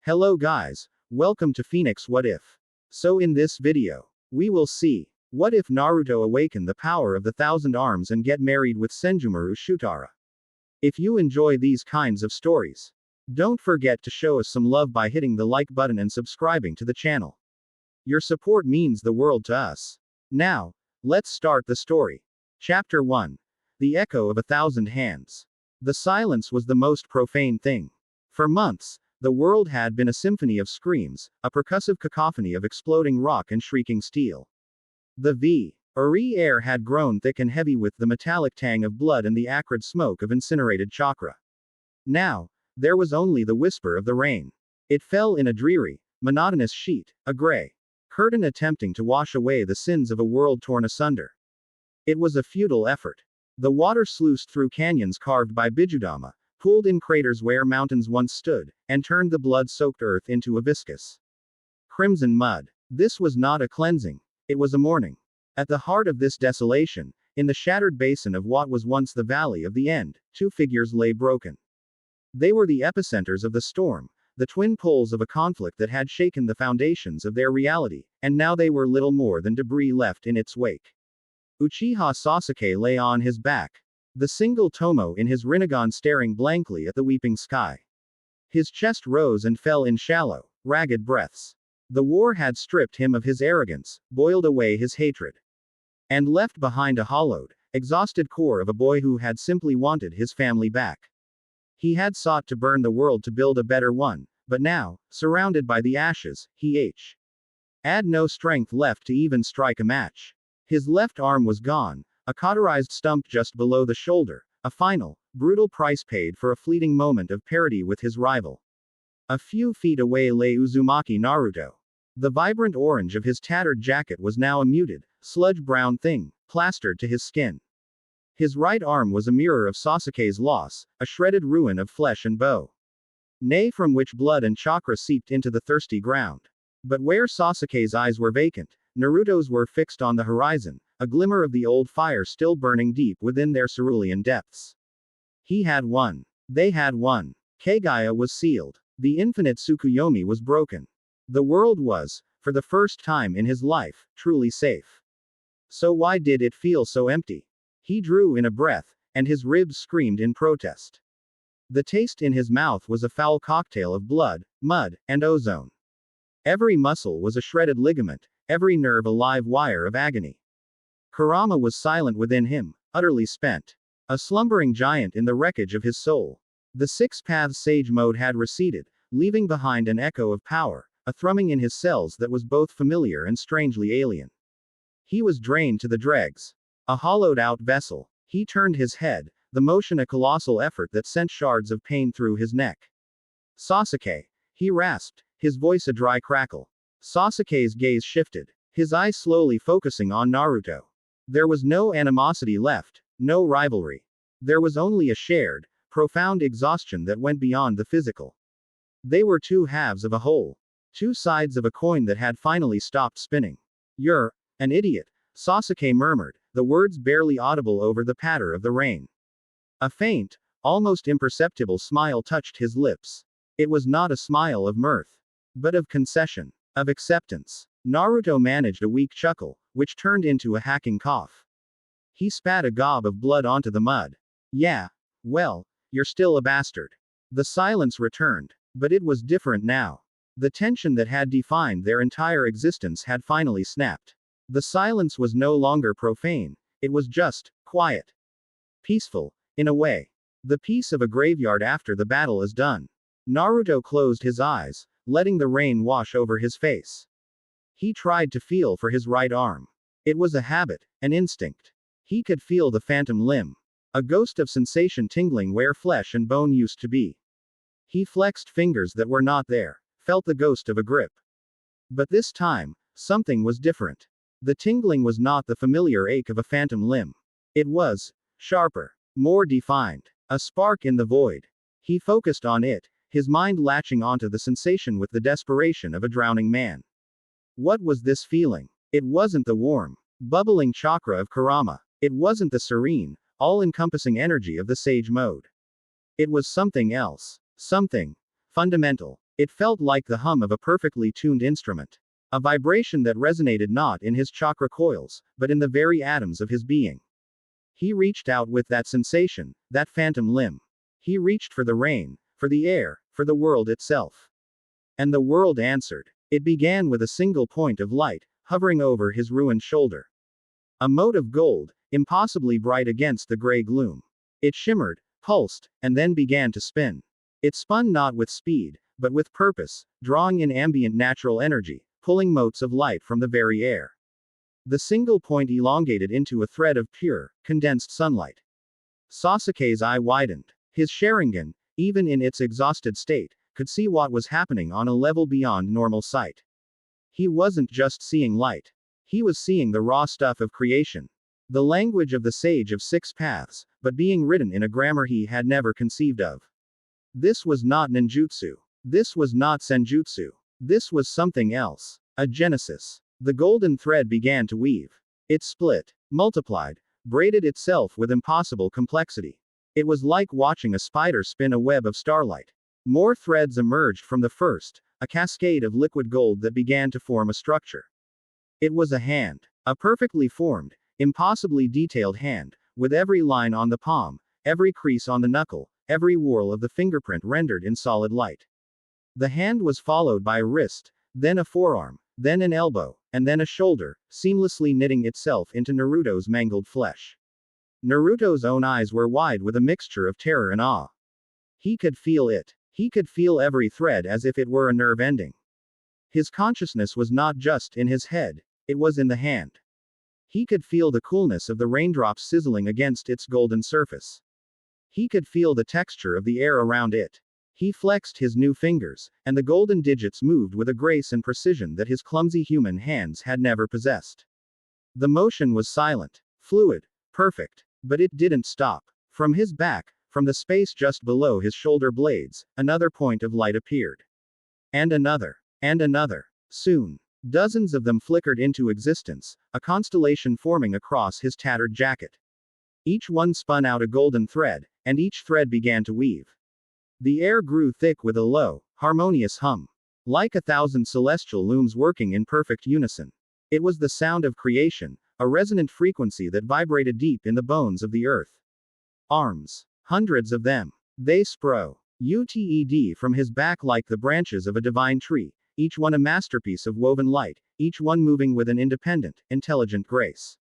Hello guys, welcome to Phoenix What If. So in this video, we will see, what if Naruto awaken the power of the thousand arms and get married with Senjumaru Shutara? If you enjoy these kinds of stories, don't forget to show us some love by hitting the like button and subscribing to the channel. Your support means the world to us. Now, let's start the story. Chapter 1. The Echo of a Thousand Hands. The silence was the most profane thing. For months, the world had been a symphony of screams, a percussive cacophony of exploding rock and shrieking steel. The V.R.E. air had grown thick and heavy with the metallic tang of blood and the acrid smoke of incinerated chakra. Now, there was only the whisper of the rain. It fell in a dreary, monotonous sheet, a gray curtain attempting to wash away the sins of a world torn asunder. It was a futile effort. The water sluiced through canyons carved by Bijudama, pooled in craters where mountains once stood, and turned the blood-soaked earth into a viscous crimson mud. This was not a cleansing, it was a mourning. At the heart of this desolation, in the shattered basin of what was once the Valley of the End, two figures lay broken. They were the epicenters of the storm, the twin poles of a conflict that had shaken the foundations of their reality, and now they were little more than debris left in its wake. Uchiha Sasuke lay on his back, the single Tomo in his Rinnegan staring blankly at the weeping sky. His chest rose and fell in shallow, ragged breaths. The war had stripped him of his arrogance, boiled away his hatred, and left behind a hollowed, exhausted core of a boy who had simply wanted his family back. He had sought to burn the world to build a better one, but now, surrounded by the ashes, he had no strength left to even strike a match. His left arm was gone, a cauterized stump just below the shoulder, a final, brutal price paid for a fleeting moment of parity with his rival. A few feet away lay Uzumaki Naruto. The vibrant orange of his tattered jacket was now a muted, sludge-brown thing, plastered to his skin. His right arm was a mirror of Sasuke's loss, a shredded ruin of flesh and bone, from which blood and chakra seeped into the thirsty ground. But where Sasuke's eyes were vacant, Naruto's were fixed on the horizon, a glimmer of the old fire still burning deep within their cerulean depths. He had won. They had won. Kagaya was sealed. The infinite Tsukuyomi was broken. The world was, for the first time in his life, truly safe. So why did it feel so empty? He drew in a breath, and his ribs screamed in protest. The taste in his mouth was a foul cocktail of blood, mud, and ozone. Every muscle was a shredded ligament, every nerve a live wire of agony. Kurama was silent within him, utterly spent. A slumbering giant in the wreckage of his soul. The Six Paths Sage mode had receded, leaving behind an echo of power, a thrumming in his cells that was both familiar and strangely alien. He was drained to the dregs. A hollowed-out vessel. He turned his head, the motion a colossal effort that sent shards of pain through his neck. Sasuke. He rasped, his voice a dry crackle. Sasuke's gaze shifted, his eyes slowly focusing on Naruto. There was no animosity left, no rivalry. There was only a shared, profound exhaustion that went beyond the physical. They were two halves of a whole. Two sides of a coin that had finally stopped spinning. "You're an idiot," Sasuke murmured, the words barely audible over the patter of the rain. A faint, almost imperceptible smile touched his lips. It was not a smile of mirth, but of concession, of acceptance. Naruto managed a weak chuckle, which turned into a hacking cough. He spat a gob of blood onto the mud. "Yeah. Well, you're still a bastard." The silence returned, but it was different now. The tension that had defined their entire existence had finally snapped. The silence was no longer profane, it was just quiet. Peaceful, in a way. The peace of a graveyard after the battle is done. Naruto closed his eyes, letting the rain wash over his face. He tried to feel for his right arm. It was a habit, an instinct. He could feel the phantom limb. A ghost of sensation tingling where flesh and bone used to be. He flexed fingers that were not there, felt the ghost of a grip. But this time, something was different. The tingling was not the familiar ache of a phantom limb. It was sharper, more defined. A spark in the void. He focused on it, his mind latching onto the sensation with the desperation of a drowning man. What was this feeling? It wasn't the warm, bubbling chakra of Kurama. It wasn't the serene, all-encompassing energy of the sage mode. It was something else. Something fundamental. It felt like the hum of a perfectly tuned instrument. A vibration that resonated not in his chakra coils, but in the very atoms of his being. He reached out with that sensation, that phantom limb. He reached for the rain, for the air, for the world itself. And the world answered. It began with a single point of light, hovering over his ruined shoulder. A mote of gold, impossibly bright against the gray gloom. It shimmered, pulsed, and then began to spin. It spun not with speed, but with purpose, drawing in ambient natural energy, pulling motes of light from the very air. The single point elongated into a thread of pure, condensed sunlight. Sasuke's eye widened. His Sharingan, even in its exhausted state, could see what was happening on a level beyond normal sight. He wasn't just seeing light. He was seeing the raw stuff of creation. The language of the Sage of Six Paths, but being written in a grammar he had never conceived of. This was not ninjutsu. This was not senjutsu. This was something else. A genesis. The golden thread began to weave. It split, multiplied, braided itself with impossible complexity. It was like watching a spider spin a web of starlight. More threads emerged from the first, a cascade of liquid gold that began to form a structure. It was a hand. A perfectly formed, impossibly detailed hand, with every line on the palm, every crease on the knuckle, every whorl of the fingerprint rendered in solid light. The hand was followed by a wrist, then a forearm, then an elbow, and then a shoulder, seamlessly knitting itself into Naruto's mangled flesh. Naruto's own eyes were wide with a mixture of terror and awe. He could feel it. He could feel every thread as if it were a nerve ending. His consciousness was not just in his head, it was in the hand. He could feel the coolness of the raindrops sizzling against its golden surface. He could feel the texture of the air around it. He flexed his new fingers, and the golden digits moved with a grace and precision that his clumsy human hands had never possessed. The motion was silent, fluid, perfect, but it didn't stop. From his back, from the space just below his shoulder blades, another point of light appeared. And another. And another. Soon, dozens of them flickered into existence, a constellation forming across his tattered jacket. Each one spun out a golden thread, and each thread began to weave. The air grew thick with a low, harmonious hum. Like 1,000 celestial looms working in perfect unison. It was the sound of creation, a resonant frequency that vibrated deep in the bones of the earth. Arms. Hundreds of them. They utted from his back like the branches of a divine tree, each one a masterpiece of woven light, each one moving with an independent, intelligent grace.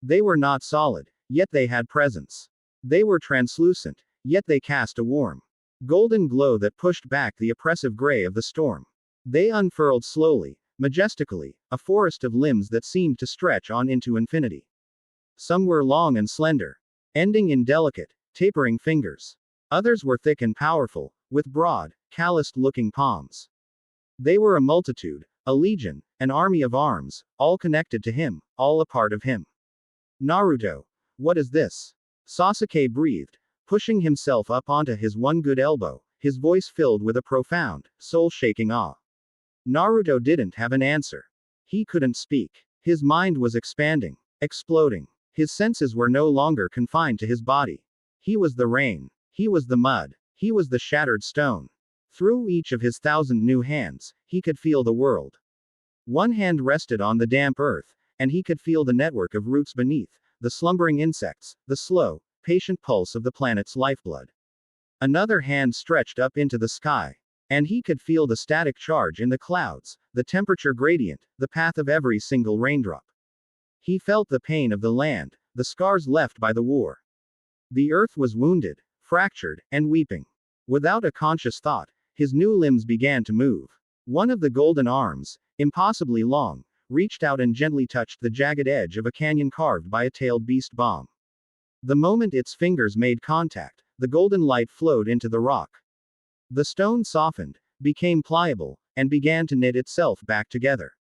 They were not solid, yet they had presence. They were translucent, yet they cast a warm, golden glow that pushed back the oppressive gray of the storm. They unfurled slowly, majestically, a forest of limbs that seemed to stretch on into infinity. Some were long and slender, ending in delicate, tapering fingers. Others were thick and powerful, with broad, calloused-looking palms. They were a multitude, a legion, an army of arms, all connected to him, all a part of him. Naruto, what is this? Sasuke breathed, pushing himself up onto his one good elbow, his voice filled with a profound, soul-shaking awe. Naruto didn't have an answer. He couldn't speak. His mind was expanding, exploding. His senses were no longer confined to his body. He was the rain. He was the mud. He was the shattered stone. Through each of his 1,000 new hands, he could feel the world. One hand rested on the damp earth, and he could feel the network of roots beneath, the slumbering insects, the slow, patient pulse of the planet's lifeblood. Another hand stretched up into the sky, and he could feel the static charge in the clouds, the temperature gradient, the path of every single raindrop. He felt the pain of the land, the scars left by the war. The earth was wounded, fractured, and weeping. Without a conscious thought, his new limbs began to move. One of the golden arms, impossibly long, reached out and gently touched the jagged edge of a canyon carved by a tailed beast bomb. The moment its fingers made contact, the golden light flowed into the rock. The stone softened, became pliable, and began to knit itself back together.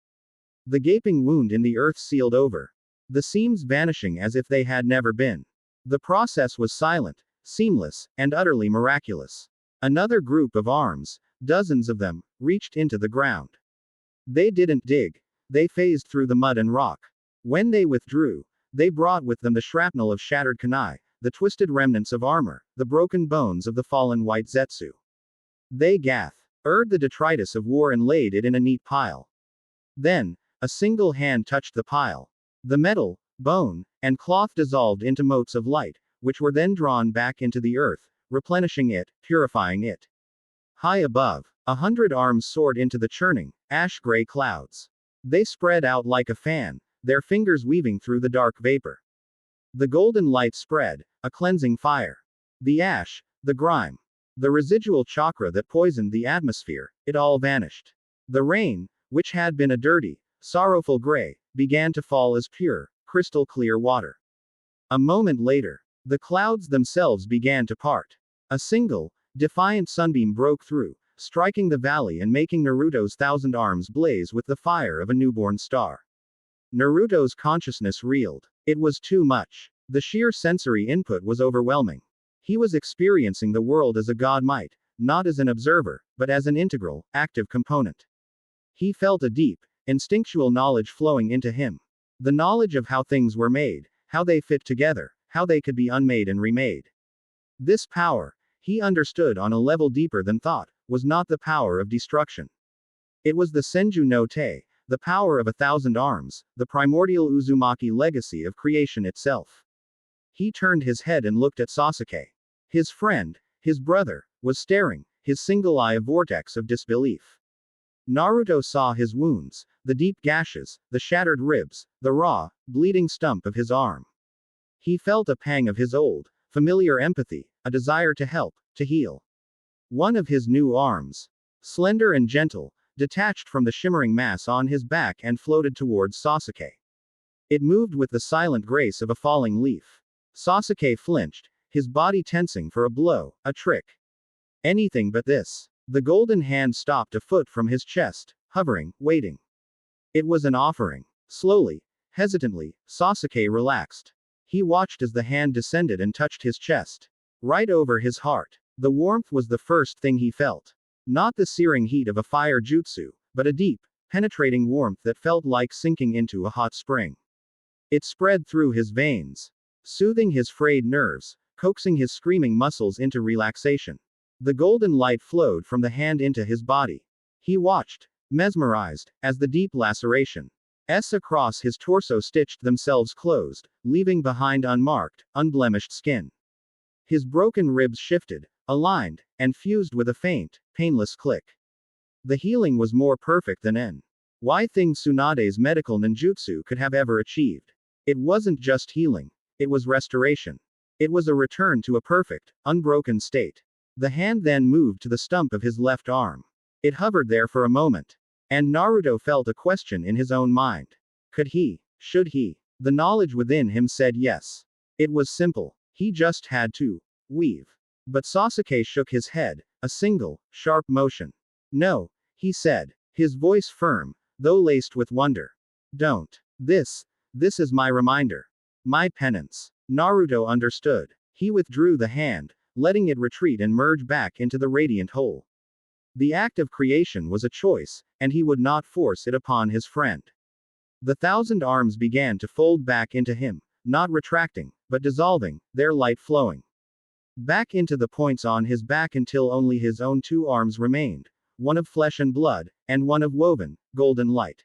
The gaping wound in the earth sealed over, the seams vanishing as if they had never been. The process was silent, seamless, and utterly miraculous. Another group of arms, dozens of them, reached into the ground. They didn't dig. They phased through the mud and rock. When they withdrew, they brought with them the shrapnel of shattered kunai, the twisted remnants of armor, the broken bones of the fallen white Zetsu. They gasped. the detritus of war and laid it in a neat pile. Then, a single hand touched the pile. The metal, bone, and cloth dissolved into motes of light, which were then drawn back into the earth, replenishing it, purifying it. High above, 100 arms soared into the churning, ash-gray clouds. They spread out like a fan, their fingers weaving through the dark vapor. The golden light spread, a cleansing fire. The ash, the grime, the residual chakra that poisoned the atmosphere, it all vanished. The rain, which had been a dirty, sorrowful gray, began to fall as pure, crystal clear water. A moment later, the clouds themselves began to part. A single, defiant sunbeam broke through, striking the valley and making Naruto's 1,000 arms blaze with the fire of a newborn star. Naruto's consciousness reeled. It was too much. The sheer sensory input was overwhelming. He was experiencing the world as a god might, not as an observer, but as an integral, active component. He felt a deep, instinctual knowledge flowing into him. The knowledge of how things were made, how they fit together, how they could be unmade and remade. This power, he understood on a level deeper than thought, was not the power of destruction. It was the Senju no Te, the power of 1,000 arms, the primordial Uzumaki legacy of creation itself. He turned his head and looked at Sasuke. His friend, his brother, was staring, his single eye a vortex of disbelief. Naruto saw his wounds, the deep gashes, the shattered ribs, the raw, bleeding stump of his arm. He felt a pang of his old, familiar empathy, a desire to help, to heal. One of his new arms, slender and gentle, detached from the shimmering mass on his back and floated towards Sasuke. It moved with the silent grace of a falling leaf. Sasuke flinched, his body tensing for a blow, a trick. Anything but this. The golden hand stopped a foot from his chest, hovering, waiting. It was an offering. Slowly, hesitantly, Sasuke relaxed. He watched as the hand descended and touched his chest. Right over his heart. The warmth was the first thing he felt. Not the searing heat of a fire jutsu, but a deep, penetrating warmth that felt like sinking into a hot spring. It spread through his veins, soothing his frayed nerves, coaxing his screaming muscles into relaxation. The golden light flowed from the hand into his body. He watched, mesmerized, as the deep lacerations across his torso stitched themselves closed, leaving behind unmarked, unblemished skin. His broken ribs shifted, aligned, and fused with a faint, painless click. The healing was more perfect than any thing Tsunade's medical ninjutsu could have ever achieved. It wasn't just healing. It was restoration. It was a return to a perfect, unbroken state. The hand then moved to the stump of his left arm. It hovered there for a moment. And Naruto felt a question in his own mind. Could he? Should he? The knowledge within him said yes. It was simple. He just had to weave. But Sasuke shook his head, a single, sharp motion. No, he said, his voice firm, though laced with wonder. Don't. This is my reminder. My penance. Naruto understood. He withdrew the hand, letting it retreat and merge back into the radiant whole. The act of creation was a choice, and he would not force it upon his friend. The 1,000 arms began to fold back into him, not retracting, but dissolving, their light flowing back into the points on his back until only his own 2 arms remained, one of flesh and blood, and one of woven, golden light.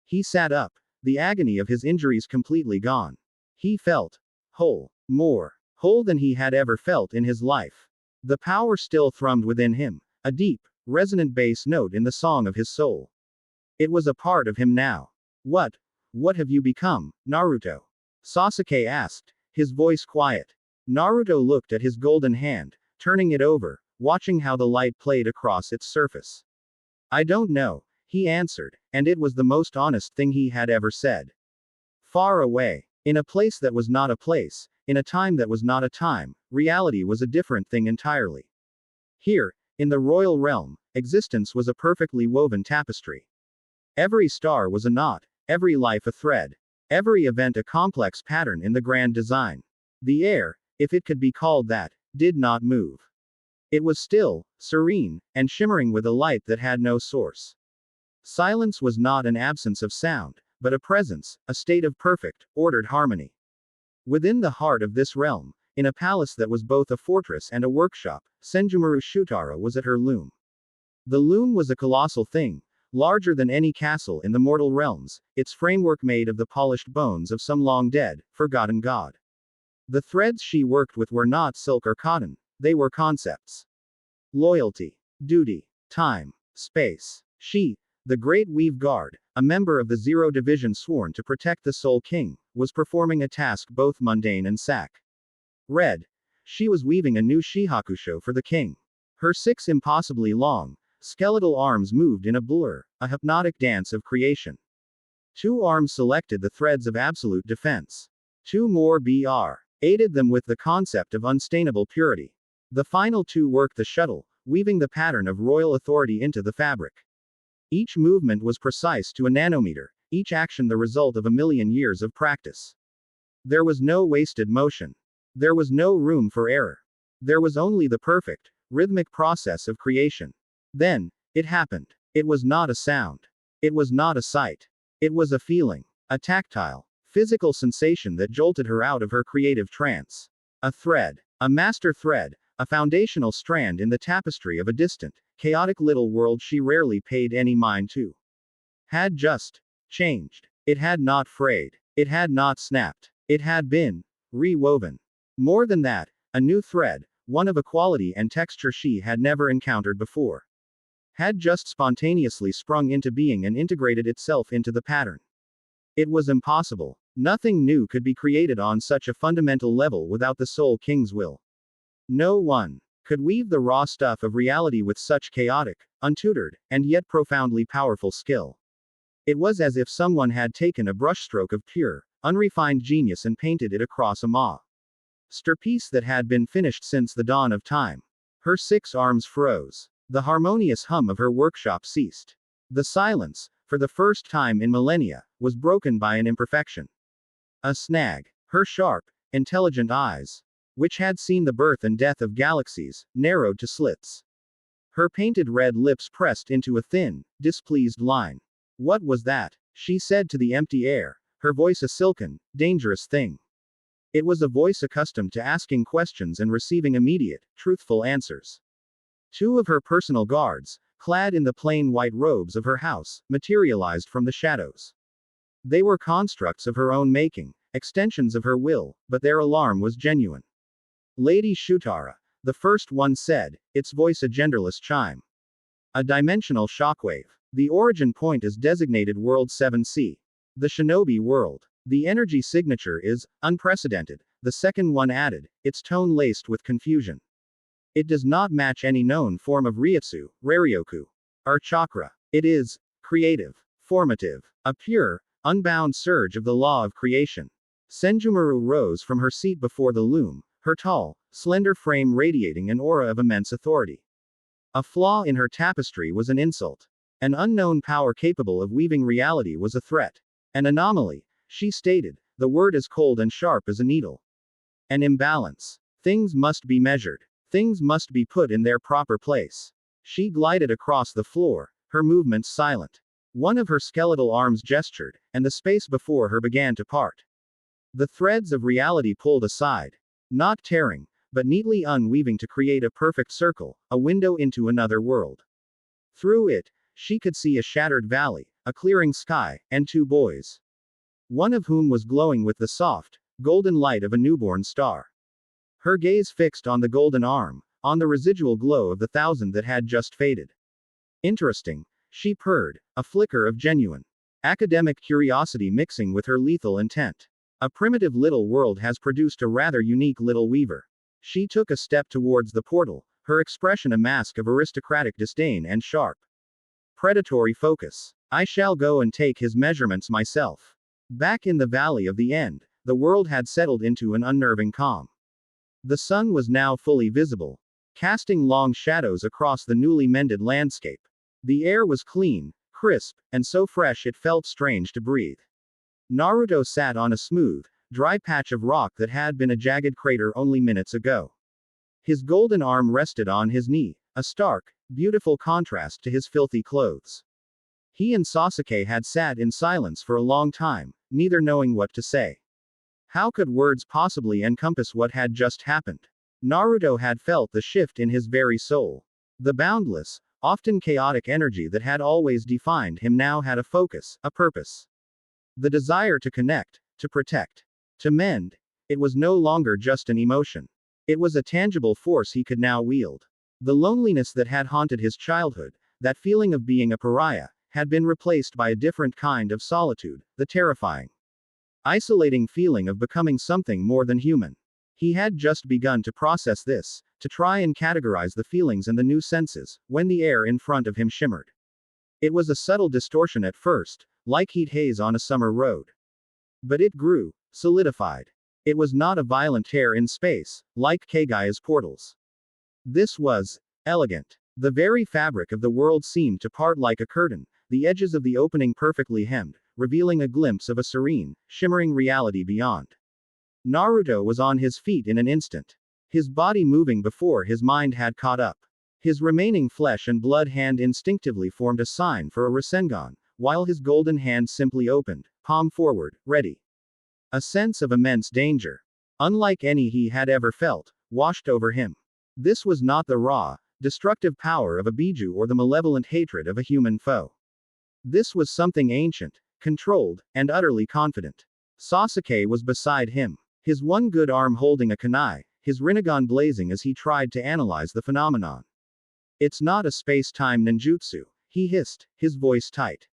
He sat up, the agony of his injuries completely gone. He felt whole, more whole than he had ever felt in his life. The power still thrummed within him, a deep, resonant bass note in the song of his soul. It was a part of him now. What have you become, Naruto? Sasuke asked, his voice quiet. Naruto looked at his golden hand, turning it over, watching how the light played across its surface. I don't know, he answered, and it was the most honest thing he had ever said. Far away, in a place that was not a place, in a time that was not a time, reality was a different thing entirely. Here, in the royal realm, existence was a perfectly woven tapestry. Every star was a knot, every life a thread, every event a complex pattern in the grand design. The air, if it could be called that, did not move. It was still, serene, and shimmering with a light that had no source. Silence was not an absence of sound, but a presence, a state of perfect, ordered harmony. Within the heart of this realm, in a palace that was both a fortress and a workshop, Senjumaru Shutara was at her loom. The loom was a colossal thing, larger than any castle in the mortal realms, its framework made of the polished bones of some long-dead, forgotten god. The threads she worked with were not silk or cotton, they were concepts. Loyalty, duty, time, space. She, the Great Weave Guard, a member of the Zero Division sworn to protect the Soul King, was performing a task both mundane and sacred. She was weaving a new Shihakusho for the king. Her 6 impossibly long, skeletal arms moved in a blur, a hypnotic dance of creation. 2 arms selected the threads of absolute defense. 2 more aided them with the concept of unstainable purity. The final 2 worked the shuttle, weaving the pattern of royal authority into the fabric. Each movement was precise to a nanometer, each action the result of a million years of practice. There was no wasted motion. There was no room for error. There was only the perfect, rhythmic process of creation. Then, it happened. It was not a sound. It was not a sight. It was a feeling. A tactile, physical sensation that jolted her out of her creative trance. A thread. A master thread. A foundational strand in the tapestry of a distant, chaotic little world she rarely paid any mind to. Had just changed. It had not frayed. It had not snapped. It had been rewoven. More than that, a new thread, one of a quality and texture she had never encountered before, had just spontaneously sprung into being and integrated itself into the pattern. It was impossible. Nothing new could be created on such a fundamental level without the Soul King's will. No one could weave the raw stuff of reality with such chaotic, untutored, and yet profoundly powerful skill. It was as if someone had taken a brushstroke of pure, unrefined genius and painted it across a masterpiece that had been finished since the dawn of time. Her 6 arms froze. The harmonious hum of her workshop ceased. The silence, for the first time in millennia, was broken by an imperfection. A snag. Her sharp, intelligent eyes, which had seen the birth and death of galaxies, narrowed to slits. Her painted red lips pressed into a thin, displeased line. What was that? She said to the empty air, her voice a silken, dangerous thing. It was a voice accustomed to asking questions and receiving immediate, truthful answers. 2 of her personal guards, clad in the plain white robes of her house, materialized from the shadows. They were constructs of her own making, extensions of her will, but their alarm was genuine. Lady Shutara, the first one said, its voice a genderless chime. A dimensional shockwave. The origin point is designated World 7C. The Shinobi world. The energy signature is unprecedented, the second one added, its tone laced with confusion. It does not match any known form of Ryutsu, Raryoku, or chakra. It is creative, formative, a pure, unbound surge of the law of creation. Senjumaru rose from her seat before the loom, her tall, slender frame radiating an aura of immense authority. A flaw in her tapestry was an insult. An unknown power capable of weaving reality was a threat. An anomaly, she stated, the word as cold and sharp as a needle. An imbalance. Things must be measured. Things must be put in their proper place. She glided across the floor, her movements silent. One of her skeletal arms gestured, and the space before her began to part. The threads of reality pulled aside. Not tearing, but neatly unweaving to create a perfect circle, a window into another world. Through it, she could see a shattered valley, a clearing sky, and 2 boys. One of whom was glowing with the soft, golden light of a newborn star. Her gaze fixed on the golden arm, on the residual glow of the 1,000 that had just faded. Interesting, she purred, a flicker of genuine academic curiosity mixing with her lethal intent. A primitive little world has produced a rather unique little weaver. She took a step towards the portal, her expression a mask of aristocratic disdain and sharp, predatory focus. I shall go and take his measurements myself. Back in the valley of the end, the world had settled into an unnerving calm. The sun was now fully visible, casting long shadows across the newly mended landscape. The air was clean, crisp, and so fresh it felt strange to breathe. Naruto sat on a smooth, dry patch of rock that had been a jagged crater only minutes ago. His golden arm rested on his knee, a stark, beautiful contrast to his filthy clothes. He and Sasuke had sat in silence for a long time, neither knowing what to say. How could words possibly encompass what had just happened? Naruto had felt the shift in his very soul. The boundless, Often chaotic energy that had always defined him now had a focus, a purpose. The desire to connect, to protect, to mend. It was no longer just an emotion. It was a tangible force he could now wield. The loneliness that had haunted his childhood, that feeling of being a pariah, had been replaced by a different kind of solitude, the terrifying, isolating feeling of becoming something more than human. He had just begun to process this, to try and categorize the feelings and the new senses, when the air in front of him shimmered. It was a subtle distortion at first, like heat haze on a summer road. But it grew, solidified. It was not a violent tear in space, like Kagai's portals. This was elegant. The very fabric of the world seemed to part like a curtain, the edges of the opening perfectly hemmed, revealing a glimpse of a serene, shimmering reality beyond. Naruto was on his feet in an instant. His body moving before his mind had caught up. His remaining flesh and blood hand instinctively formed a sign for a Rasengan, while his golden hand simply opened, palm forward, ready. A sense of immense danger, unlike any he had ever felt, washed over him. This was not the raw, destructive power of a Biju or the malevolent hatred of a human foe. This was something ancient, controlled, and utterly confident. Sasuke was beside him, his one good arm holding a kunai, his Rinnegan blazing as he tried to analyze the phenomenon. It's not a space-time ninjutsu, he hissed, his voice tight.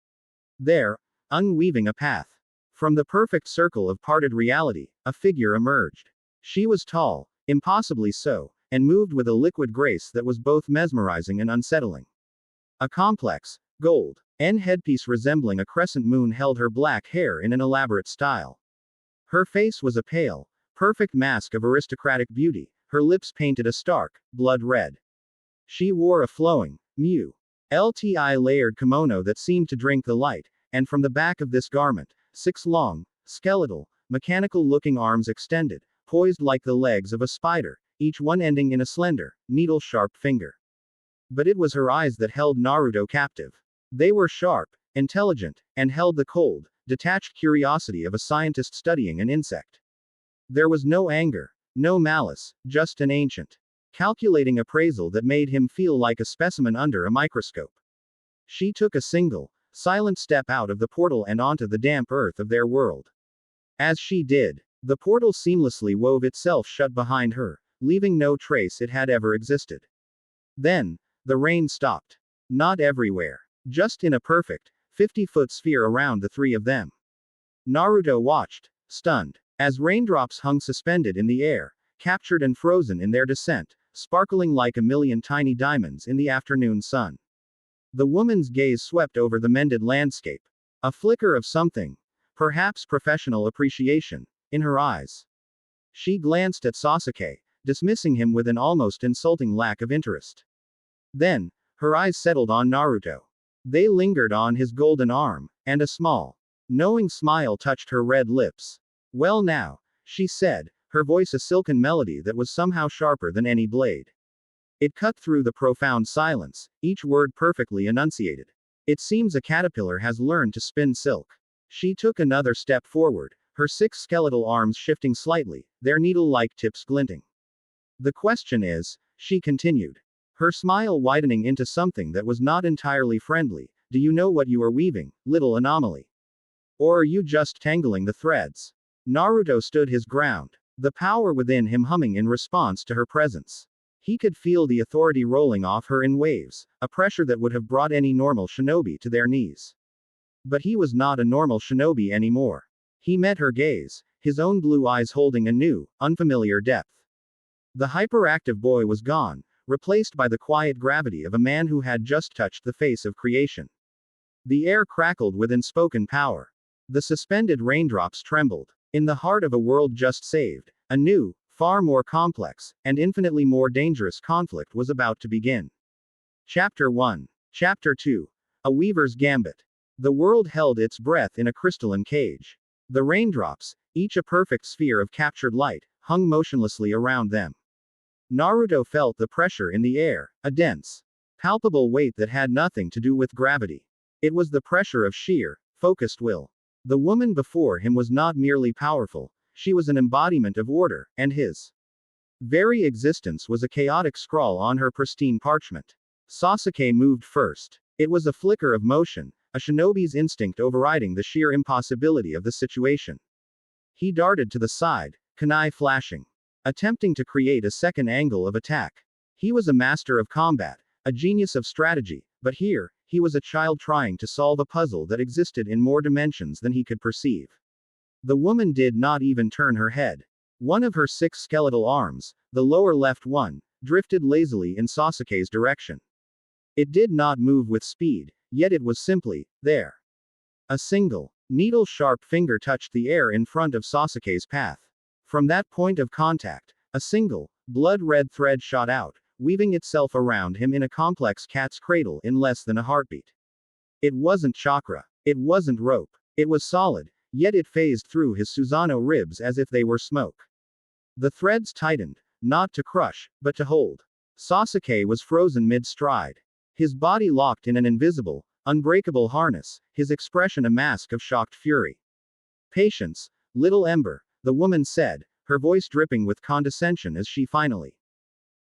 There, unweaving a path. From the perfect circle of parted reality, a figure emerged. She was tall, impossibly so, and moved with a liquid grace that was both mesmerizing and unsettling. A complex, gold, headpiece resembling a crescent moon held her black hair in an elaborate style. Her face was a pale, perfect mask of aristocratic beauty, her lips painted a stark, blood red. She wore a flowing, LTI layered kimono that seemed to drink the light, and from the back of this garment, 6 long, skeletal, mechanical-looking arms extended, poised like the legs of a spider, each one ending in a slender, needle-sharp finger. But it was her eyes that held Naruto captive. They were sharp, intelligent, and held the cold, detached curiosity of a scientist studying an insect. There was no anger, no malice, just an ancient, calculating appraisal that made him feel like a specimen under a microscope. She took a single, silent step out of the portal and onto the damp earth of their world. As she did, the portal seamlessly wove itself shut behind her, leaving no trace it had ever existed. Then, the rain stopped. Not everywhere. Just in a perfect, 50-foot sphere around the three of them. Naruto watched, stunned, as raindrops hung suspended in the air, captured and frozen in their descent, sparkling like a million tiny diamonds in the afternoon sun. The woman's gaze swept over the mended landscape. A flicker of something, perhaps professional appreciation, in her eyes. She glanced at Sasuke, dismissing him with an almost insulting lack of interest. Then, her eyes settled on Naruto. They lingered on his golden arm, and a small, knowing smile touched her red lips. Well now, she said, her voice a silken melody that was somehow sharper than any blade. It cut through the profound silence, each word perfectly enunciated. It seems a caterpillar has learned to spin silk. She took another step forward, her 6 skeletal arms shifting slightly, their needle-like tips glinting. The question is, she continued, her smile widening into something that was not entirely friendly, do you know what you are weaving, little anomaly? Or are you just tangling the threads? Naruto stood his ground, the power within him humming in response to her presence. He could feel the authority rolling off her in waves, a pressure that would have brought any normal shinobi to their knees. But he was not a normal shinobi anymore. He met her gaze, his own blue eyes holding a new, unfamiliar depth. The hyperactive boy was gone, replaced by the quiet gravity of a man who had just touched the face of creation. The air crackled with unspoken power. The suspended raindrops trembled. In the heart of a world just saved, a new, far more complex, and infinitely more dangerous conflict was about to begin. Chapter 1. Chapter 2. A Weaver's Gambit. The world held its breath in a crystalline cage. The raindrops, each a perfect sphere of captured light, hung motionlessly around them. Naruto felt the pressure in the air, a dense, palpable weight that had nothing to do with gravity. It was the pressure of sheer, focused will. The woman before him was not merely powerful, she was an embodiment of order, and his very existence was a chaotic scrawl on her pristine parchment. Sasuke moved first. It was a flicker of motion, a shinobi's instinct overriding the sheer impossibility of the situation. He darted to the side, kunai flashing, attempting to create a second angle of attack. He was a master of combat, a genius of strategy, but here, he was a child trying to solve a puzzle that existed in more dimensions than he could perceive. The woman did not even turn her head. One of her 6 skeletal arms, the lower left one, drifted lazily in Sasuke's direction. It did not move with speed, yet it was simply there. A single, needle-sharp finger touched the air in front of Sasuke's path. From that point of contact, a single, blood-red thread shot out, weaving itself around him in a complex cat's cradle in less than a heartbeat. It wasn't chakra. It wasn't rope. It was solid, yet it phased through his Susanoo ribs as if they were smoke. The threads tightened, not to crush, but to hold. Sasuke was frozen mid-stride. His body locked in an invisible, unbreakable harness, his expression a mask of shocked fury. "Patience, little Ember," the woman said, her voice dripping with condescension as she finally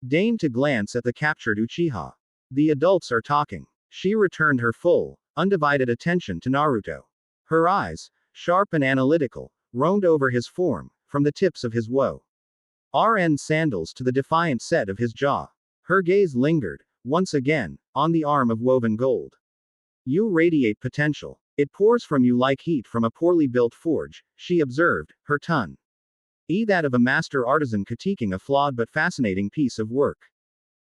deigned to glance at the captured Uchiha. "The adults are talking." She returned her full, undivided attention to Naruto. Her eyes, sharp and analytical, roamed over his form, from the tips of his RN sandals to the defiant set of his jaw. Her gaze lingered, once again, on the arm of woven gold. "You radiate potential. It pours from you like heat from a poorly built forge," she observed, her tone that of a master artisan critiquing a flawed but fascinating piece of work.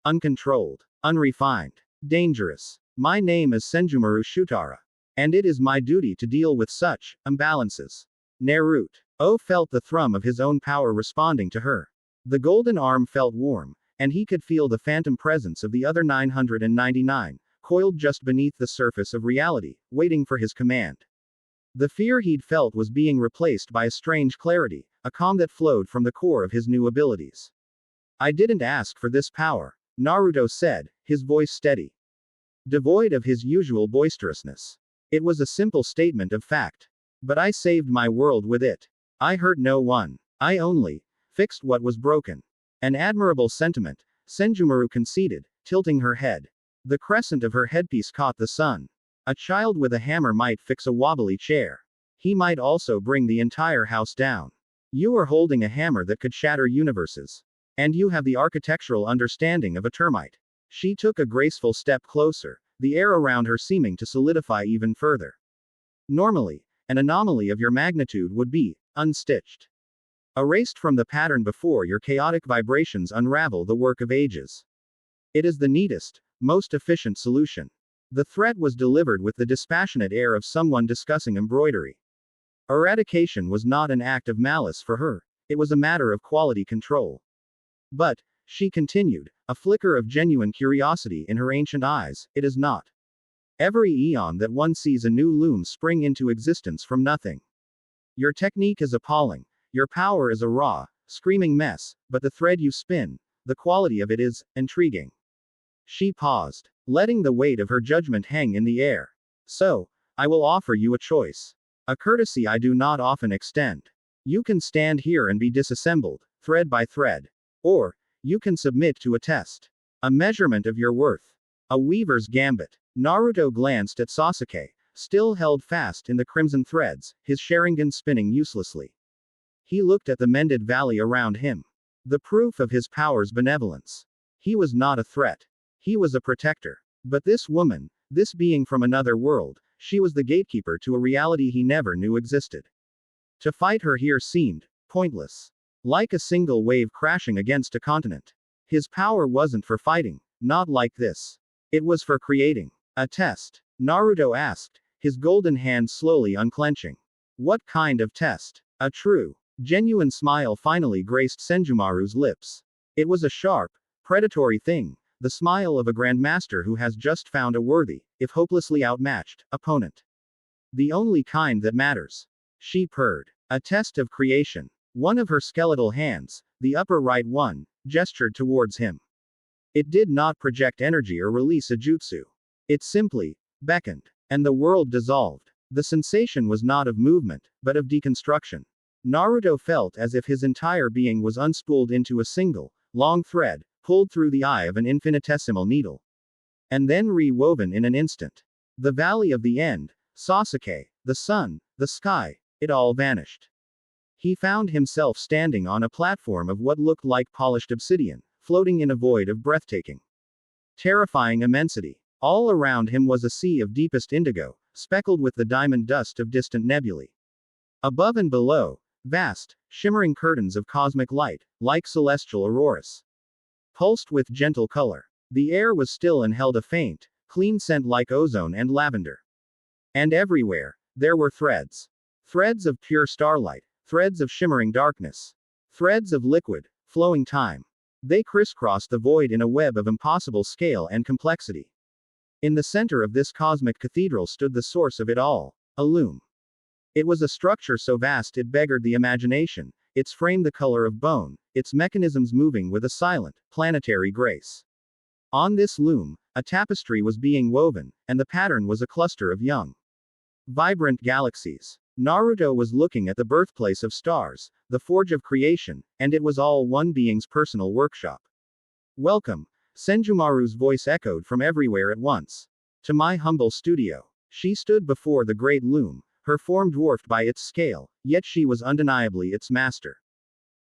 "Uncontrolled. Unrefined. Dangerous. My name is Senjumaru Shutara. And it is my duty to deal with such imbalances." Naruto felt the thrum of his own power responding to her. The golden arm felt warm, and he could feel the phantom presence of the other 999, coiled just beneath the surface of reality, waiting for his command. The fear he'd felt was being replaced by a strange clarity, a calm that flowed from the core of his new abilities. "I didn't ask for this power," Naruto said, his voice steady, devoid of his usual boisterousness. It was a simple statement of fact. "But I saved my world with it. I hurt no one. I only fixed what was broken." "An admirable sentiment," Senjumaru conceded, tilting her head. The crescent of her headpiece caught the sun. "A child with a hammer might fix a wobbly chair. He might also bring the entire house down. You are holding a hammer that could shatter universes. And you have the architectural understanding of a termite." She took a graceful step closer, the air around her seeming to solidify even further. "Normally, an anomaly of your magnitude would be unstitched. Erased from the pattern before your chaotic vibrations unravel the work of ages. It is the neatest, most efficient solution." The threat was delivered with the dispassionate air of someone discussing embroidery. Eradication was not an act of malice for her, it was a matter of quality control. "But," she continued, a flicker of genuine curiosity in her ancient eyes, "it is not every eon that one sees a new loom spring into existence from nothing. Your technique is appalling. Your power is a raw, screaming mess, but the thread you spin, the quality of it is intriguing." She paused, letting the weight of her judgment hang in the air. "So, I will offer you a choice. A courtesy I do not often extend. You can stand here and be disassembled, thread by thread. Or, you can submit to a test. A measurement of your worth. A weaver's gambit." Naruto glanced at Sasuke, still held fast in the crimson threads, his Sharingan spinning uselessly. He looked at the mended valley around him. The proof of his power's benevolence. He was not a threat. He was a protector. But this woman, this being from another world, she was the gatekeeper to a reality he never knew existed. To fight her here seemed pointless. Like a single wave crashing against a continent. His power wasn't for fighting, not like this. It was for creating. "A test?" Naruto asked, his golden hand slowly unclenching. "What kind of test?" A true, genuine smile finally graced Senjumaru's lips. It was a sharp, predatory thing, the smile of a grandmaster who has just found a worthy, if hopelessly outmatched, opponent. "The only kind that matters." She purred. "A test of creation." One of her skeletal hands, the upper right one, gestured towards him. It did not project energy or release a jutsu. It simply beckoned. And the world dissolved. The sensation was not of movement, but of deconstruction. Naruto felt as if his entire being was unspooled into a single, long thread, pulled through the eye of an infinitesimal needle. and then re-woven in an instant. The valley of the end, Sasuke, the sun, the sky, it all vanished. He found himself standing on a platform of what looked like polished obsidian, floating in a void of breathtaking, terrifying immensity. All around him was a sea of deepest indigo, speckled with the diamond dust of distant nebulae. Above and below, vast, shimmering curtains of cosmic light, like celestial auroras, pulsed with gentle color. The air was still and held a faint, clean scent like ozone and lavender. And everywhere, there were threads. Threads of pure starlight, threads of shimmering darkness, threads of liquid, flowing time. They crisscrossed the void in a web of impossible scale and complexity. In the center of this cosmic cathedral stood the source of it all, a loom. It was a structure so vast it beggared the imagination, its frame the color of bone, its mechanisms moving with a silent, planetary grace. On this loom, a tapestry was being woven, and the pattern was a cluster of young, vibrant galaxies. Naruto was looking at the birthplace of stars, the forge of creation, and it was all one being's personal workshop. Welcome, Senjumaru's voice echoed from everywhere at once. To my humble studio. She stood before the great loom, her form dwarfed by its scale, yet she was undeniably its master.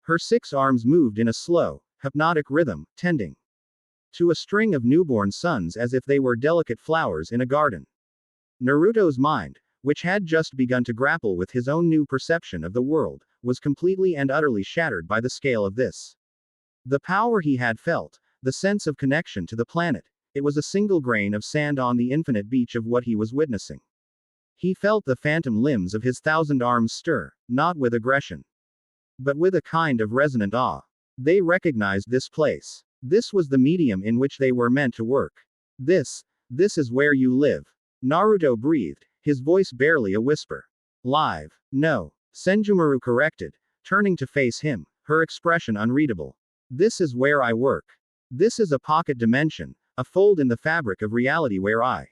Her 6 arms moved in a slow, hypnotic rhythm, tending to a string of newborn suns as if they were delicate flowers in a garden. Naruto's mind, which had just begun to grapple with his own new perception of the world, was completely and utterly shattered by the scale of this. The power he had felt, the sense of connection to the planet, it was a single grain of sand on the infinite beach of what he was witnessing. He felt the phantom limbs of his 1,000 arms stir, not with aggression, but with a kind of resonant awe. They recognized this place. This was the medium in which they were meant to work. This is where you live. Naruto breathed, his voice barely a whisper. Live. No. Senjumaru corrected, turning to face him, her expression unreadable. This is where I work. This is a pocket dimension, a fold in the fabric of reality where I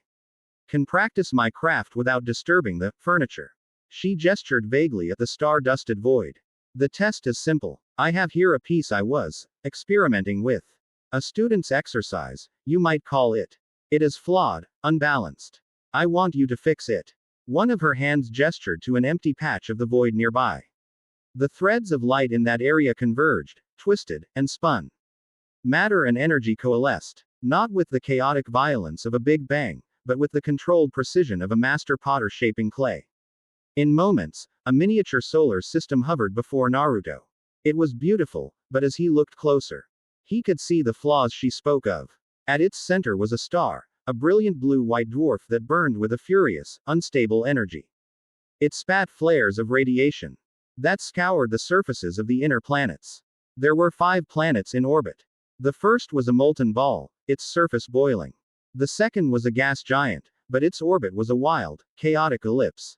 can practice my craft without disturbing the furniture. She gestured vaguely at the star-dusted void. The test is simple. I have here a piece I was experimenting with. A student's exercise, you might call it. It is flawed, unbalanced. I want you to fix it. One of her hands gestured to an empty patch of the void nearby. The threads of light in that area converged, twisted, and spun. Matter and energy coalesced, not with the chaotic violence of a big bang, but with the controlled precision of a master potter shaping clay. In moments, a miniature solar system hovered before Naruto. It was beautiful, but as he looked closer, he could see the flaws she spoke of. At its center was a star, a brilliant blue-white dwarf that burned with a furious, unstable energy. It spat flares of radiation that scoured the surfaces of the inner planets. There were 5 planets in orbit. The first was a molten ball, its surface boiling. The second was a gas giant, but its orbit was a wild, chaotic ellipse,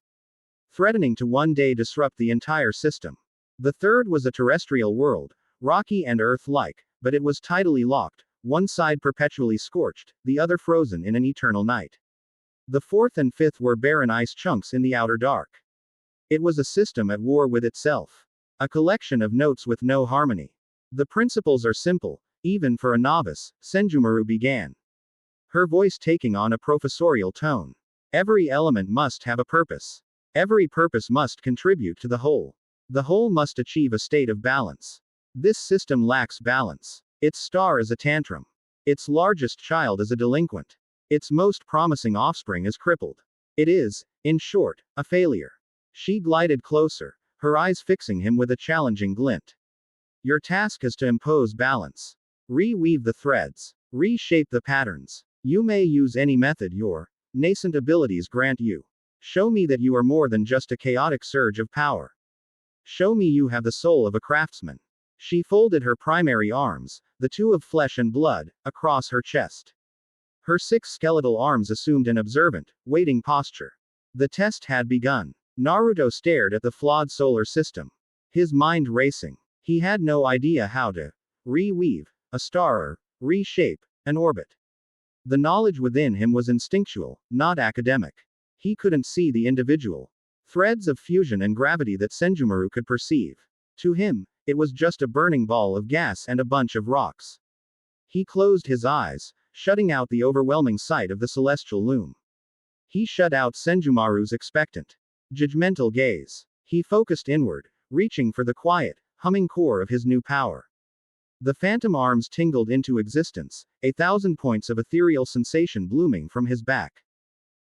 threatening to one day disrupt the entire system. The third was a terrestrial world, rocky and Earth-like, but it was tidally locked, one side perpetually scorched, the other frozen in an eternal night. The fourth and fifth were barren ice chunks in the outer dark. It was a system at war with itself. A collection of notes with no harmony. The principles are simple, even for a novice, Senjumaru began, her voice taking on a professorial tone. Every element must have a purpose. Every purpose must contribute to the whole. The whole must achieve a state of balance. This system lacks balance. Its star is a tantrum. Its largest child is a delinquent. Its most promising offspring is crippled. It is, in short, a failure. She glided closer, her eyes fixing him with a challenging glint. Your task is to impose balance. Reweave the threads. Reshape the patterns. You may use any method your nascent abilities grant you. Show me that you are more than just a chaotic surge of power. Show me you have the soul of a craftsman. She folded her primary arms, the 2 of flesh and blood, across her chest. Her 6 skeletal arms assumed an observant, waiting posture. The test had begun. Naruto stared at the flawed solar system, his mind racing. He had no idea how to reweave a star or reshape an orbit. The knowledge within him was instinctual, not academic. He couldn't see the individual threads of fusion and gravity that Senjumaru could perceive. To him, it was just a burning ball of gas and a bunch of rocks. He closed his eyes, shutting out the overwhelming sight of the celestial loom. He shut out Senjumaru's expectant, judgmental gaze. He focused inward, reaching for the quiet, humming core of his new power. The phantom arms tingled into existence, 1,000 points of ethereal sensation blooming from his back.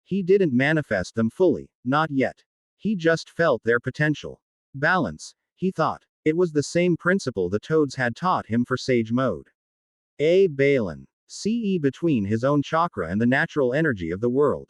He didn't manifest them fully, not yet. He just felt their potential. Balance, he thought. It was the same principle the toads had taught him for Sage Mode. A Balin. CE between his own chakra and the natural energy of the world.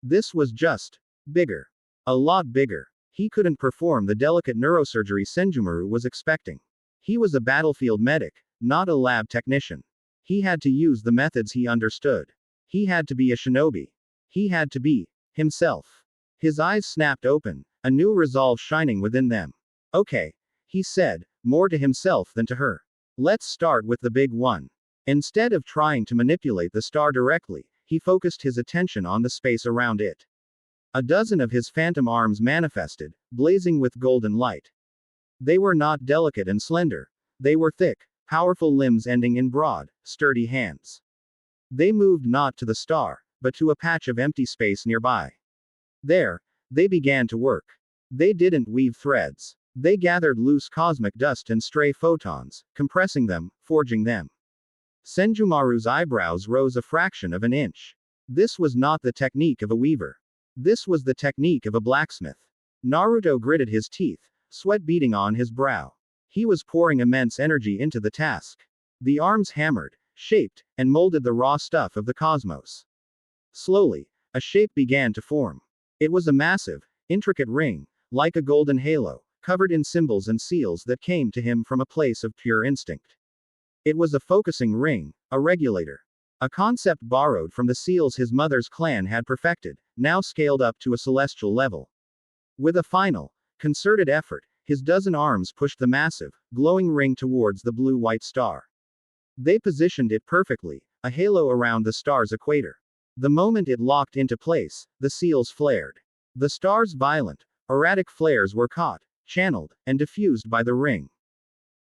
This was just bigger. A lot bigger. He couldn't perform the delicate neurosurgery Senjumaru was expecting. He was a battlefield medic, not a lab technician. He had to use the methods he understood. He had to be a shinobi. He had to be himself. His eyes snapped open, a new resolve shining within them. Okay, he said, more to himself than to her. Let's start with the big one. Instead of trying to manipulate the star directly, he focused his attention on the space around it. A dozen of his phantom arms manifested, blazing with golden light. They were not delicate and slender. They were thick, powerful limbs ending in broad, sturdy hands. They moved not to the star, but to a patch of empty space nearby. There, they began to work. They didn't weave threads. They gathered loose cosmic dust and stray photons, compressing them, forging them. Senjumaru's eyebrows rose a fraction of an inch. This was not the technique of a weaver. This was the technique of a blacksmith. Naruto gritted his teeth, sweat beading on his brow. He was pouring immense energy into the task. The arms hammered, shaped, and molded the raw stuff of the cosmos. Slowly, a shape began to form. It was a massive, intricate ring, like a golden halo, covered in symbols and seals that came to him from a place of pure instinct. It was a focusing ring, a regulator. A concept borrowed from the seals his mother's clan had perfected, now scaled up to a celestial level. With a final, concerted effort, his dozen arms pushed the massive, glowing ring towards the blue-white star. They positioned it perfectly, a halo around the star's equator. The moment it locked into place, the seals flared. The star's violent, erratic flares were caught, channeled, and diffused by the ring,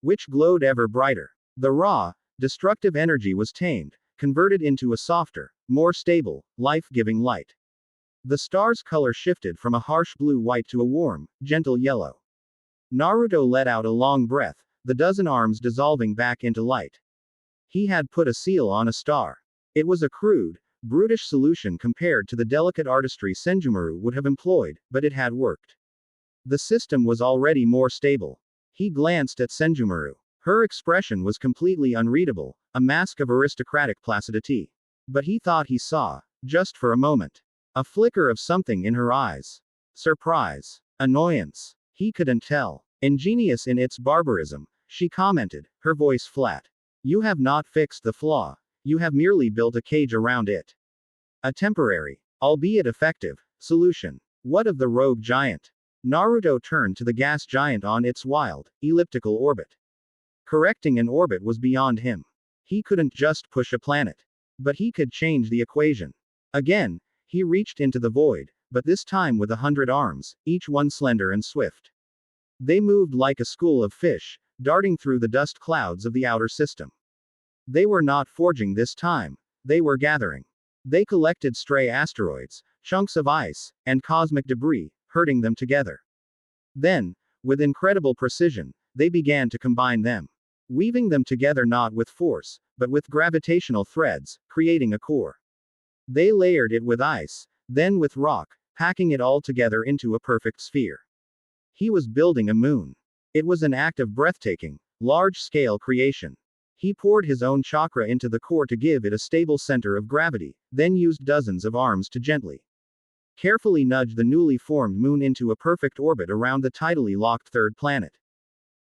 which glowed ever brighter. The raw, destructive energy was tamed, converted into a softer, more stable, life-giving light. The star's color shifted from a harsh blue-white to a warm, gentle yellow. Naruto let out a long breath, the dozen arms dissolving back into light. He had put a seal on a star. It was a crude, brutish solution compared to the delicate artistry Senjumaru would have employed, but it had worked. The system was already more stable. He glanced at Senjumaru. Her expression was completely unreadable, a mask of aristocratic placidity. But he thought he saw, just for a moment, a flicker of something in her eyes. Surprise. Annoyance. He couldn't tell. Ingenious in its barbarism, she commented, her voice flat. You have not fixed the flaw. You have merely built a cage around it. A temporary, albeit effective, solution. What of the rogue giant? Naruto turned to the gas giant on its wild, elliptical orbit. Correcting an orbit was beyond him. He couldn't just push a planet. But he could change the equation. Again, he reached into the void, but this time with 100 arms, each one slender and swift. They moved like a school of fish, darting through the dust clouds of the outer system. They were not forging this time. They were gathering. They collected stray asteroids, chunks of ice, and cosmic debris, herding them together. Then, with incredible precision, they began to combine them. Weaving them together not with force, but with gravitational threads, creating a core. They layered it with ice, then with rock, packing it all together into a perfect sphere. He was building a moon. It was an act of breathtaking, large-scale creation. He poured his own chakra into the core to give it a stable center of gravity, then used dozens of arms to gently, carefully nudge the newly formed moon into a perfect orbit around the tidally locked third planet.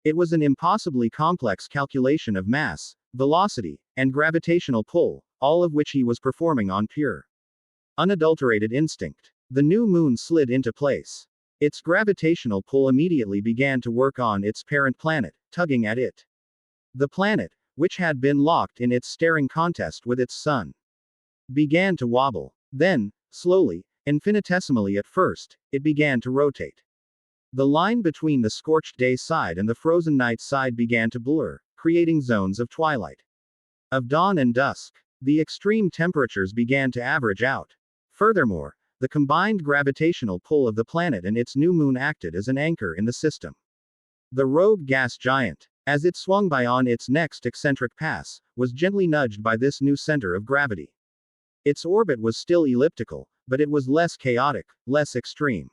It was an impossibly complex calculation of mass, velocity, and gravitational pull, all of which he was performing on pure, unadulterated instinct. The new moon slid into place. Its gravitational pull immediately began to work on its parent planet, tugging at it. The planet, which had been locked in its staring contest with its sun, began to wobble. Then, slowly, infinitesimally at first, it began to rotate. The line between the scorched day side and the frozen night side began to blur, creating zones of twilight, of dawn and dusk. The extreme temperatures began to average out. Furthermore, the combined gravitational pull of the planet and its new moon acted as an anchor in the system. The rogue gas giant, as it swung by on its next eccentric pass, was gently nudged by this new center of gravity. Its orbit was still elliptical, but it was less chaotic, less extreme.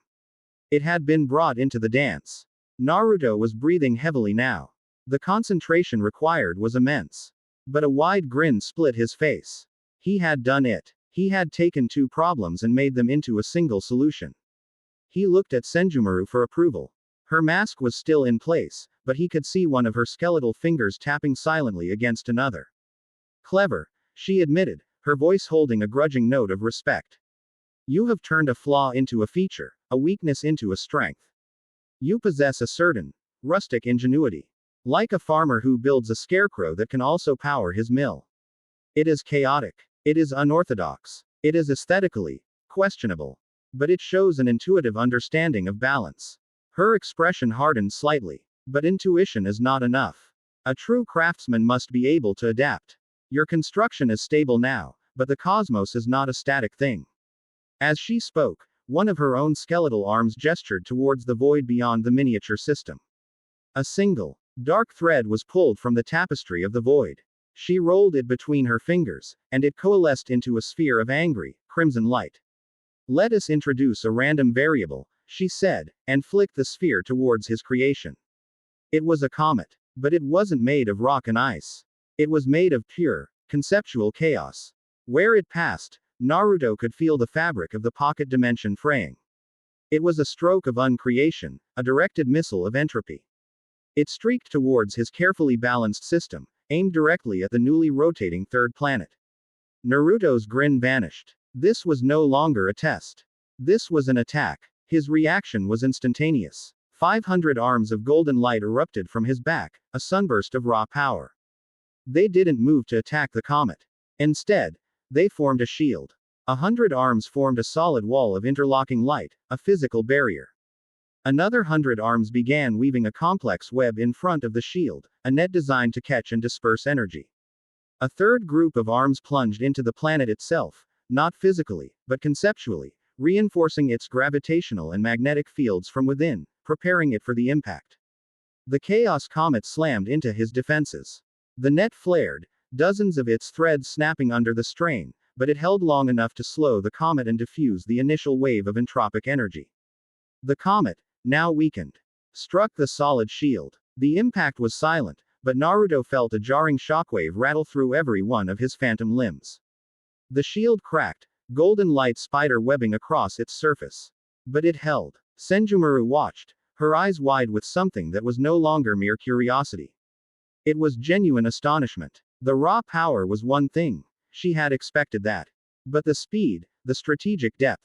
It had been brought into the dance. Naruto was breathing heavily now. The concentration required was immense. But a wide grin split his face. He had done it. He had taken two problems and made them into a single solution. He looked at Senjumaru for approval. Her mask was still in place, but he could see one of her skeletal fingers tapping silently against another. Clever, she admitted, her voice holding a grudging note of respect. You have turned a flaw into a feature, a weakness into a strength. You possess a certain, rustic ingenuity. Like a farmer who builds a scarecrow that can also power his mill. It is chaotic. It is unorthodox. It is aesthetically questionable. But it shows an intuitive understanding of balance. Her expression hardened slightly. But intuition is not enough. A true craftsman must be able to adapt. Your construction is stable now, but the cosmos is not a static thing. As she spoke, one of her own skeletal arms gestured towards the void beyond the miniature system. A single, dark thread was pulled from the tapestry of the void. She rolled it between her fingers, and it coalesced into a sphere of angry, crimson light. Let us introduce a random variable, she said, and flicked the sphere towards his creation. It was a comet. But it wasn't made of rock and ice. It was made of pure, conceptual chaos. Where it passed, Naruto could feel the fabric of the pocket dimension fraying. It was a stroke of uncreation, a directed missile of entropy. It streaked towards his carefully balanced system, aimed directly at the newly rotating third planet. Naruto's grin vanished. This was no longer a test. This was an attack. His reaction was instantaneous. 500 arms of golden light erupted from his back, a sunburst of raw power. They didn't move to attack the comet. Instead, they formed a shield. 100 arms formed a solid wall of interlocking light, a physical barrier. Another 100 arms began weaving a complex web in front of the shield, a net designed to catch and disperse energy. A third group of arms plunged into the planet itself, not physically, but conceptually, reinforcing its gravitational and magnetic fields from within, preparing it for the impact. The Chaos Comet slammed into his defenses. The net flared, dozens of its threads snapping under the strain, but it held long enough to slow the comet and diffuse the initial wave of entropic energy. The comet, now weakened, struck the solid shield. The impact was silent, but Naruto felt a jarring shockwave rattle through every one of his phantom limbs. The shield cracked, golden light spider webbing across its surface. But it held. Senjumaru watched, her eyes wide with something that was no longer mere curiosity. It was genuine astonishment. The raw power was one thing. She had expected that. But the speed, the strategic depth,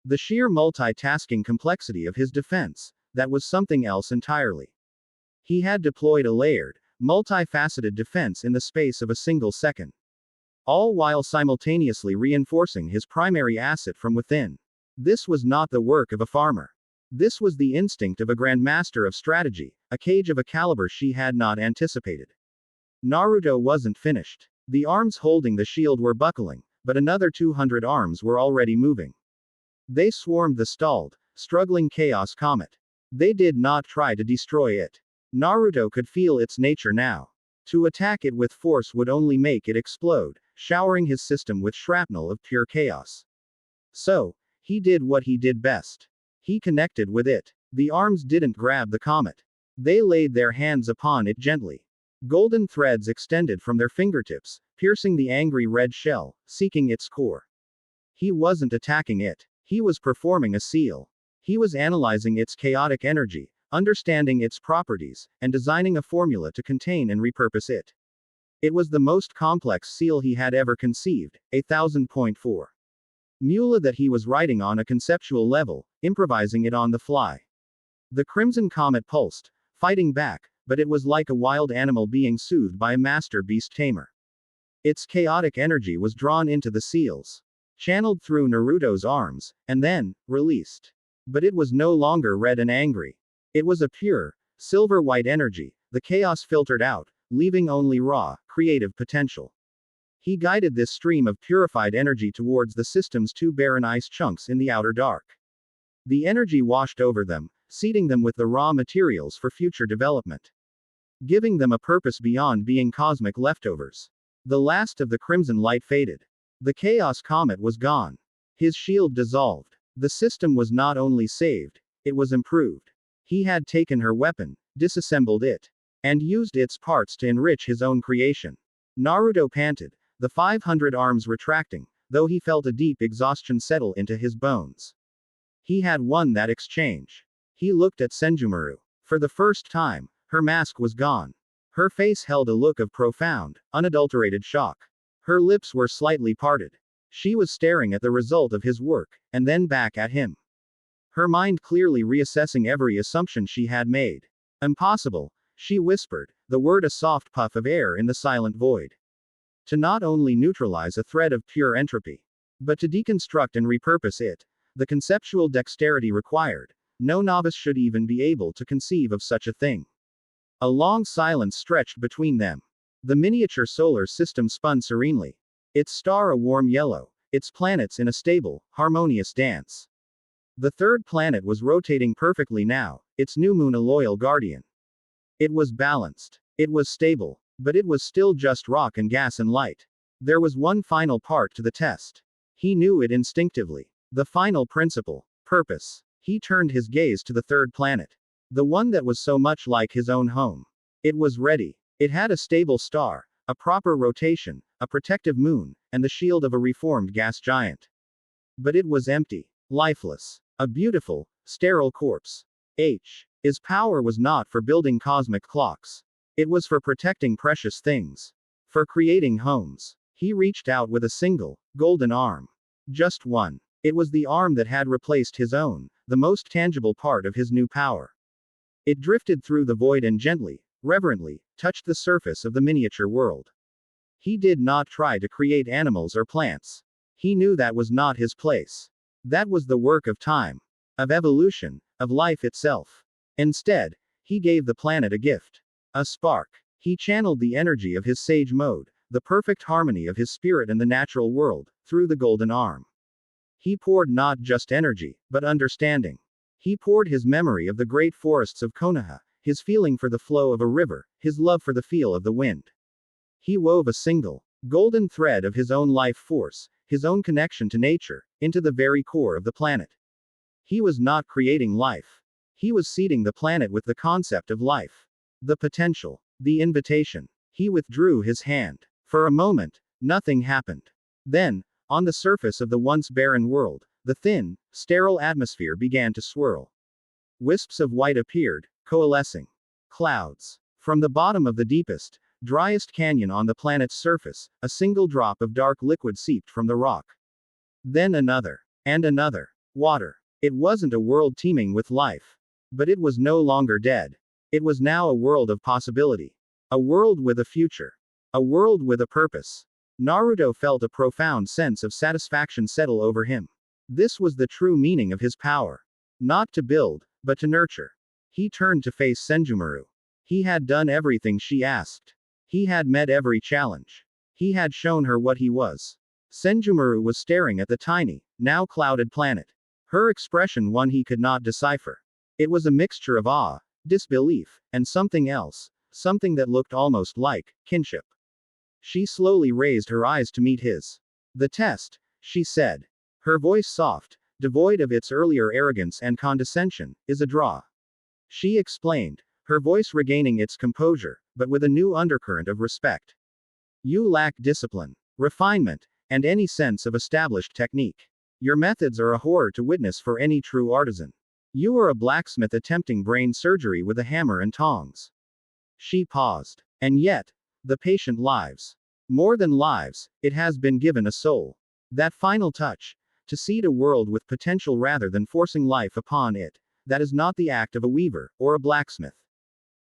the sheer multitasking complexity of his defense, that was something else entirely. He had deployed a layered, multifaceted defense in the space of a single second. All while simultaneously reinforcing his primary asset from within. This was not the work of a farmer. This was the instinct of a grandmaster of strategy, a cage of a caliber she had not anticipated. Naruto wasn't finished. The arms holding the shield were buckling, but another 200 arms were already moving. They swarmed the stalled, struggling Chaos Comet. They did not try to destroy it. Naruto could feel its nature now. To attack it with force would only make it explode, showering his system with shrapnel of pure chaos. So, he did what he did best. He connected with it. The arms didn't grab the comet. They laid their hands upon it gently. Golden threads extended from their fingertips, piercing the angry red shell, seeking its core. He wasn't attacking it. He was performing a seal. He was analyzing its chaotic energy, understanding its properties, and designing a formula to contain and repurpose it. It was the most complex seal he had ever conceived, a 1000.4 mula that he was writing on a conceptual level, improvising it on the fly. The Crimson Comet pulsed, fighting back, but it was like a wild animal being soothed by a master beast tamer. Its chaotic energy was drawn into the seals, channeled through Naruto's arms, and then, released. But it was no longer red and angry. It was a pure, silver-white energy. The chaos filtered out, leaving only raw, creative potential. He guided this stream of purified energy towards the system's two barren ice chunks in the outer dark. The energy washed over them, seeding them with the raw materials for future development, giving them a purpose beyond being cosmic leftovers. The last of the crimson light faded. The Chaos Comet was gone. His shield dissolved. The system was not only saved, it was improved. He had taken her weapon, disassembled it, and used its parts to enrich his own creation. Naruto panted, the 500 arms retracting, though he felt a deep exhaustion settle into his bones. He had won that exchange. He looked at Senjumaru. For the first time, her mask was gone. Her face held a look of profound, unadulterated shock. Her lips were slightly parted. She was staring at the result of his work, and then back at him. Her mind clearly reassessing every assumption she had made. Impossible, she whispered, the word a soft puff of air in the silent void. To not only neutralize a thread of pure entropy, but to deconstruct and repurpose it, the conceptual dexterity required. No novice should even be able to conceive of such a thing. A long silence stretched between them. The miniature solar system spun serenely. Its star a warm yellow, its planets in a stable, harmonious dance. The third planet was rotating perfectly now, its new moon a loyal guardian. It was balanced. It was stable. But it was still just rock and gas and light. There was one final part to the test. He knew it instinctively. The final principle. Purpose. He turned his gaze to the third planet. The one that was so much like his own home. It was ready. It had a stable star, a proper rotation, a protective moon, and the shield of a reformed gas giant. But it was empty. Lifeless. A beautiful, sterile corpse. His power was not for building cosmic clocks. It was for protecting precious things. For creating homes. He reached out with a single, golden arm. Just one. It was the arm that had replaced his own, the most tangible part of his new power. It drifted through the void and gently, reverently, touched the surface of the miniature world. He did not try to create animals or plants. He knew that was not his place. That was the work of time. Of evolution, of life itself. Instead, he gave the planet a gift. A spark. He channeled the energy of his sage mode, the perfect harmony of his spirit and the natural world, through the golden arm. He poured not just energy, but understanding. He poured his memory of the great forests of Konoha, his feeling for the flow of a river, his love for the feel of the wind. He wove a single, golden thread of his own life force, his own connection to nature, into the very core of the planet. He was not creating life. He was seeding the planet with the concept of life. The potential. The invitation. He withdrew his hand. For a moment, nothing happened. Then, on the surface of the once barren world, the thin, sterile atmosphere began to swirl. Wisps of white appeared, coalescing. Clouds. From the bottom of the deepest, driest canyon on the planet's surface, a single drop of dark liquid seeped from the rock. Then another. And another. Water. It wasn't a world teeming with life. But it was no longer dead. It was now a world of possibility. A world with a future. A world with a purpose. Naruto felt a profound sense of satisfaction settle over him. This was the true meaning of his power. Not to build, but to nurture. He turned to face Senjumaru. He had done everything she asked. He had met every challenge. He had shown her what he was. Senjumaru was staring at the tiny, now clouded planet. Her expression one he could not decipher. It was a mixture of awe, disbelief, and something else, something that looked almost like kinship. She slowly raised her eyes to meet his. The test, she said. Her voice soft, devoid of its earlier arrogance and condescension, is a draw. She explained, her voice regaining its composure, but with a new undercurrent of respect. You lack discipline, refinement, and any sense of established technique. Your methods are a horror to witness for any true artisan. You are a blacksmith attempting brain surgery with a hammer and tongs. She paused. And yet, the patient lives. More than lives, it has been given a soul. That final touch, to seed a world with potential rather than forcing life upon it, that is not the act of a weaver, or a blacksmith.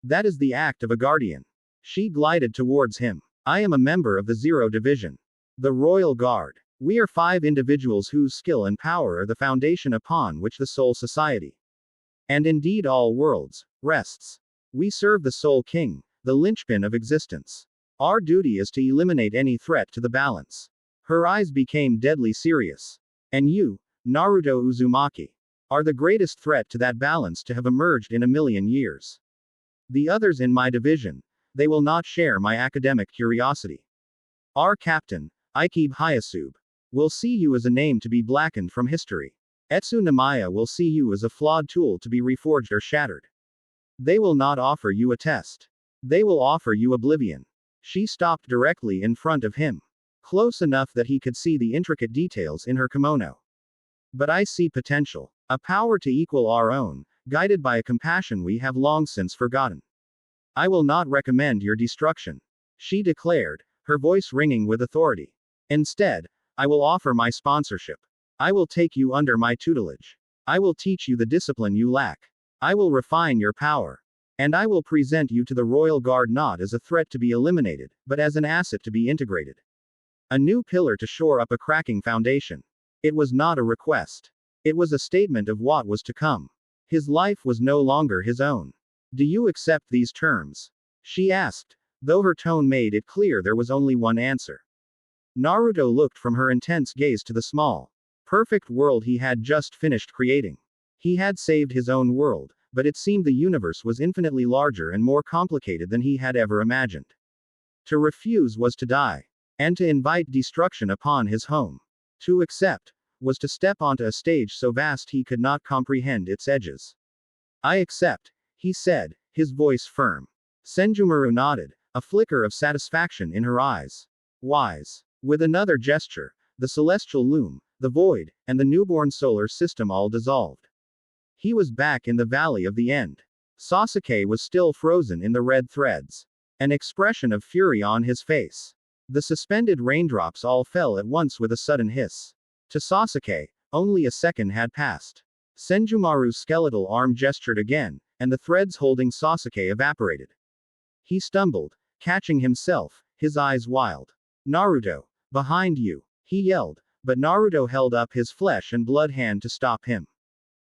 That is the act of a guardian. She glided towards him. I am a member of the Zero Division. The Royal Guard. We are 5 individuals whose skill and power are the foundation upon which the Soul Society, and indeed all worlds, rests. We serve the Soul King, the linchpin of existence. Our duty is to eliminate any threat to the balance. Her eyes became deadly serious. And you, Naruto Uzumaki, are the greatest threat to that balance to have emerged in a million years. The others in my division, they will not share my academic curiosity. Our captain, Ikebe Hyasube, will see you as a name to be blackened from history. Etsu Namaya will see you as a flawed tool to be reforged or shattered. They will not offer you a test. They will offer you oblivion. She stopped directly in front of him. Close enough that he could see the intricate details in her kimono. But I see potential. A power to equal our own, guided by a compassion we have long since forgotten. I will not recommend your destruction, she declared, her voice ringing with authority. Instead, I will offer my sponsorship. I will take you under my tutelage. I will teach you the discipline you lack. I will refine your power. And I will present you to the Royal Guard not as a threat to be eliminated, but as an asset to be integrated. A new pillar to shore up a cracking foundation. It was not a request. It was a statement of what was to come. His life was no longer his own. Do you accept these terms? She asked, though her tone made it clear there was only one answer. Naruto looked from her intense gaze to the small, perfect world he had just finished creating. He had saved his own world, but it seemed the universe was infinitely larger and more complicated than he had ever imagined. To refuse was to die, and to invite destruction upon his home. To accept was to step onto a stage so vast he could not comprehend its edges. I accept, he said, his voice firm. Senjumaru nodded, a flicker of satisfaction in her eyes. Wise. With another gesture, the celestial loom, the void, and the newborn solar system all dissolved. He was back in the Valley of the End. Sasuke was still frozen in the red threads. An expression of fury on his face. The suspended raindrops all fell at once with a sudden hiss. To Sasuke, only a second had passed. Senjumaru's skeletal arm gestured again, and the threads holding Sasuke evaporated. He stumbled, catching himself, his eyes wild. Naruto, behind you, he yelled, but Naruto held up his flesh and blood hand to stop him.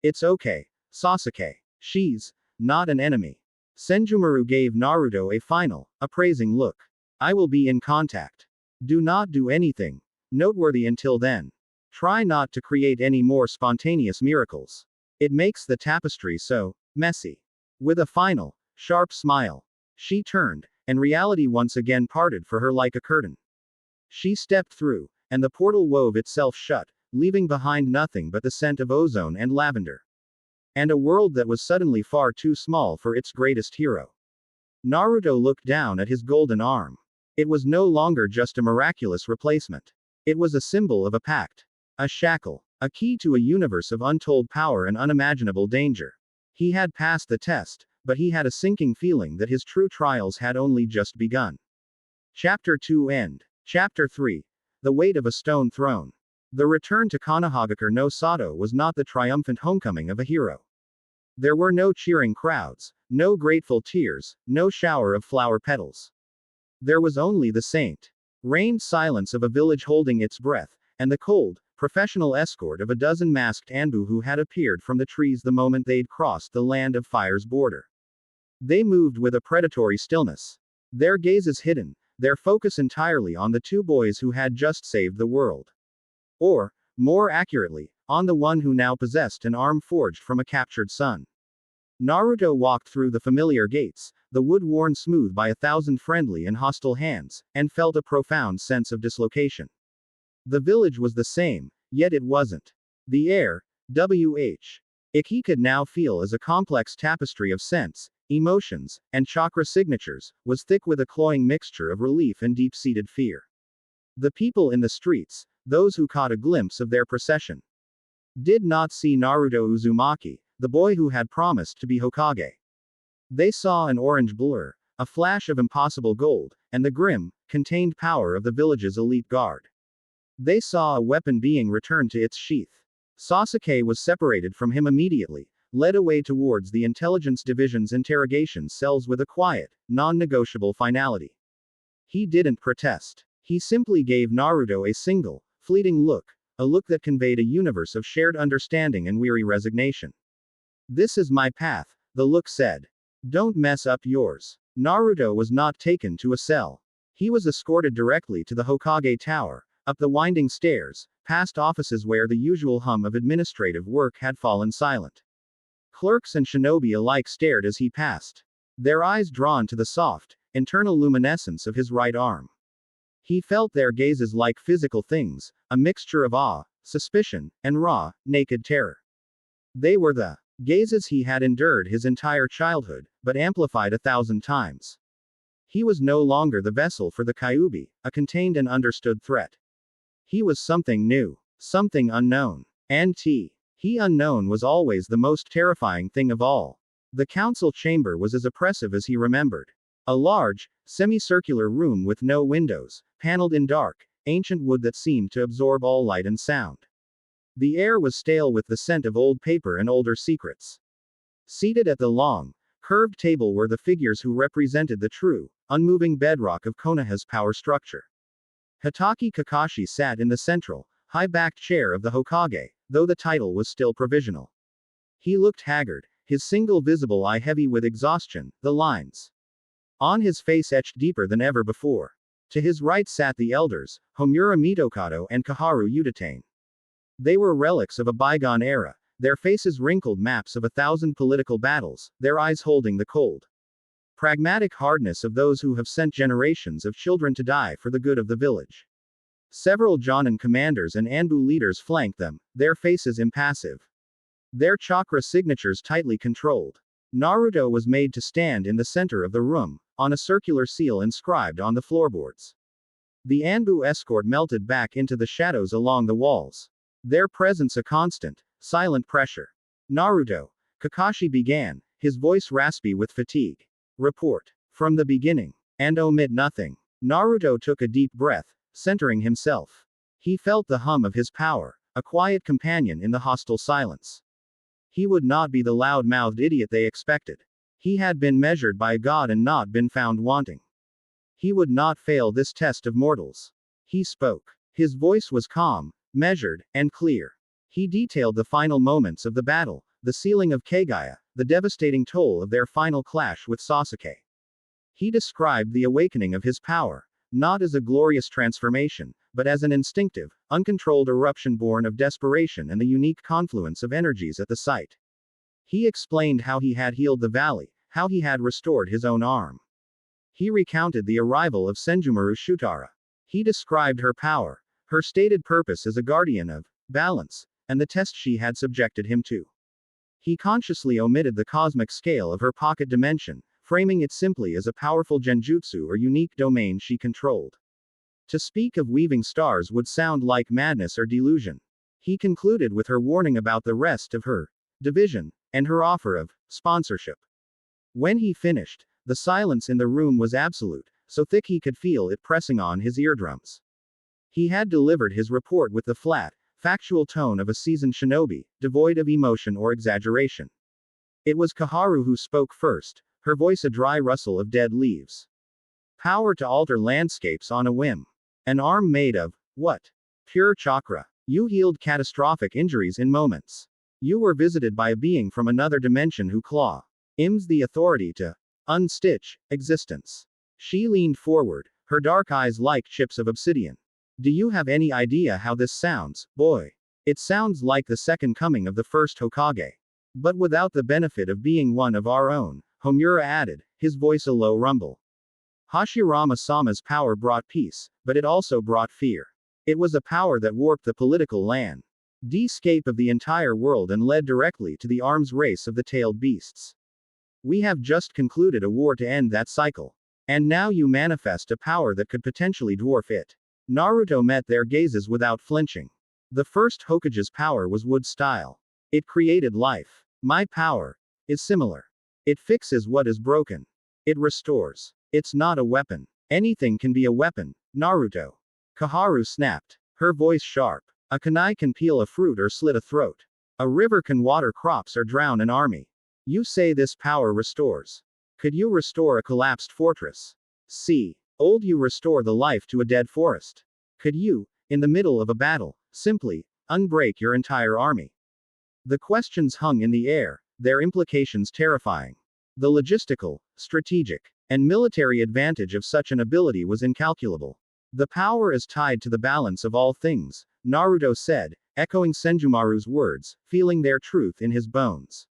It's okay, Sasuke. She's not an enemy. Senjumaru gave Naruto a final, appraising look. I will be in contact. Do not do anything noteworthy until then. Try not to create any more spontaneous miracles. It makes the tapestry so messy. With a final, sharp smile, she turned, and reality once again parted for her like a curtain. She stepped through, and the portal wove itself shut, leaving behind nothing but the scent of ozone and lavender. And a world that was suddenly far too small for its greatest hero. Naruto looked down at his golden arm. It was no longer just a miraculous replacement. It was a symbol of a pact. A shackle. A key to a universe of untold power and unimaginable danger. He had passed the test, but he had a sinking feeling that his true trials had only just begun. Chapter 2 End. Chapter 3. The Weight of a Stone Throne. The return to Konohagakure no Sato was not the triumphant homecoming of a hero. There were no cheering crowds, no grateful tears, no shower of flower petals. There was only the rained silence of a village holding its breath, and the cold, professional escort of a dozen masked Anbu who had appeared from the trees the moment they'd crossed the Land of Fire's border. They moved with a predatory stillness. Their gazes hidden, their focus entirely on the two boys who had just saved the world. Or, more accurately, on the one who now possessed an arm forged from a captured son. Naruto walked through the familiar gates, the wood worn smooth by 1,000 friendly and hostile hands, and felt a profound sense of dislocation. The village was the same, yet it wasn't. The air, he could now feel as a complex tapestry of scents, emotions, and chakra signatures, was thick with a cloying mixture of relief and deep-seated fear. The people in the streets, those who caught a glimpse of their procession, did not see Naruto Uzumaki, the boy who had promised to be Hokage. They saw an orange blur, a flash of impossible gold, and the grim, contained power of the village's elite guard. They saw a weapon being returned to its sheath. Sasuke was separated from him immediately, led away towards the Intelligence Division's interrogation cells with a quiet, non-negotiable finality. He didn't protest. He simply gave Naruto a single, fleeting look, a look that conveyed a universe of shared understanding and weary resignation. This is my path, the look said. Don't mess up yours. Naruto was not taken to a cell. He was escorted directly to the Hokage Tower, up the winding stairs, past offices where the usual hum of administrative work had fallen silent. Clerks and shinobi alike stared as he passed, their eyes drawn to the soft, internal luminescence of his right arm. He felt their gazes like physical things, a mixture of awe, suspicion, and raw, naked terror. They were the gazes he had endured his entire childhood, but amplified 1,000 times. He was no longer the vessel for the Kyuubi, a contained and understood threat. He was something new, something unknown. And he unknown was always the most terrifying thing of all. The council chamber was as oppressive as he remembered. A large, semicircular room with no windows, paneled in dark, ancient wood that seemed to absorb all light and sound. The air was stale with the scent of old paper and older secrets. Seated at the long, curved table were the figures who represented the true, unmoving bedrock of Konoha's power structure. Hitaki Kakashi sat in the central, high-backed chair of the Hokage, though the title was still provisional. He looked haggard, his single visible eye heavy with exhaustion, the lines on his face etched deeper than ever before. To his right sat the elders, Homura Mitokado and Kaharu Udatane. They were relics of a bygone era, their faces wrinkled maps of 1,000 political battles, their eyes holding the cold, pragmatic hardness of those who have sent generations of children to die for the good of the village. Several Jonin commanders and Anbu leaders flanked them, their faces impassive, their chakra signatures tightly controlled. Naruto was made to stand in the center of the room, on a circular seal inscribed on the floorboards. The Anbu escort melted back into the shadows along the walls, their presence a constant, silent pressure. Naruto, Kakashi began, his voice raspy with fatigue. Report. From the beginning. And omit nothing. Naruto took a deep breath, centering himself. He felt the hum of his power, a quiet companion in the hostile silence. He would not be the loud-mouthed idiot they expected. He had been measured by God and not been found wanting. He would not fail this test of mortals. He spoke. His voice was calm, measured, and clear. He detailed the final moments of the battle, the sealing of Kagaya, the devastating toll of their final clash with Sasuke. He described the awakening of his power, not as a glorious transformation, but as an instinctive, uncontrolled eruption born of desperation and the unique confluence of energies at the site. He explained how he had healed the valley, how he had restored his own arm. He recounted the arrival of Senjumaru Shutara. He described her power, her stated purpose as a guardian of balance, and the test she had subjected him to. He consciously omitted the cosmic scale of her pocket dimension, framing it simply as a powerful genjutsu or unique domain she controlled. To speak of weaving stars would sound like madness or delusion. He concluded with her warning about the rest of her division, and her offer of sponsorship. When he finished, the silence in the room was absolute, so thick he could feel it pressing on his eardrums. He had delivered his report with the flat, factual tone of a seasoned shinobi, devoid of emotion or exaggeration. It was Kaharu who spoke first, her voice a dry rustle of dead leaves. Power to alter landscapes on a whim. An arm made of, what? Pure chakra. You healed catastrophic injuries in moments. You were visited by a being from another dimension who claims the authority to unstitch existence. She leaned forward, her dark eyes like chips of obsidian. Do you have any idea how this sounds, boy? It sounds like the second coming of the first Hokage. But without the benefit of being one of our own, Homura added, his voice a low rumble. Hashirama-sama's power brought peace, but it also brought fear. It was a power that warped the political landscape of the entire world and led directly to the arms race of the tailed beasts. We have just concluded a war to end that cycle. And now you manifest a power that could potentially dwarf it. Naruto met their gazes without flinching. The first Hokage's power was wood style. It created life. My power is similar. It fixes what is broken. It restores. It's not a weapon. Anything can be a weapon, Naruto. Kaharu snapped, her voice sharp. A kunai can peel a fruit or slit a throat. A river can water crops or drown an army. You say this power restores. Could you restore a collapsed fortress? Old you restore the life to a dead forest. Could you, in the middle of a battle, simply unbreak your entire army? The questions hung in the air, their implications terrifying. The logistical, strategic, and military advantage of such an ability was incalculable. The power is tied to the balance of all things, Naruto said, echoing Senjumaru's words, feeling their truth in his bones.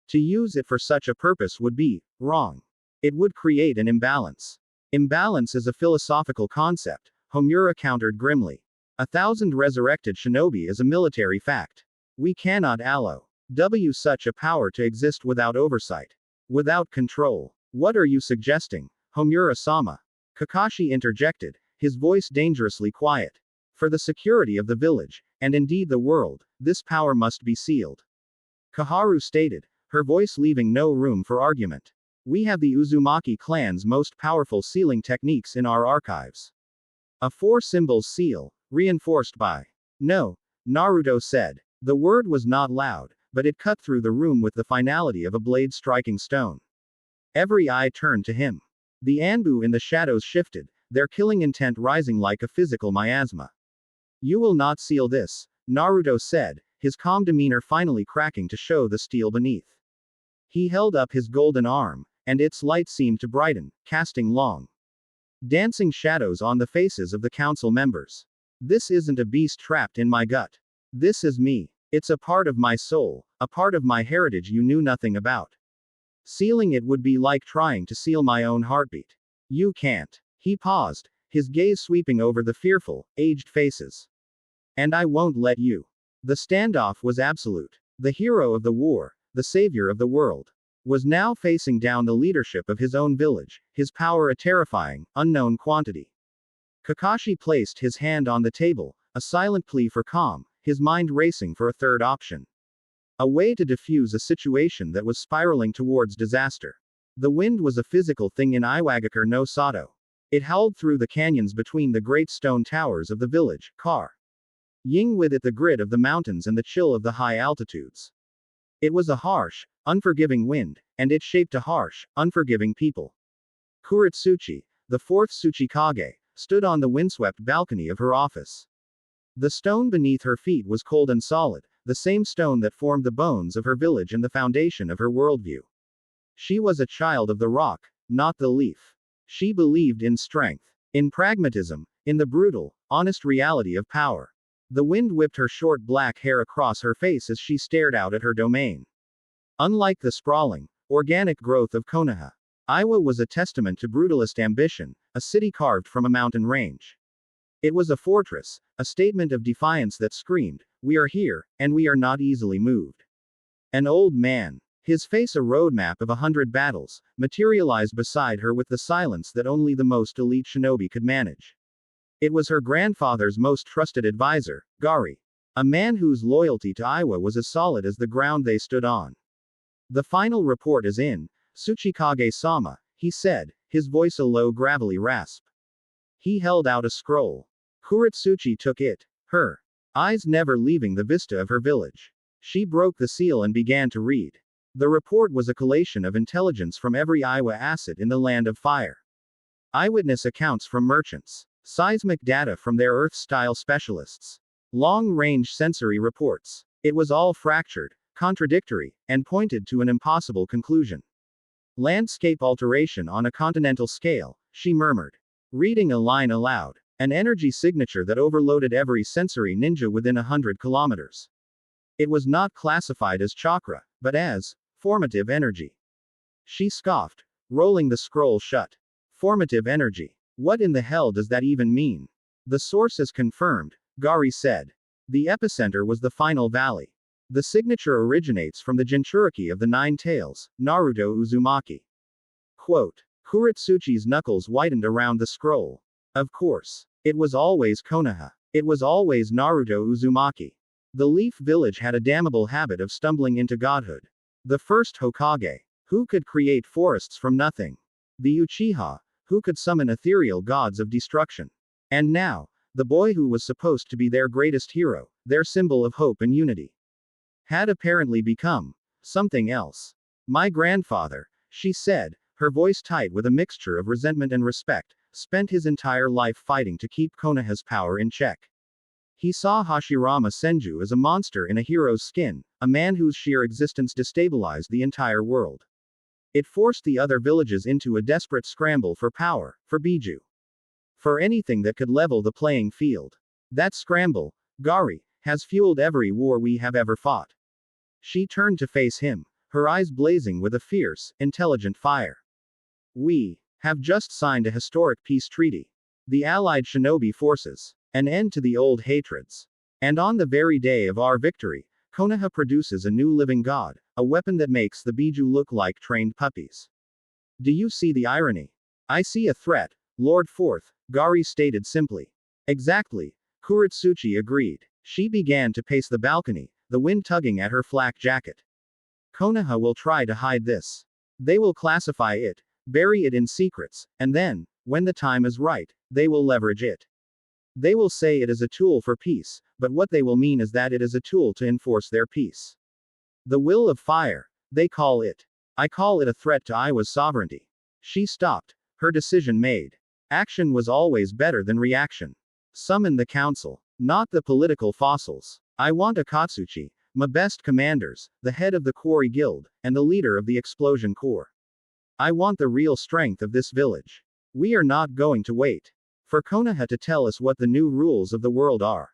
To use it for such a purpose would be wrong. It would create an imbalance. Imbalance is a philosophical concept, Homura countered grimly. 1,000 resurrected shinobi is a military fact. We cannot allow such a power to exist without oversight. Without control. What are you suggesting, Homura-sama? Kakashi interjected, his voice dangerously quiet. For the security of the village, and indeed the world, this power must be sealed. Kaharu stated, her voice leaving no room for argument. We have the Uzumaki clan's most powerful sealing techniques in our archives. A 4-symbol seal, reinforced by. No, Naruto said. The word was not loud, but it cut through the room with the finality of a blade striking stone. Every eye turned to him. The Anbu in the shadows shifted, their killing intent rising like a physical miasma. You will not seal this, Naruto said, his calm demeanor finally cracking to show the steel beneath. He held up his golden arm, and its light seemed to brighten, casting long, dancing shadows on the faces of the council members. This isn't a beast trapped in my gut. This is me. It's a part of my soul, a part of my heritage you knew nothing about. Sealing it would be like trying to seal my own heartbeat. You can't. He paused, his gaze sweeping over the fearful, aged faces. And I won't let you. The standoff was absolute. The hero of the war, the savior of the world, was now facing down the leadership of his own village, his power a terrifying, unknown quantity. Kakashi placed his hand on the table, a silent plea for calm, his mind racing for a third option. A way to defuse a situation that was spiraling towards disaster. The wind was a physical thing in Iwagakure no Sato. It howled through the canyons between the great stone towers of the village, Ying with it the grit of the mountains and the chill of the high altitudes. It was a harsh, unforgiving wind, and it shaped a harsh, unforgiving people. Kuretsuchi, the fourth Tsuchikage, stood on the windswept balcony of her office. The stone beneath her feet was cold and solid, the same stone that formed the bones of her village and the foundation of her worldview. She was a child of the rock, not the leaf. She believed in strength, in pragmatism, in the brutal, honest reality of power. The wind whipped her short black hair across her face as she stared out at her domain. Unlike the sprawling, organic growth of Konoha, Iowa was a testament to brutalist ambition, a city carved from a mountain range. It was a fortress, a statement of defiance that screamed, we are here, and we are not easily moved. An old man, his face a roadmap of 100 battles, materialized beside her with the silence that only the most elite shinobi could manage. It was her grandfather's most trusted advisor, Gari. A man whose loyalty to Iowa was as solid as the ground they stood on. The final report is in, Tsuchikage-sama, he said, his voice a low gravelly rasp. He held out a scroll. Kuretsuchi took it, her eyes never leaving the vista of her village. She broke the seal and began to read. The report was a collation of intelligence from every Iowa asset in the Land of Fire. Eyewitness accounts from merchants. Seismic data from their Earth-style specialists. Long-range sensory reports. It was all fractured, contradictory, and pointed to an impossible conclusion. Landscape alteration on a continental scale, she murmured. Reading a line aloud. An energy signature that overloaded every sensory ninja within 100 kilometers. It was not classified as chakra, but as formative energy. She scoffed, rolling the scroll shut. Formative energy. What in the hell does that even mean? The source is confirmed, Gari said. The epicenter was the final valley. The signature originates from the Jinchuriki of the Nine Tails, Naruto Uzumaki. Quote. Kuretsuchi's knuckles whitened around the scroll. Of course. It was always Konoha. It was always Naruto Uzumaki. The Leaf Village had a damnable habit of stumbling into godhood. The first Hokage. Who could create forests from nothing? The Uchiha. Who could summon ethereal gods of destruction? And now, the boy who was supposed to be their greatest hero, their symbol of hope and unity, had apparently become something else. My grandfather, she said, her voice tight with a mixture of resentment and respect, spent his entire life fighting to keep Konoha's power in check. He saw Hashirama Senju as a monster in a hero's skin, a man whose sheer existence destabilized the entire world. It forced the other villages into a desperate scramble for power, for Biju. For anything that could level the playing field. That scramble, Gari, has fueled every war we have ever fought. She turned to face him, her eyes blazing with a fierce, intelligent fire. We have just signed a historic peace treaty. The allied shinobi forces. An end to the old hatreds. And on the very day of our victory, Konoha produces a new living god, a weapon that makes the Biju look like trained puppies. Do you see the irony? I see a threat, Lord Fourth, Gari stated simply. Exactly, Kuritsuchi agreed. She began to pace the balcony, the wind tugging at her flak jacket. Konoha will try to hide this. They will classify it, bury it in secrets, and then, when the time is right, they will leverage it. They will say it is a tool for peace, but what they will mean is that it is a tool to enforce their peace. The will of fire, they call it. I call it a threat to Iwa's sovereignty. She stopped, her decision made. Action was always better than reaction. Summon the council, not the political fossils. I want Akatsuchi, my best commanders, the head of the Quarry Guild, and the leader of the Explosion Corps. I want the real strength of this village. We are not going to wait for Konoha to tell us what the new rules of the world are.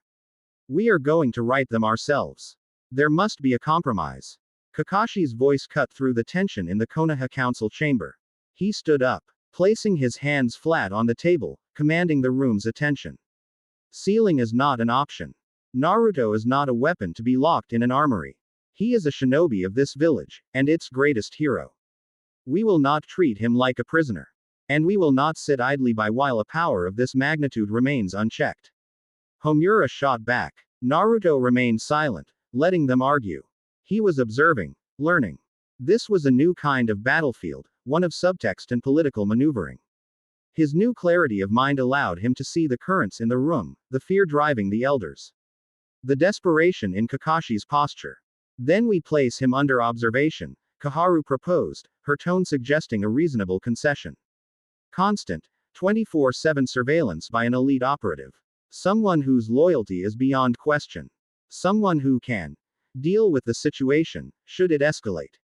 We are going to write them ourselves. There must be a compromise. Kakashi's voice cut through the tension in the Konoha council chamber. He stood up, placing his hands flat on the table, commanding the room's attention. Sealing is not an option. Naruto is not a weapon to be locked in an armory. He is a shinobi of this village, and its greatest hero. We will not treat him like a prisoner. And we will not sit idly by while a power of this magnitude remains unchecked. Homura shot back. Naruto remained silent, letting them argue. He was observing, learning. This was a new kind of battlefield, one of subtext and political maneuvering. His new clarity of mind allowed him to see the currents in the room, the fear driving the elders. The desperation in Kakashi's posture. Then we place him under observation, Kaharu proposed, her tone suggesting a reasonable concession. Constant, 24/7 surveillance by an elite operative. Someone whose loyalty is beyond question. Someone who can deal with the situation, should it escalate.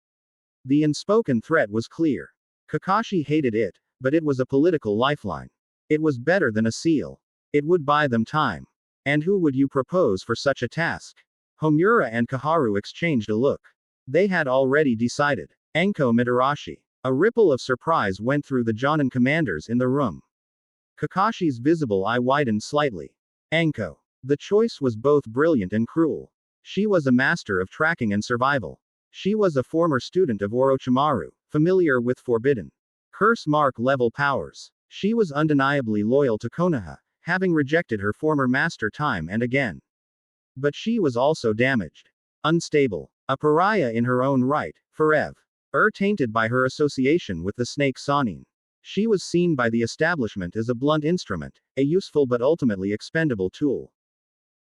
The unspoken threat was clear. Kakashi hated it, but it was a political lifeline. It was better than a seal. It would buy them time. And who would you propose for such a task? Homura and Kaharu exchanged a look. They had already decided. Enko Mitarashi. A ripple of surprise went through the Jonin commanders in the room. Kakashi's visible eye widened slightly. Enko. The choice was both brilliant and cruel. She was a master of tracking and survival. She was a former student of Orochimaru, familiar with forbidden curse mark level powers. She was undeniably loyal to Konoha, having rejected her former master time and again. But she was also damaged. Unstable. A pariah in her own right, forever. Tainted by her association with the snake Sanin. She was seen by the establishment as a blunt instrument, a useful but ultimately expendable tool.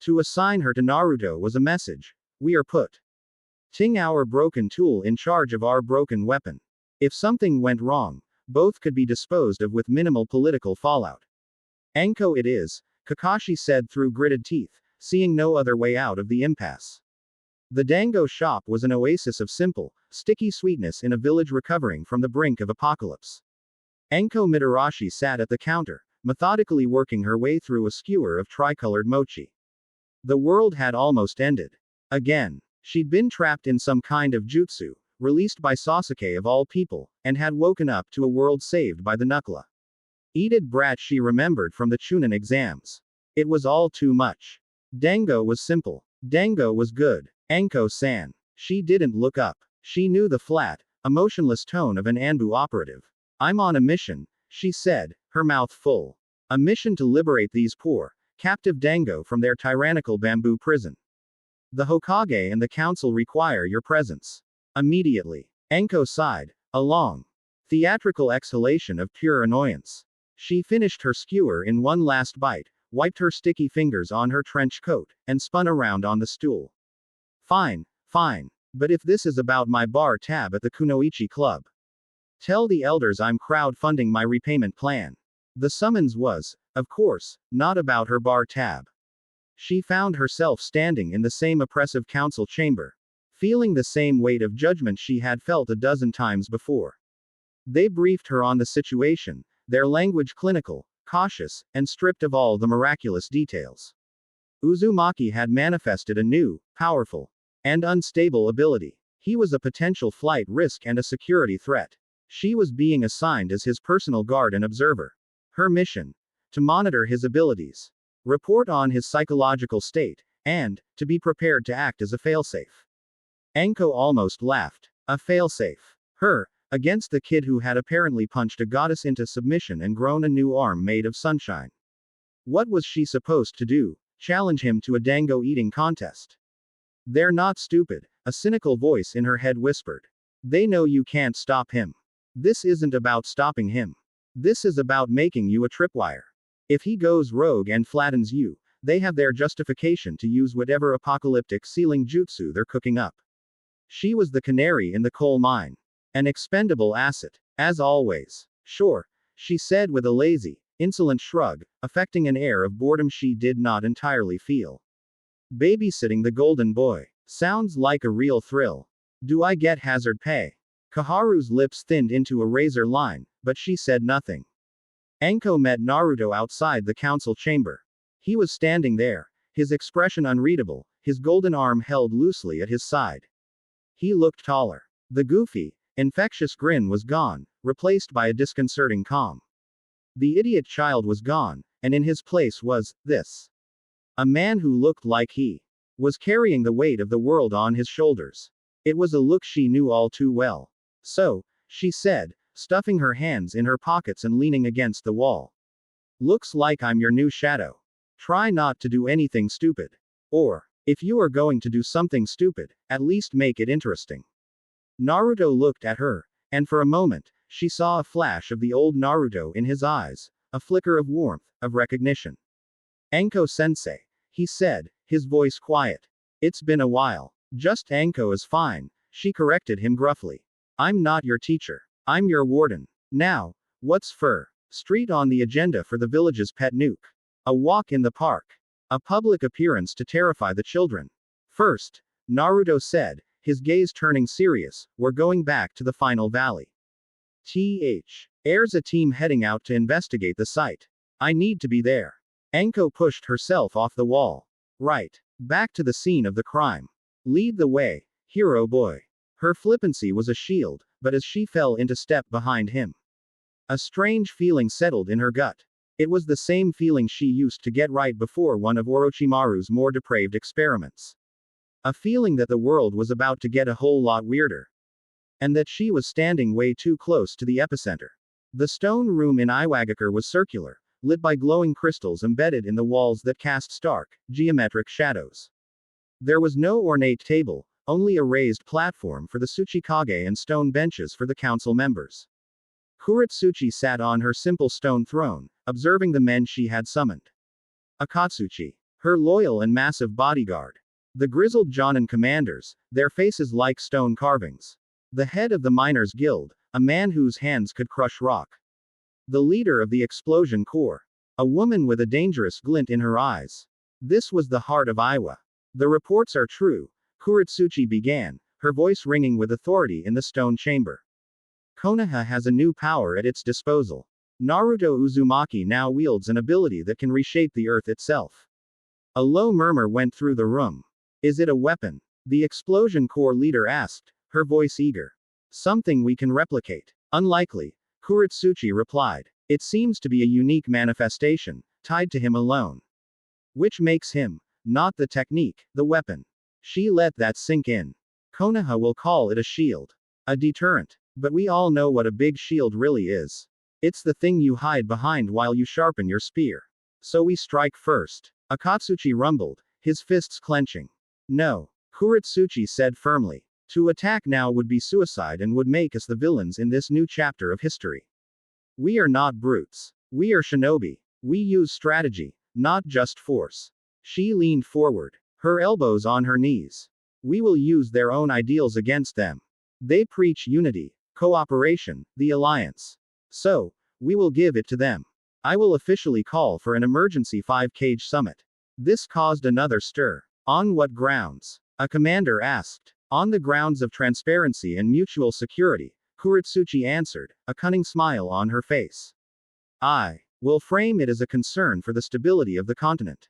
To assign her to Naruto was a message. We are putting our broken tool in charge of our broken weapon. If something went wrong, both could be disposed of with minimal political fallout. Enko it is, Kakashi said through gritted teeth, seeing no other way out of the impasse. The Dango shop was an oasis of simple, sticky sweetness in a village recovering from the brink of apocalypse. Enko Mitarashi sat at the counter, methodically working her way through a skewer of tricolored mochi. The world had almost ended. Again. She'd been trapped in some kind of jutsu, released by Sasuke of all people, and had woken up to a world saved by the Knuckla. Eated brat she remembered from the Chunin exams. It was all too much. Dango was simple. Dango was good. Enko-san. She didn't look up. She knew the flat, emotionless tone of an Anbu operative. I'm on a mission, she said, her mouth full. A mission to liberate these poor, captive Dango from their tyrannical bamboo prison. The Hokage and the council require your presence. Immediately. Enko sighed, a long, theatrical exhalation of pure annoyance. She finished her skewer in one last bite, wiped her sticky fingers on her trench coat, and spun around on the stool. Fine, fine. But if this is about my bar tab at the Kunoichi Club, tell the elders I'm crowdfunding my repayment plan. The summons was, of course, not about her bar tab. She found herself standing in the same oppressive council chamber, feeling the same weight of judgment she had felt a dozen times before. They briefed her on the situation, their language clinical, cautious, and stripped of all the miraculous details. Uzumaki had manifested a new, powerful, and unstable ability. He was a potential flight risk and a security threat. She was being assigned as his personal guard and observer. Her mission: to monitor his abilities, report on his psychological state, and to be prepared to act as a failsafe. Anko almost laughed. A failsafe. Her, against the kid who had apparently punched a goddess into submission and grown a new arm made of sunshine. What was she supposed to do? Challenge him to a dango eating contest? They're not stupid, a cynical voice in her head whispered. They know you can't stop him. This isn't about stopping him. This is about making you a tripwire. If he goes rogue and flattens you, they have their justification to use whatever apocalyptic sealing jutsu they're cooking up. She was the canary in the coal mine. An expendable asset. As always. Sure, she said with a lazy, insolent shrug, affecting an air of boredom she did not entirely feel. Babysitting the golden boy. Sounds like a real thrill. Do I get hazard pay? Kaharu's lips thinned into a razor line, but she said nothing. Anko met Naruto outside the council chamber. He was standing there, his expression unreadable, his golden arm held loosely at his side. He looked taller. The goofy, infectious grin was gone, replaced by a disconcerting calm. The idiot child was gone, and in his place was this. A man who looked like he was carrying the weight of the world on his shoulders. It was a look she knew all too well. So, she said, stuffing her hands in her pockets and leaning against the wall. Looks like I'm your new shadow. Try not to do anything stupid. Or, if you are going to do something stupid, at least make it interesting. Naruto looked at her, and for a moment, she saw a flash of the old Naruto in his eyes, a flicker of warmth, of recognition. Anko-sensei, he said, his voice quiet. It's been a while. Just Anko is fine, she corrected him gruffly. I'm not your teacher. I'm your warden. Now, what's Fur Street on the agenda for the village's pet nuke? A walk in the park. A public appearance to terrify the children. First, Naruto said, his gaze turning serious, we're going back to the final valley. There's a team heading out to investigate the site. I need to be there. Anko pushed herself off the wall. Right. Back to the scene of the crime. Lead the way, hero boy. Her flippancy was a shield, but as she fell into step behind him, a strange feeling settled in her gut. It was the same feeling she used to get right before one of Orochimaru's more depraved experiments. A feeling that the world was about to get a whole lot weirder. And that she was standing way too close to the epicenter. The stone room in Iwagakure was circular, lit by glowing crystals embedded in the walls that cast stark, geometric shadows. There was no ornate table, only a raised platform for the Tsuchikage and stone benches for the council members. Kuretsuchi sat on her simple stone throne, observing the men she had summoned. Akatsuchi, her loyal and massive bodyguard. The grizzled Jonin commanders, their faces like stone carvings. The head of the Miners' Guild, a man whose hands could crush rock. The leader of the Explosion Corps. A woman with a dangerous glint in her eyes. This was the heart of Iwa. The reports are true, Kuretsuchi began, her voice ringing with authority in the stone chamber. Konoha has a new power at its disposal. Naruto Uzumaki now wields an ability that can reshape the earth itself. A low murmur went through the room. Is it a weapon? The Explosion Corps leader asked, her voice eager. Something we can replicate. Unlikely, Kuretsuchi replied. It seems to be a unique manifestation, tied to him alone. Which makes him, not the technique, the weapon. She let that sink in. Konoha will call it a shield. A deterrent. But we all know what a big shield really is. It's the thing you hide behind while you sharpen your spear. So we strike first. Akatsuchi rumbled, his fists clenching. No, Kuretsuchi said firmly. To attack now would be suicide and would make us the villains in this new chapter of history. We are not brutes. We are shinobi. We use strategy, not just force. She leaned forward, her elbows on her knees. We will use their own ideals against them. They preach unity, cooperation, the alliance. So, we will give it to them. I will officially call for an emergency 5-cage summit. This caused another stir. On what grounds? A commander asked. On the grounds of transparency and mutual security, Kuretsuchi answered, a cunning smile on her face. I will frame it as a concern for the stability of the continent.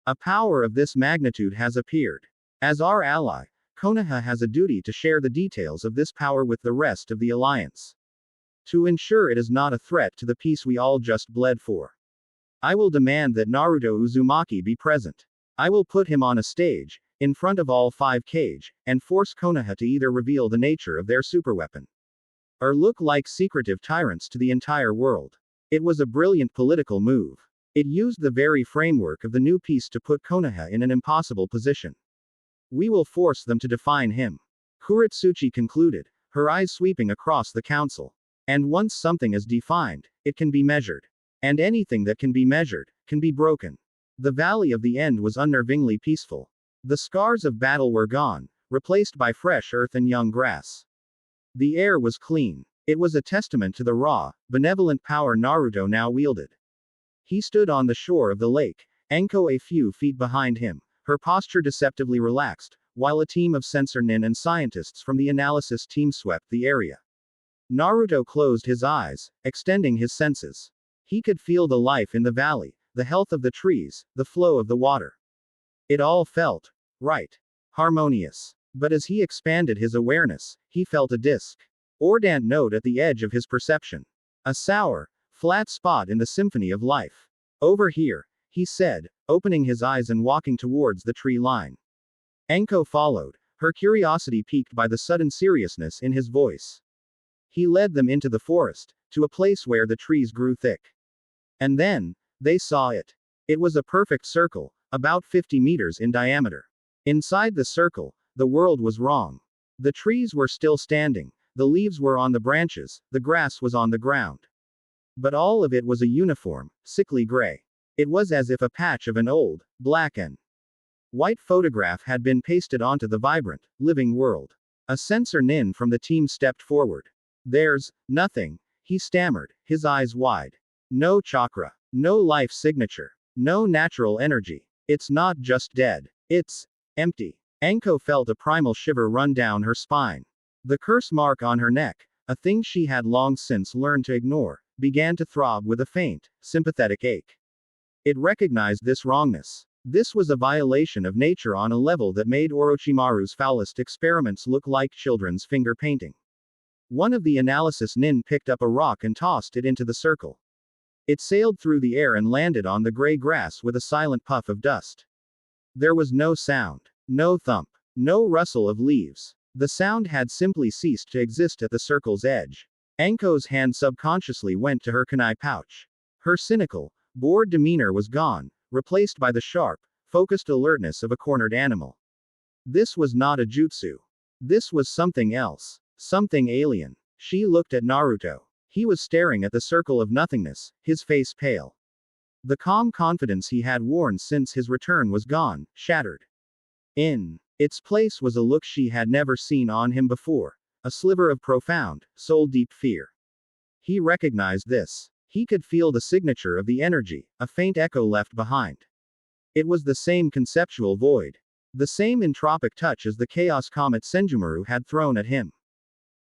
A power of this magnitude has appeared. As our ally, Konoha has a duty to share the details of this power with the rest of the alliance. To ensure it is not a threat to the peace we all just bled for. I will demand that Naruto Uzumaki be present. I will put him on a stage, in front of all 5 Kage, and force Konoha to either reveal the nature of their superweapon, or look like secretive tyrants to the entire world. It was a brilliant political move. It used the very framework of the new peace to put Konoha in an impossible position. We will force them to define him. Kuretsuchi concluded, her eyes sweeping across the council. And once something is defined, it can be measured. And anything that can be measured, can be broken. The Valley of the End was unnervingly peaceful. The scars of battle were gone, replaced by fresh earth and young grass. The air was clean. It was a testament to the raw, benevolent power Naruto now wielded. He stood on the shore of the lake, Anko a few feet behind him, her posture deceptively relaxed, while a team of sensor nin and scientists from the analysis team swept the area. Naruto closed his eyes, extending his senses. He could feel the life in the valley, the health of the trees, the flow of the water. It all felt right, harmonious. But as he expanded his awareness, he felt a discordant note at the edge of his perception. A sour, flat spot in the symphony of life. Over here, he said, opening his eyes and walking towards the tree line. Anko followed, her curiosity piqued by the sudden seriousness in his voice. He led them into the forest, to a place where the trees grew thick. And then, they saw it. It was a perfect circle, about 50 meters in diameter. Inside the circle, the world was wrong. The trees were still standing, the leaves were on the branches, the grass was on the ground. But all of it was a uniform, sickly gray. It was as if a patch of an old, black and white photograph had been pasted onto the vibrant, living world. A sensor nin from the team stepped forward. There's nothing, he stammered, his eyes wide. No chakra, no life signature, no natural energy. It's not just dead. It's empty. Anko felt a primal shiver run down her spine. The curse mark on her neck, a thing she had long since learned to ignore, began to throb with a faint, sympathetic ache. It recognized this wrongness. This was a violation of nature on a level that made Orochimaru's foulest experiments look like children's finger painting. One of the analysis nin picked up a rock and tossed it into the circle. It sailed through the air and landed on the gray grass with a silent puff of dust. There was no sound, no thump, no rustle of leaves. The sound had simply ceased to exist at the circle's edge. Anko's hand subconsciously went to her kunai pouch. Her cynical, bored demeanor was gone, replaced by the sharp, focused alertness of a cornered animal. This was not a jutsu. This was something else. Something alien. She looked at Naruto. He was staring at the circle of nothingness, his face pale. The calm confidence he had worn since his return was gone, shattered. In its place was a look she had never seen on him before, a sliver of profound, soul-deep fear. He recognized this. He could feel the signature of the energy, a faint echo left behind. It was the same conceptual void. The same entropic touch as the chaos comet Senjumaru had thrown at him.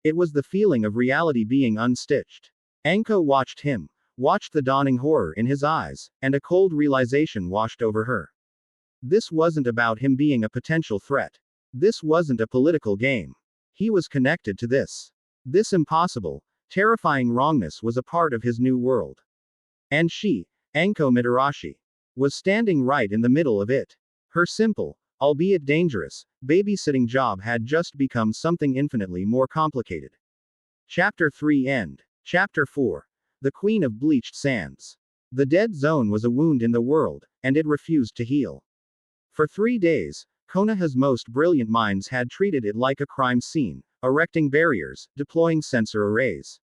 It was the feeling of reality being unstitched. Anko watched him, watched the dawning horror in his eyes, and a cold realization washed over her. This wasn't about him being a potential threat. This wasn't a political game. He was connected to this. This impossible, terrifying wrongness was a part of his new world. And she, Anko Mitarashi, was standing right in the middle of it. Her simple, albeit dangerous, babysitting job had just become something infinitely more complicated. Chapter 3 End. Chapter 4. The Queen of Bleached Sands. The dead zone was a wound in the world, and it refused to heal. For 3 days, Konoha's most brilliant minds had treated it like a crime scene, erecting barriers, deploying sensor arrays,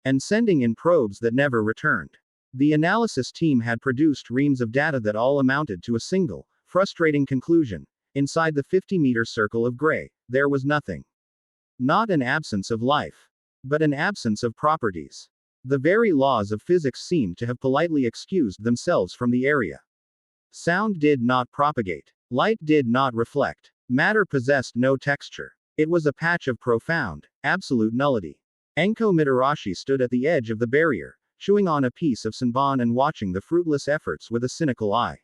and sending in probes that never returned. The analysis team had produced reams of data that all amounted to a single, frustrating conclusion. Inside the 50-meter circle of gray, there was nothing. Not an absence of life, but an absence of properties. The very laws of physics seemed to have politely excused themselves from the area. Sound did not propagate. Light did not reflect. Matter possessed no texture. It was a patch of profound, absolute nullity. Enko Mitarashi stood at the edge of the barrier, chewing on a piece of senbon and watching the fruitless efforts with a cynical eye.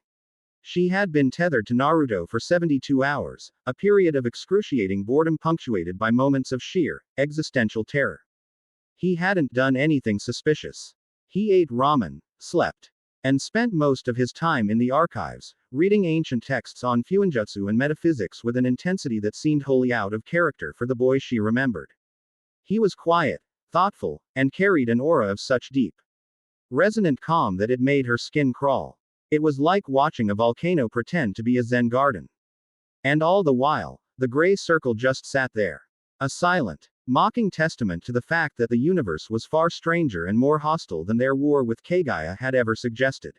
She had been tethered to Naruto for 72 hours, a period of excruciating boredom punctuated by moments of sheer, existential terror. He hadn't done anything suspicious. He ate ramen, slept, and spent most of his time in the archives, reading ancient texts on fuinjutsu and metaphysics with an intensity that seemed wholly out of character for the boy she remembered. He was quiet, thoughtful, and carried an aura of such deep, resonant calm that it made her skin crawl. It was like watching a volcano pretend to be a Zen garden. And all the while, the gray circle just sat there. A silent, mocking testament to the fact that the universe was far stranger and more hostile than their war with Kagaya had ever suggested.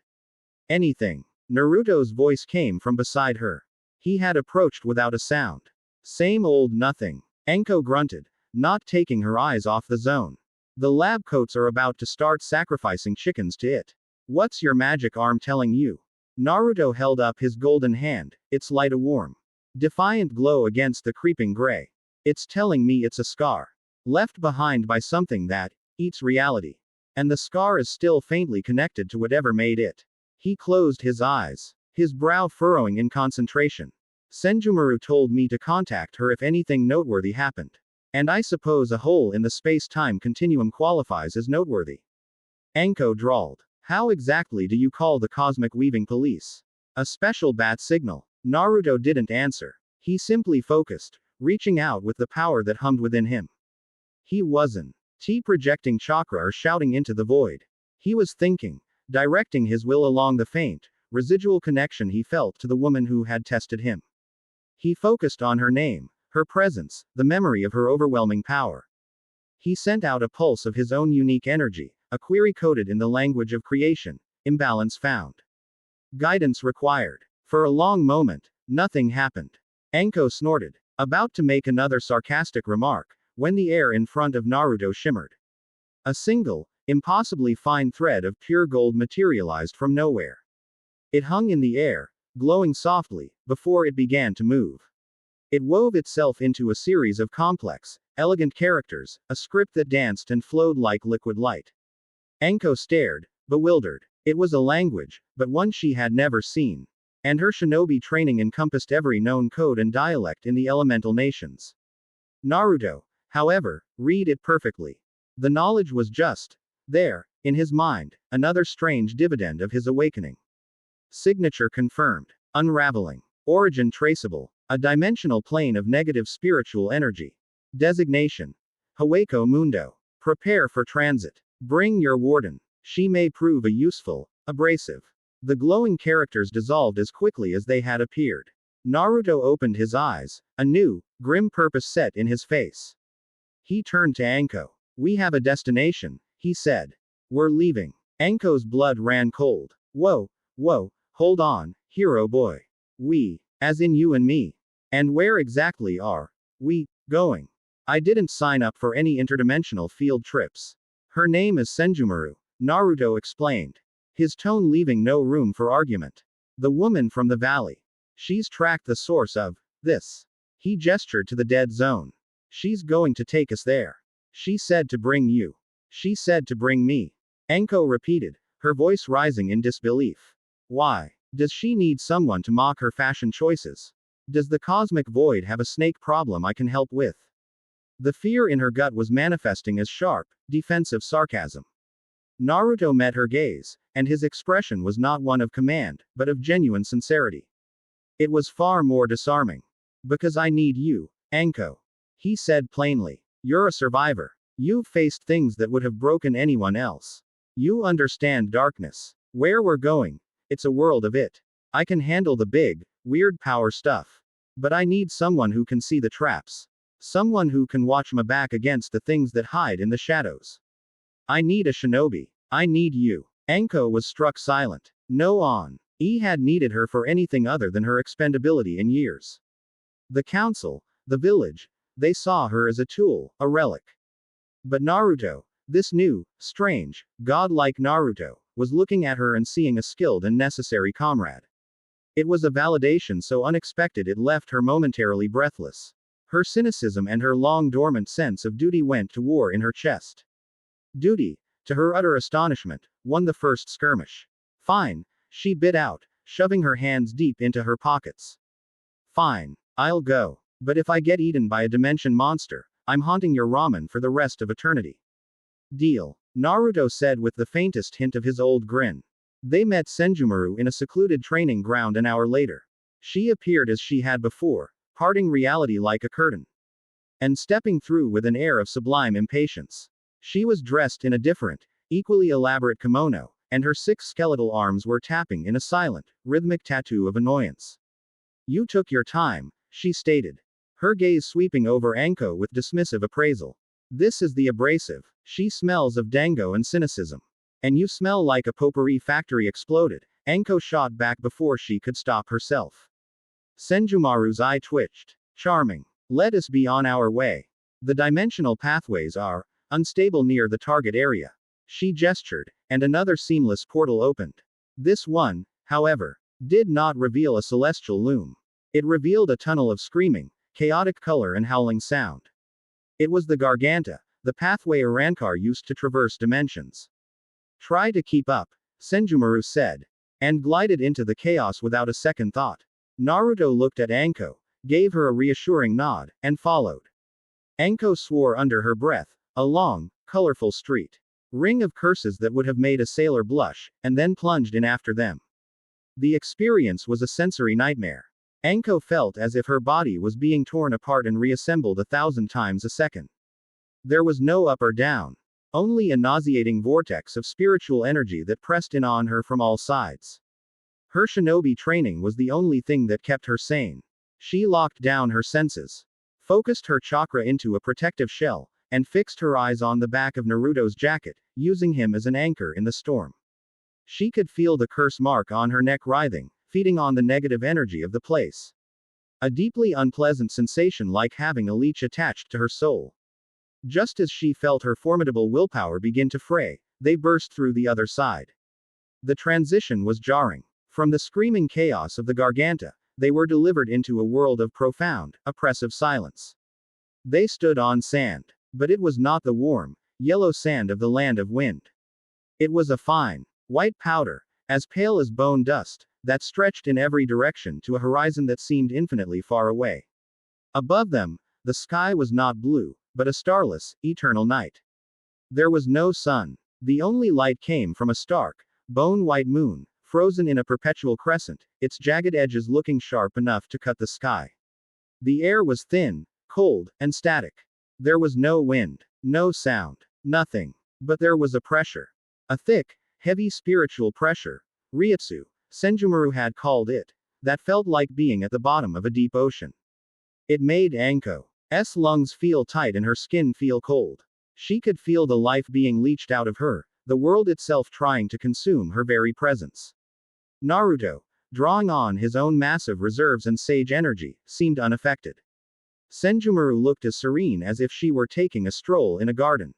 Anything. Naruto's voice came from beside her. He had approached without a sound. Same old nothing. Enko grunted, not taking her eyes off the zone. The lab coats are about to start sacrificing chickens to it. What's your magic arm telling you? Naruto held up his golden hand, its light a warm, defiant glow against the creeping gray. It's telling me it's a scar. Left behind by something that eats reality. And the scar is still faintly connected to whatever made it. He closed his eyes, his brow furrowing in concentration. Senjumaru told me to contact her if anything noteworthy happened. And I suppose a hole in the space-time continuum qualifies as noteworthy. Enko drawled. How exactly do you call the cosmic weaving police? A special bat signal. Naruto didn't answer. He simply focused, reaching out with the power that hummed within him. He wasn't projecting chakra or shouting into the void. He was thinking, directing his will along the faint, residual connection he felt to the woman who had tested him. He focused on her name, her presence, the memory of her overwhelming power. He sent out a pulse of his own unique energy, a query coded in the language of creation, imbalance found. Guidance required. For a long moment, nothing happened. Enko snorted, about to make another sarcastic remark, when the air in front of Naruto shimmered. A single, impossibly fine thread of pure gold materialized from nowhere. It hung in the air, glowing softly, before it began to move. It wove itself into a series of complex, elegant characters, a script that danced and flowed like liquid light. Enko stared, bewildered. It was a language, but one she had never seen. And her shinobi training encompassed every known code and dialect in the elemental nations. Naruto, however, read it perfectly. The knowledge was just there, in his mind, another strange dividend of his awakening. Signature confirmed. Unraveling. Origin traceable. A dimensional plane of negative spiritual energy. Designation. Hueco Mundo. Prepare for transit. Bring your warden. She may prove a useful, abrasive. The glowing characters dissolved as quickly as they had appeared. Naruto opened his eyes, a new, grim purpose set in his face. He turned to Enko. We have a destination, he said. We're leaving. Enko's blood ran cold. Whoa, hold on, hero boy. We, as in you and me. And where exactly are we going? I didn't sign up for any interdimensional field trips. Her name is Senjumaru, Naruto explained, his tone leaving no room for argument. The woman from the valley. She's tracked the source of this. He gestured to the dead zone. She's going to take us there. She said to bring you. She said to bring me. Enko repeated, her voice rising in disbelief. Why? Does she need someone to mock her fashion choices? Does the cosmic void have a snake problem I can help with? The fear in her gut was manifesting as sharp, defensive sarcasm. Naruto met her gaze, and his expression was not one of command, but of genuine sincerity. It was far more disarming. Because I need you, Enko. He said plainly. You're a survivor. You've faced things that would have broken anyone else. You understand darkness. Where we're going, it's a world of it. I can handle the big, weird power stuff. But I need someone who can see the traps. Someone who can watch my back against the things that hide in the shadows. I need a shinobi. I need you. Enko was struck silent. No on. He had needed her for anything other than her expendability in years. The council, the village, they saw her as a tool, a relic. But Naruto, this new, strange, godlike Naruto, was looking at her and seeing a skilled and necessary comrade. It was a validation so unexpected it left her momentarily breathless. Her cynicism and her long-dormant sense of duty went to war in her chest. Duty, to her utter astonishment, won the first skirmish. Fine, she bit out, shoving her hands deep into her pockets. Fine, I'll go. But if I get eaten by a dimension monster, I'm haunting your ramen for the rest of eternity. Deal, Naruto said with the faintest hint of his old grin. They met Senjumaru in a secluded training ground an hour later. She appeared as she had before, parting reality like a curtain. And stepping through with an air of sublime impatience. She was dressed in a different, equally elaborate kimono, and her 6 skeletal arms were tapping in a silent, rhythmic tattoo of annoyance. You took your time, she stated. Her gaze sweeping over Anko with dismissive appraisal. This is the abrasive. She smells of dango and cynicism. And you smell like a potpourri factory exploded, Anko shot back before she could stop herself. Senjumaru's eye twitched. Charming. Let us be on our way. The dimensional pathways are unstable near the target area. She gestured, and another seamless portal opened. This one, however, did not reveal a celestial loom. It revealed a tunnel of screaming, chaotic color and howling sound. It was the Garganta, the pathway Arankar used to traverse dimensions. Try to keep up, Senjumaru said, and glided into the chaos without a second thought. Naruto looked at Anko, gave her a reassuring nod, and followed. Anko swore under her breath, a long, colorful street. Ring of curses that would have made a sailor blush, and then plunged in after them. The experience was a sensory nightmare. Anko felt as if her body was being torn apart and reassembled 1,000 times a second. There was no up or down. Only a nauseating vortex of spiritual energy that pressed in on her from all sides. Her shinobi training was the only thing that kept her sane. She locked down her senses, focused her chakra into a protective shell, and fixed her eyes on the back of Naruto's jacket, using him as an anchor in the storm. She could feel the curse mark on her neck writhing, feeding on the negative energy of the place. A deeply unpleasant sensation like having a leech attached to her soul. Just as she felt her formidable willpower begin to fray, they burst through the other side. The transition was jarring. From the screaming chaos of the Garganta, they were delivered into a world of profound, oppressive silence. They stood on sand. But it was not the warm, yellow sand of the land of wind. It was a fine, white powder, as pale as bone dust, that stretched in every direction to a horizon that seemed infinitely far away. Above them, the sky was not blue, but a starless, eternal night. There was no sun. The only light came from a stark, bone-white moon, frozen in a perpetual crescent, its jagged edges looking sharp enough to cut the sky. The air was thin, cold, and static. There was no wind, no sound, nothing. But there was a pressure. A thick, heavy spiritual pressure, Ryutsu, Senjumaru had called it, that felt like being at the bottom of a deep ocean. It made Anko's lungs feel tight and her skin feel cold. She could feel the life being leached out of her, the world itself trying to consume her very presence. Naruto, drawing on his own massive reserves and sage energy, seemed unaffected. Senjumaru looked as serene as if she were taking a stroll in a garden.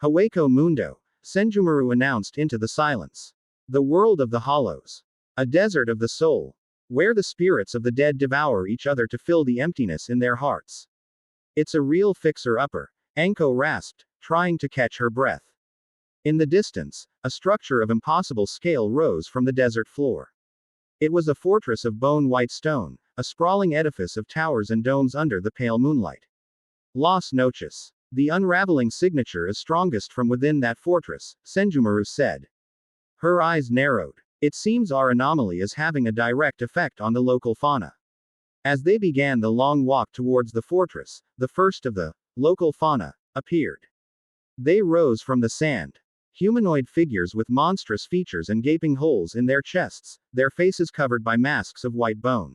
Haweko Mundo, Senjumaru announced into the silence. The world of the hollows. A desert of the soul. Where the spirits of the dead devour each other to fill the emptiness in their hearts. It's a real fixer-upper, Anko rasped, trying to catch her breath. In the distance, a structure of impossible scale rose from the desert floor. It was a fortress of bone-white stone, a sprawling edifice of towers and domes under the pale moonlight. Las Noches. The unraveling signature is strongest from within that fortress, Senjumaru said. Her eyes narrowed. It seems our anomaly is having a direct effect on the local fauna. As they began the long walk towards the fortress, the first of the local fauna appeared. They rose from the sand. Humanoid figures with monstrous features and gaping holes in their chests, their faces covered by masks of white bone.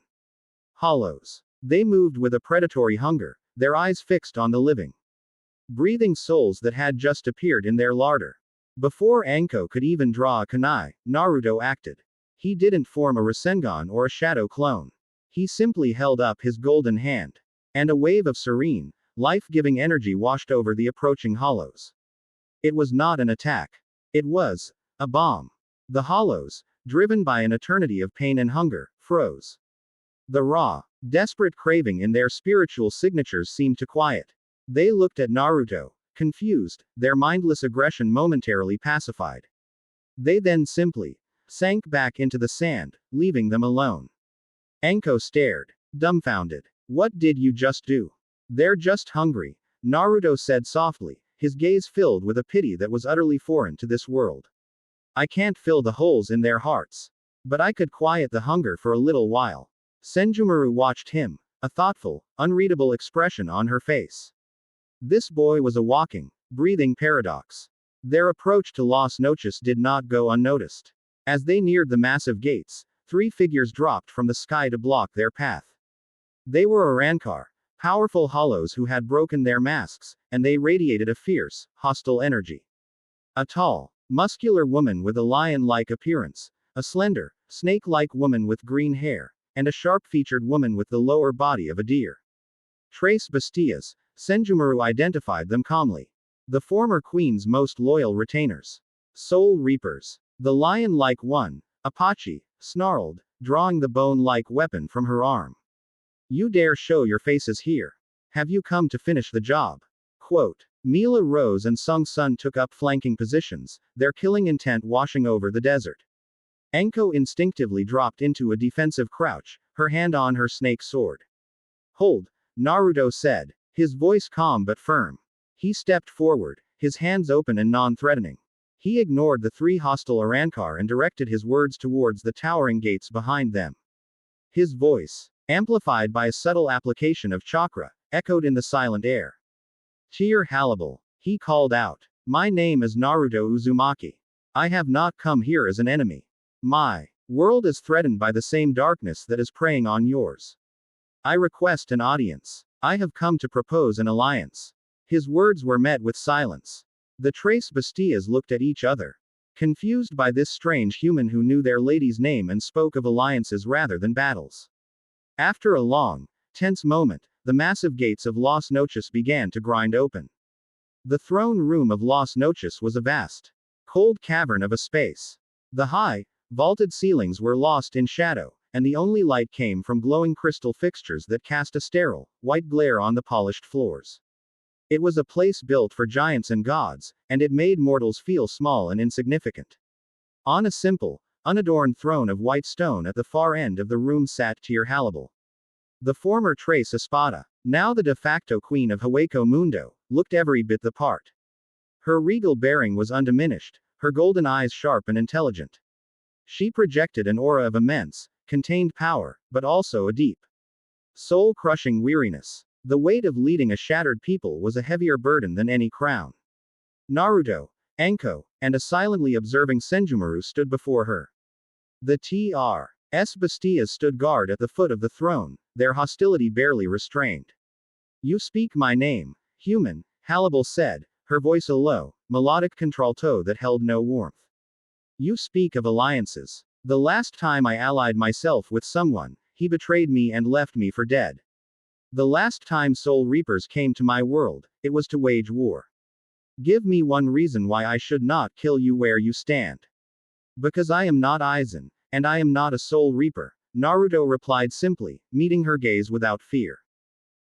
Hollows. They moved with a predatory hunger, their eyes fixed on the living, breathing souls that had just appeared in their larder. Before Anko could even draw a kunai, Naruto acted. He didn't form a Rasengan or a shadow clone. He simply held up his golden hand. And a wave of serene, life-giving energy washed over the approaching hollows. It was not an attack. It was a bomb. The hollows, driven by an eternity of pain and hunger, froze. The raw, desperate craving in their spiritual signatures seemed to quiet. They looked at Naruto, confused, their mindless aggression momentarily pacified. They then simply sank back into the sand, leaving them alone. Anko stared, dumbfounded. What did you just do? They're just hungry, Naruto said softly, his gaze filled with a pity that was utterly foreign to this world. I can't fill the holes in their hearts. But I could quiet the hunger for a little while. Senjumaru watched him, a thoughtful, unreadable expression on her face. This boy was a walking, breathing paradox. Their approach to Las Noches did not go unnoticed. As they neared the massive gates, 3 figures dropped from the sky to block their path. They were Arankar, powerful hollows who had broken their masks, and they radiated a fierce, hostile energy. A tall, muscular woman with a lion-like appearance, a slender, snake-like woman with green hair, and a sharp-featured woman with the lower body of a deer. Tres Bestias, Senjumaru identified them calmly. The former queen's most loyal retainers. Soul Reapers. The lion-like one, Apache, snarled, drawing the bone-like weapon from her arm. You dare show your faces here? Have you come to finish the job? Quote. Mila Rose and Sung Sun took up flanking positions, their killing intent washing over the desert. Anko instinctively dropped into a defensive crouch, her hand on her snake sword. Hold, Naruto said, his voice calm but firm. He stepped forward, his hands open and non-threatening. He ignored the 3 hostile Arankar and directed his words towards the towering gates behind them. His voice, amplified by a subtle application of chakra, echoed in the silent air. Tear Halibal, he called out. My name is Naruto Uzumaki. I have not come here as an enemy. My world is threatened by the same darkness that is preying on yours. I request an audience. I have come to propose an alliance. His words were met with silence. The Tres Bestias looked at each other, confused by this strange human who knew their lady's name and spoke of alliances rather than battles. After a long, tense moment, the massive gates of Las Noches began to grind open. The throne room of Las Noches was a vast, cold cavern of a space. The high, vaulted ceilings were lost in shadow, and the only light came from glowing crystal fixtures that cast a sterile, white glare on the polished floors. It was a place built for giants and gods, and it made mortals feel small and insignificant. On a simple, unadorned throne of white stone at the far end of the room sat Tear Halibal. The former Tres Espada, now the de facto queen of Hueco Mundo, looked every bit the part. Her regal bearing was undiminished, her golden eyes sharp and intelligent. She projected an aura of immense, contained power, but also a deep, soul-crushing weariness. The weight of leading a shattered people was a heavier burden than any crown. Naruto, Anko, and a silently observing Senjumaru stood before her. The T.R.S. Bestias stood guard at the foot of the throne, their hostility barely restrained. You speak my name, human, Halibal said, her voice a low, melodic contralto that held no warmth. You speak of alliances. The last time I allied myself with someone, he betrayed me and left me for dead. The last time Soul Reapers came to my world, it was to wage war. Give me one reason why I should not kill you where you stand. Because I am not Aizen, and I am not a Soul Reaper, Naruto replied simply, meeting her gaze without fear.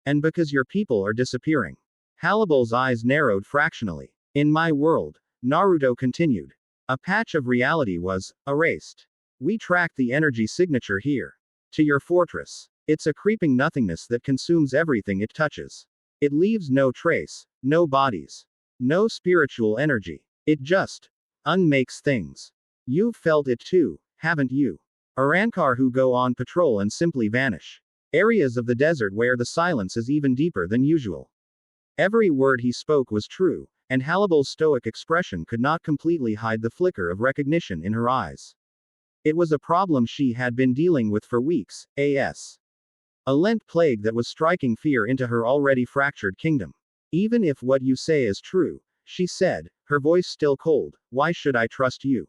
And because your people are disappearing. Halibal's eyes narrowed fractionally. In my world, Naruto continued. A patch of reality was erased. We tracked the energy signature here. To your fortress. It's a creeping nothingness that consumes everything it touches. It leaves no trace, no bodies, no spiritual energy. It just unmakes things. You've felt it too, haven't you? Arankar who go on patrol and simply vanish. Areas of the desert where the silence is even deeper than usual. Every word he spoke was true, and Halibal's stoic expression could not completely hide the flicker of recognition in her eyes. It was a problem she had been dealing with for weeks, a Lent plague that was striking fear into her already fractured kingdom. Even if what you say is true, she said, her voice still cold, why should I trust you?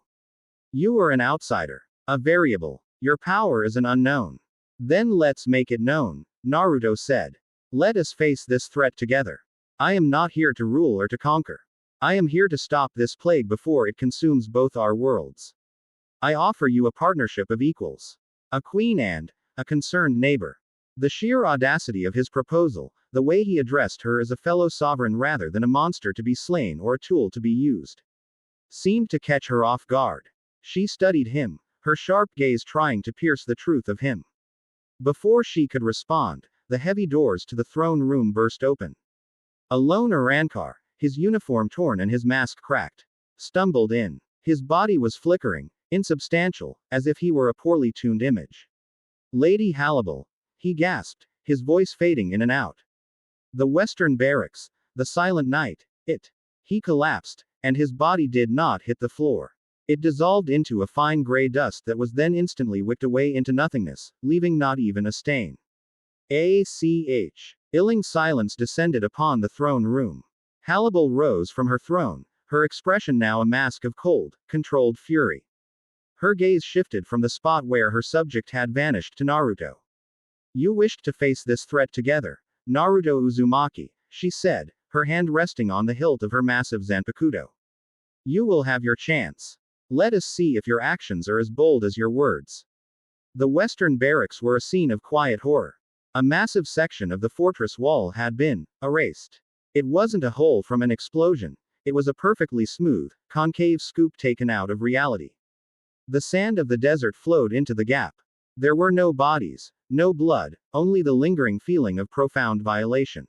You are an outsider. A variable. Your power is an unknown. Then let's make it known, Naruto said. Let us face this threat together. I am not here to rule or to conquer. I am here to stop this plague before it consumes both our worlds. I offer you a partnership of equals. A queen and a concerned neighbor. The sheer audacity of his proposal, the way he addressed her as a fellow sovereign rather than a monster to be slain or a tool to be used, seemed to catch her off guard. She studied him, her sharp gaze trying to pierce the truth of him. Before she could respond, the heavy doors to the throne room burst open. A lone Arankar, his uniform torn and his mask cracked, stumbled in. His body was flickering, insubstantial, as if he were a poorly tuned image. Lady Hannibal, he gasped, his voice fading in and out. The Western Barracks, the Silent Night, it. He collapsed, and his body did not hit the floor. It dissolved into a fine gray dust that was then instantly wicked away into nothingness, leaving not even a stain. Illing silence descended upon the throne room. Hannibal rose from her throne, her expression now a mask of cold, controlled fury. Her gaze shifted from the spot where her subject had vanished to Naruto. You wished to face this threat together, Naruto Uzumaki, she said, her hand resting on the hilt of her massive Zanpakuto. You will have your chance. Let us see if your actions are as bold as your words. The Western Barracks were a scene of quiet horror. A massive section of the fortress wall had been erased. It wasn't a hole from an explosion, it was a perfectly smooth, concave scoop taken out of reality. The sand of the desert flowed into the gap. There were no bodies, no blood, only the lingering feeling of profound violation.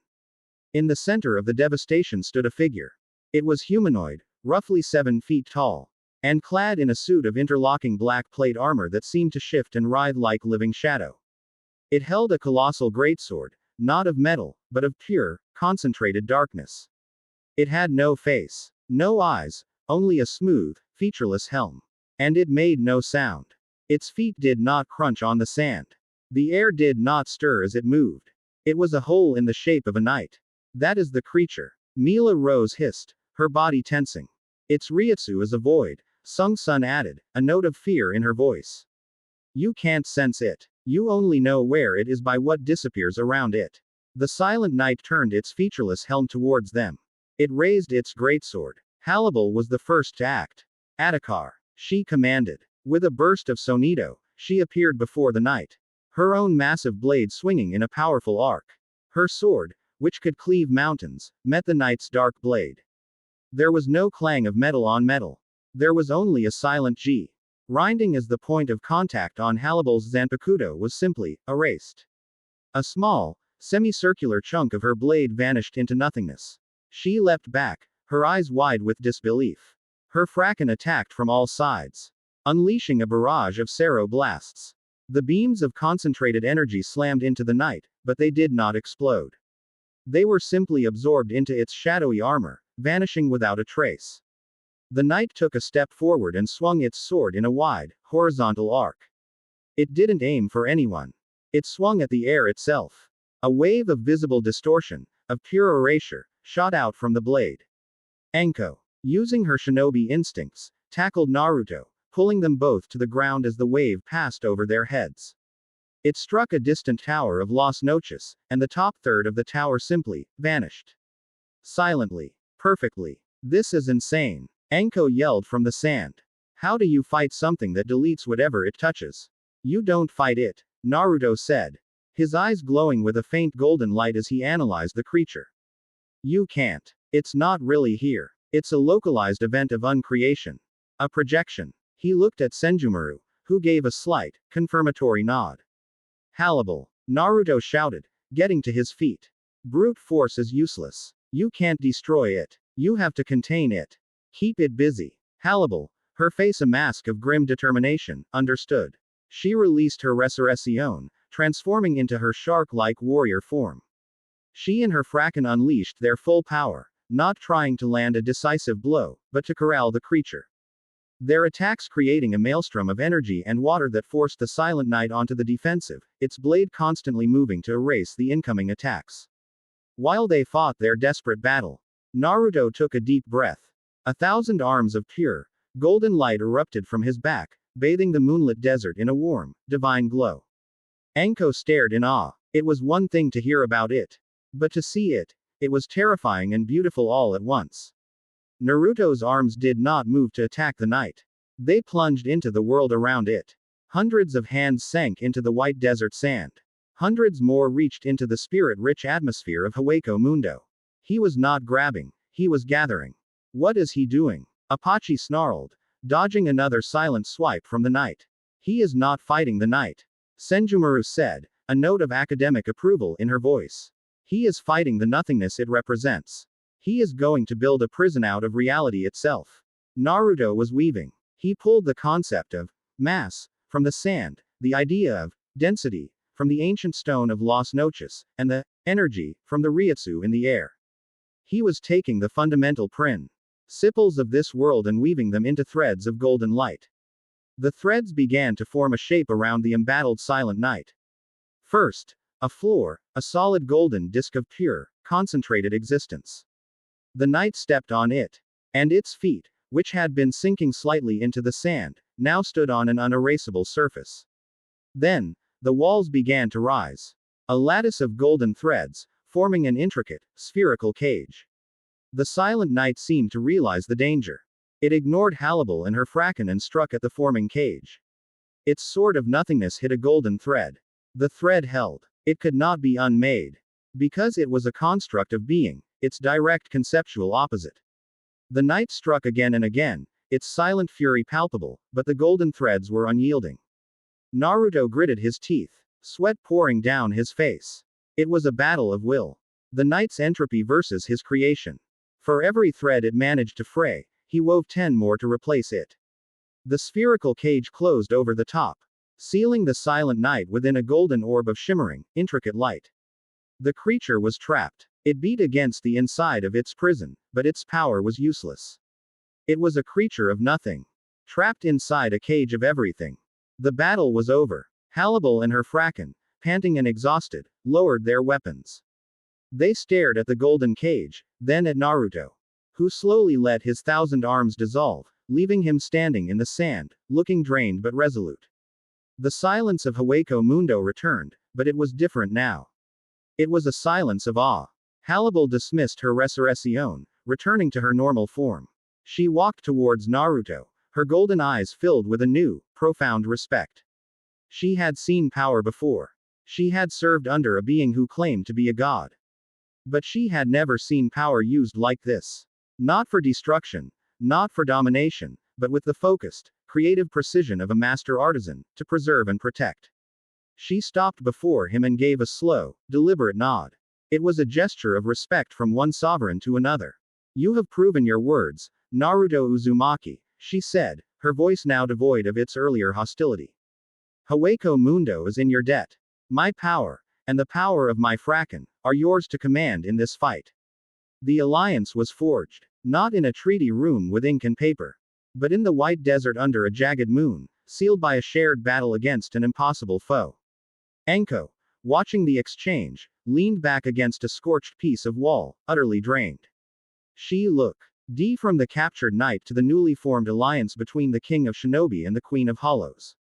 In the center of the devastation stood a figure. It was humanoid, roughly 7 feet tall, and clad in a suit of interlocking black plate armor that seemed to shift and writhe like living shadow. It held a colossal greatsword, not of metal, but of pure, concentrated darkness. It had no face, no eyes, only a smooth, featureless helm. And it made no sound. Its feet did not crunch on the sand. The air did not stir as it moved. It was a hole in the shape of a knight. That is the creature. Mila Rose hissed, her body tensing. It's Ryutsu is a void, Sung Sun added, a note of fear in her voice. You can't sense it. You only know where it is by what disappears around it. The silent knight turned its featureless helm towards them. It raised its greatsword. Hannibal was the first to act. Atakar, she commanded. With a burst of sonito, she appeared before the knight. Her own massive blade swinging in a powerful arc. Her sword, which could cleave mountains, met the knight's dark blade. There was no clang of metal on metal. There was only a silent G. Grinding as the point of contact on Hannibal's Zanpakuto was simply erased. A small, semicircular chunk of her blade vanished into nothingness. She leapt back, her eyes wide with disbelief. Her Frakken attacked from all sides, unleashing a barrage of Sero blasts. The beams of concentrated energy slammed into the knight, but they did not explode. They were simply absorbed into its shadowy armor, vanishing without a trace. The knight took a step forward and swung its sword in a wide, horizontal arc. It didn't aim for anyone. It swung at the air itself. A wave of visible distortion, of pure erasure, shot out from the blade. Enko, using her shinobi instincts, tackled Naruto, pulling them both to the ground as the wave passed over their heads. It struck a distant tower of Las Noches, and the top third of the tower simply vanished. Silently. Perfectly. This is insane. Enko yelled from the sand. How do you fight something that deletes whatever it touches? You don't fight it, Naruto said, his eyes glowing with a faint golden light as he analyzed the creature. You can't. It's not really here. It's a localized event of uncreation. A projection. He looked at Senjumaru, who gave a slight, confirmatory nod. Hannibal, Naruto shouted, getting to his feet. Brute force is useless. You can't destroy it. You have to contain it. Keep it busy. Hannibal, her face a mask of grim determination, understood. She released her resurrection, transforming into her shark-like warrior form. She and her Frakken unleashed their full power, not trying to land a decisive blow, but to corral the creature. Their attacks creating a maelstrom of energy and water that forced the silent knight onto the defensive, its blade constantly moving to erase the incoming attacks. While they fought their desperate battle, Naruto took a deep breath. 1,000 arms of pure, golden light erupted from his back, bathing the moonlit desert in a warm, divine glow. Enko stared in awe. It was one thing to hear about it. But to see it, it was terrifying and beautiful all at once. Naruto's arms did not move to attack the knight. They plunged into the world around it. Hundreds of hands sank into the white desert sand. Hundreds more reached into the spirit-rich atmosphere of Hueco Mundo. He was not grabbing, he was gathering. What is he doing? Apache snarled, dodging another silent swipe from the night. He is not fighting the night. Senjumaru said, a note of academic approval in her voice. He is fighting the nothingness it represents. He is going to build a prison out of reality itself. Naruto was weaving. He pulled the concept of mass from the sand, the idea of density from the ancient stone of Las Noches, and the energy from the Ryutsu in the air. He was taking the fundamental principles of this world and weaving them into threads of golden light. The threads began to form a shape around the embattled silent night. First, a floor, a solid golden disk of pure, concentrated existence. The night stepped on it. And its feet, which had been sinking slightly into the sand, now stood on an unerasable surface. Then, the walls began to rise. A lattice of golden threads, forming an intricate, spherical cage. The silent night seemed to realize the danger. It ignored Hannibal and her Fracken and struck at the forming cage. Its sword of nothingness hit a golden thread. The thread held. It could not be unmade. Because it was a construct of being, its direct conceptual opposite. The night struck again and again, its silent fury palpable, but the golden threads were unyielding. Naruto gritted his teeth, sweat pouring down his face. It was a battle of will. The night's entropy versus his creation. For every thread it managed to fray, he wove 10 more to replace it. The spherical cage closed over the top, sealing the silent night within a golden orb of shimmering, intricate light. The creature was trapped. It beat against the inside of its prison, but its power was useless. It was a creature of nothing, trapped inside a cage of everything. The battle was over. Hannibal and her Fracken, panting and exhausted, lowered their weapons. They stared at the golden cage, then at Naruto, who slowly let his 1,000 arms dissolve, leaving him standing in the sand, looking drained but resolute. The silence of Hueco Mundo returned, but it was different now. It was a silence of awe. Hannibal dismissed her resurrection, returning to her normal form. She walked towards Naruto, her golden eyes filled with a new, profound respect. She had seen power before. She had served under a being who claimed to be a god. But she had never seen power used like this. Not for destruction, not for domination, but with the focused, creative precision of a master artisan, to preserve and protect. She stopped before him and gave a slow, deliberate nod. It was a gesture of respect from one sovereign to another. You have proven your words, Naruto Uzumaki, she said, her voice now devoid of its earlier hostility. Hueco Mundo is in your debt. My power, and the power of my Fracken, are yours to command in this fight. The alliance was forged, not in a treaty room with ink and paper, but in the white desert under a jagged moon, sealed by a shared battle against an impossible foe. Enko, watching the exchange, leaned back against a scorched piece of wall, utterly drained. She looked from the captured knight to the newly formed alliance between the King of Shinobi and the Queen of Hollows.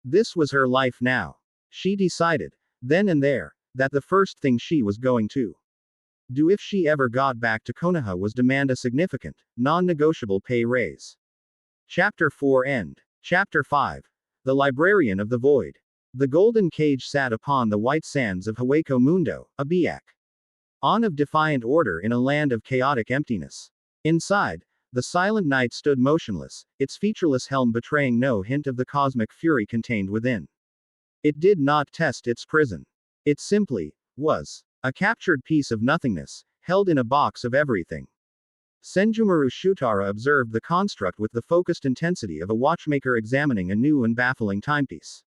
This was her life now. She decided, then and there, that the first thing she was going to do if she ever got back to Konoha was demand a significant, non-negotiable pay raise. Chapter 4 End. Chapter 5. The Librarian of the Void. The golden cage sat upon the white sands of Hueco Mundo, a biak on of defiant order in a land of chaotic emptiness. Inside, the silent night stood motionless, its featureless helm betraying no hint of the cosmic fury contained within. It did not test its prison. It simply was a captured piece of nothingness, held in a box of everything. Senjumaru Shutara observed the construct with the focused intensity of a watchmaker examining a new and baffling timepiece.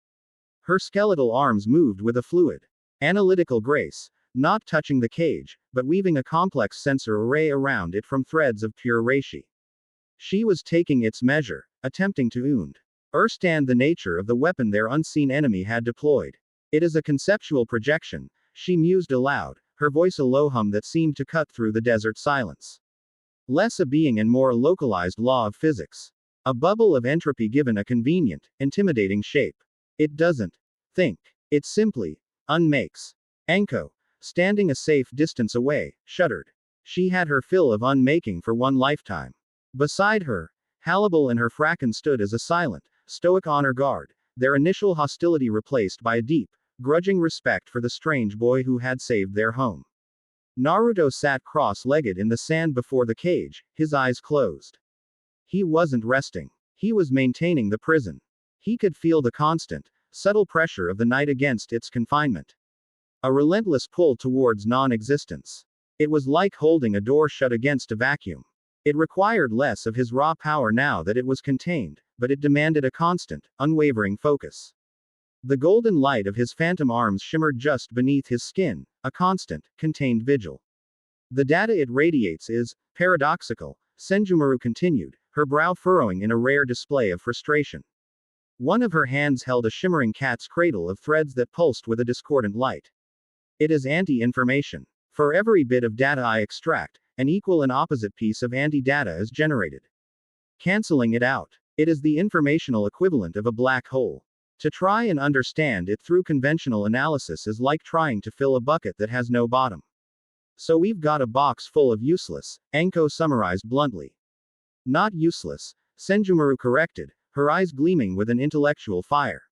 Her skeletal arms moved with a fluid, analytical grace, not touching the cage, but weaving a complex sensor array around it from threads of pure reishi. She was taking its measure, attempting to understand the nature of the weapon their unseen enemy had deployed. It is a conceptual projection, she mused aloud, her voice a low hum that seemed to cut through the desert silence. Less a being and more a localized law of physics. A bubble of entropy given a convenient, intimidating shape. It doesn't think. It simply unmakes. Enko, standing a safe distance away, shuddered. She had her fill of unmaking for one lifetime. Beside her, Hannibal and her Fracken stood as a silent, stoic honor guard, their initial hostility replaced by a deep, grudging respect for the strange boy who had saved their home. Naruto sat cross-legged in the sand before the cage, his eyes closed. He wasn't resting. He was maintaining the prison. He could feel the constant, subtle pressure of the night against its confinement. A relentless pull towards non-existence. It was like holding a door shut against a vacuum. It required less of his raw power now that it was contained, but it demanded a constant, unwavering focus. The golden light of his phantom arms shimmered just beneath his skin, a constant, contained vigil. The data it radiates is paradoxical, Senjumaru continued, her brow furrowing in a rare display of frustration. One of her hands held a shimmering cat's cradle of threads that pulsed with a discordant light. It is anti-information. For every bit of data I extract, an equal and opposite piece of anti-data is generated. Canceling it out. It is the informational equivalent of a black hole. To try and understand it through conventional analysis is like trying to fill a bucket that has no bottom. So we've got a box full of useless, Anko summarized bluntly. Not useless, Senjumaru corrected, her eyes gleaming with an intellectual fire.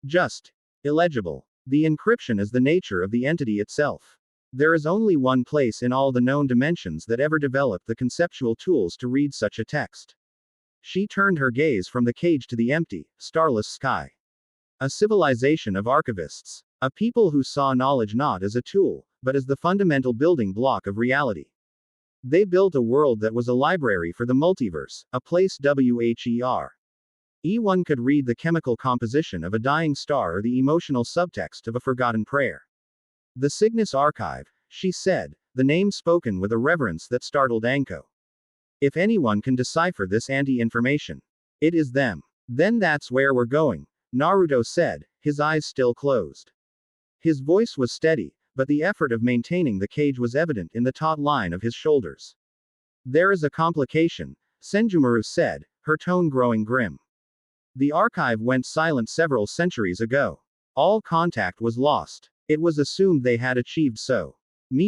Just illegible. The encryption is the nature of the entity itself. There is only one place in all the known dimensions that ever developed the conceptual tools to read such a text. She turned her gaze from the cage to the empty, starless sky. A civilization of archivists. A people who saw knowledge not as a tool, but as the fundamental building block of reality. They built a world that was a library for the multiverse, a place where one could read the chemical composition of a dying star or the emotional subtext of a forgotten prayer. The Cygnus Archive, she said, the name spoken with a reverence that startled Anko. If anyone can decipher this anti-information, it is them. Then that's where we're going, Naruto said, his eyes still closed. His voice was steady, but the effort of maintaining the cage was evident in the taut line of his shoulders. There is a complication, Senjumaru said, her tone growing grim. The archive went silent several centuries ago. All contact was lost. It was assumed they had achieved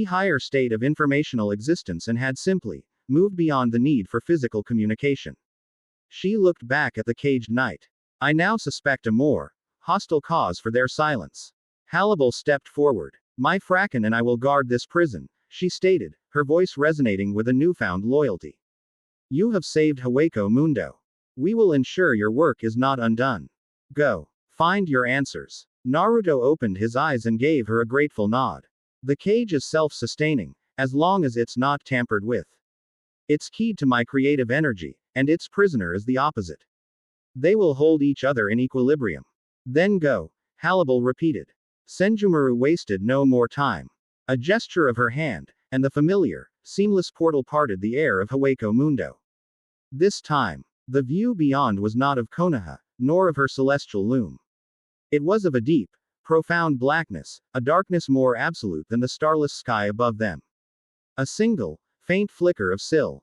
higher state of informational existence and had simply moved beyond the need for physical communication. She looked back at the caged knight. I now suspect a more hostile cause for their silence. Hannibal stepped forward. My Fracken and I will guard this prison, she stated, her voice resonating with a newfound loyalty. You have saved Hueco Mundo. We will ensure your work is not undone. Go. Find your answers. Naruto opened his eyes and gave her a grateful nod. The cage is self-sustaining, as long as it's not tampered with. It's keyed to my creative energy, and its prisoner is the opposite. They will hold each other in equilibrium. Then go, Hannibal repeated. Senjumaru wasted no more time. A gesture of her hand, and the familiar, seamless portal parted the air of Hueco Mundo. This time, the view beyond was not of Konoha, nor of her celestial loom. It was of a deep, profound blackness, a darkness more absolute than the starless sky above them. A single, faint flicker of silver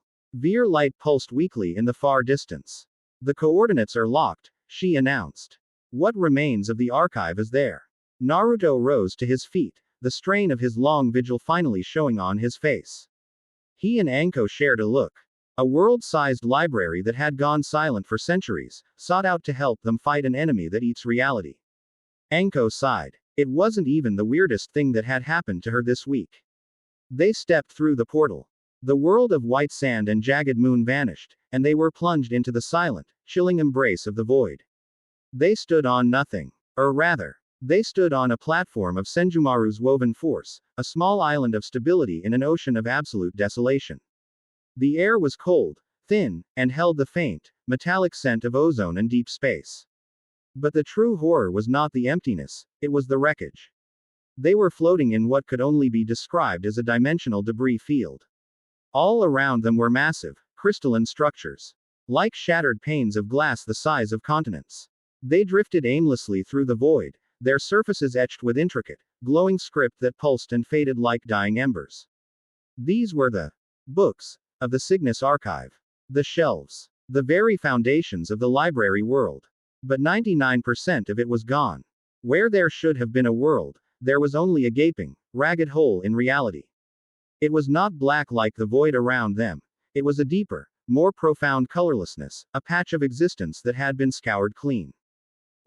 light pulsed weakly in the far distance. The coordinates are locked, she announced. What remains of the archive is there? Naruto rose to his feet, the strain of his long vigil finally showing on his face. He and Anko shared a look. A world-sized library that had gone silent for centuries, sought out to help them fight an enemy that eats reality. Anko sighed. It wasn't even the weirdest thing that had happened to her this week. They stepped through the portal. The world of white sand and jagged moon vanished, and they were plunged into the silent, chilling embrace of the void. They stood on nothing. Or rather, they stood on a platform of Senjumaru's woven force, a small island of stability in an ocean of absolute desolation. The air was cold, thin, and held the faint, metallic scent of ozone and deep space. But the true horror was not the emptiness, it was the wreckage. They were floating in what could only be described as a dimensional debris field. All around them were massive, crystalline structures. Like shattered panes of glass the size of continents. They drifted aimlessly through the void, their surfaces etched with intricate, glowing script that pulsed and faded like dying embers. These were the books of the Cygnus Archive. The shelves. The very foundations of the library world. But 99% of it was gone. Where there should have been a world, there was only a gaping, ragged hole in reality. It was not black like the void around them. It was a deeper, more profound colorlessness, a patch of existence that had been scoured clean.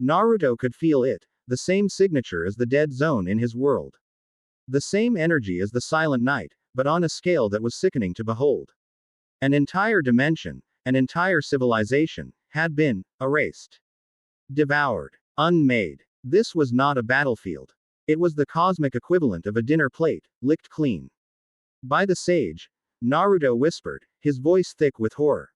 Naruto could feel it, the same signature as the dead zone in his world. The same energy as the silent night, but on a scale that was sickening to behold. An entire dimension, an entire civilization, had been erased. Devoured. Unmade. This was not a battlefield. It was the cosmic equivalent of a dinner plate, licked clean. By the sage, Naruto whispered, his voice thick with horror.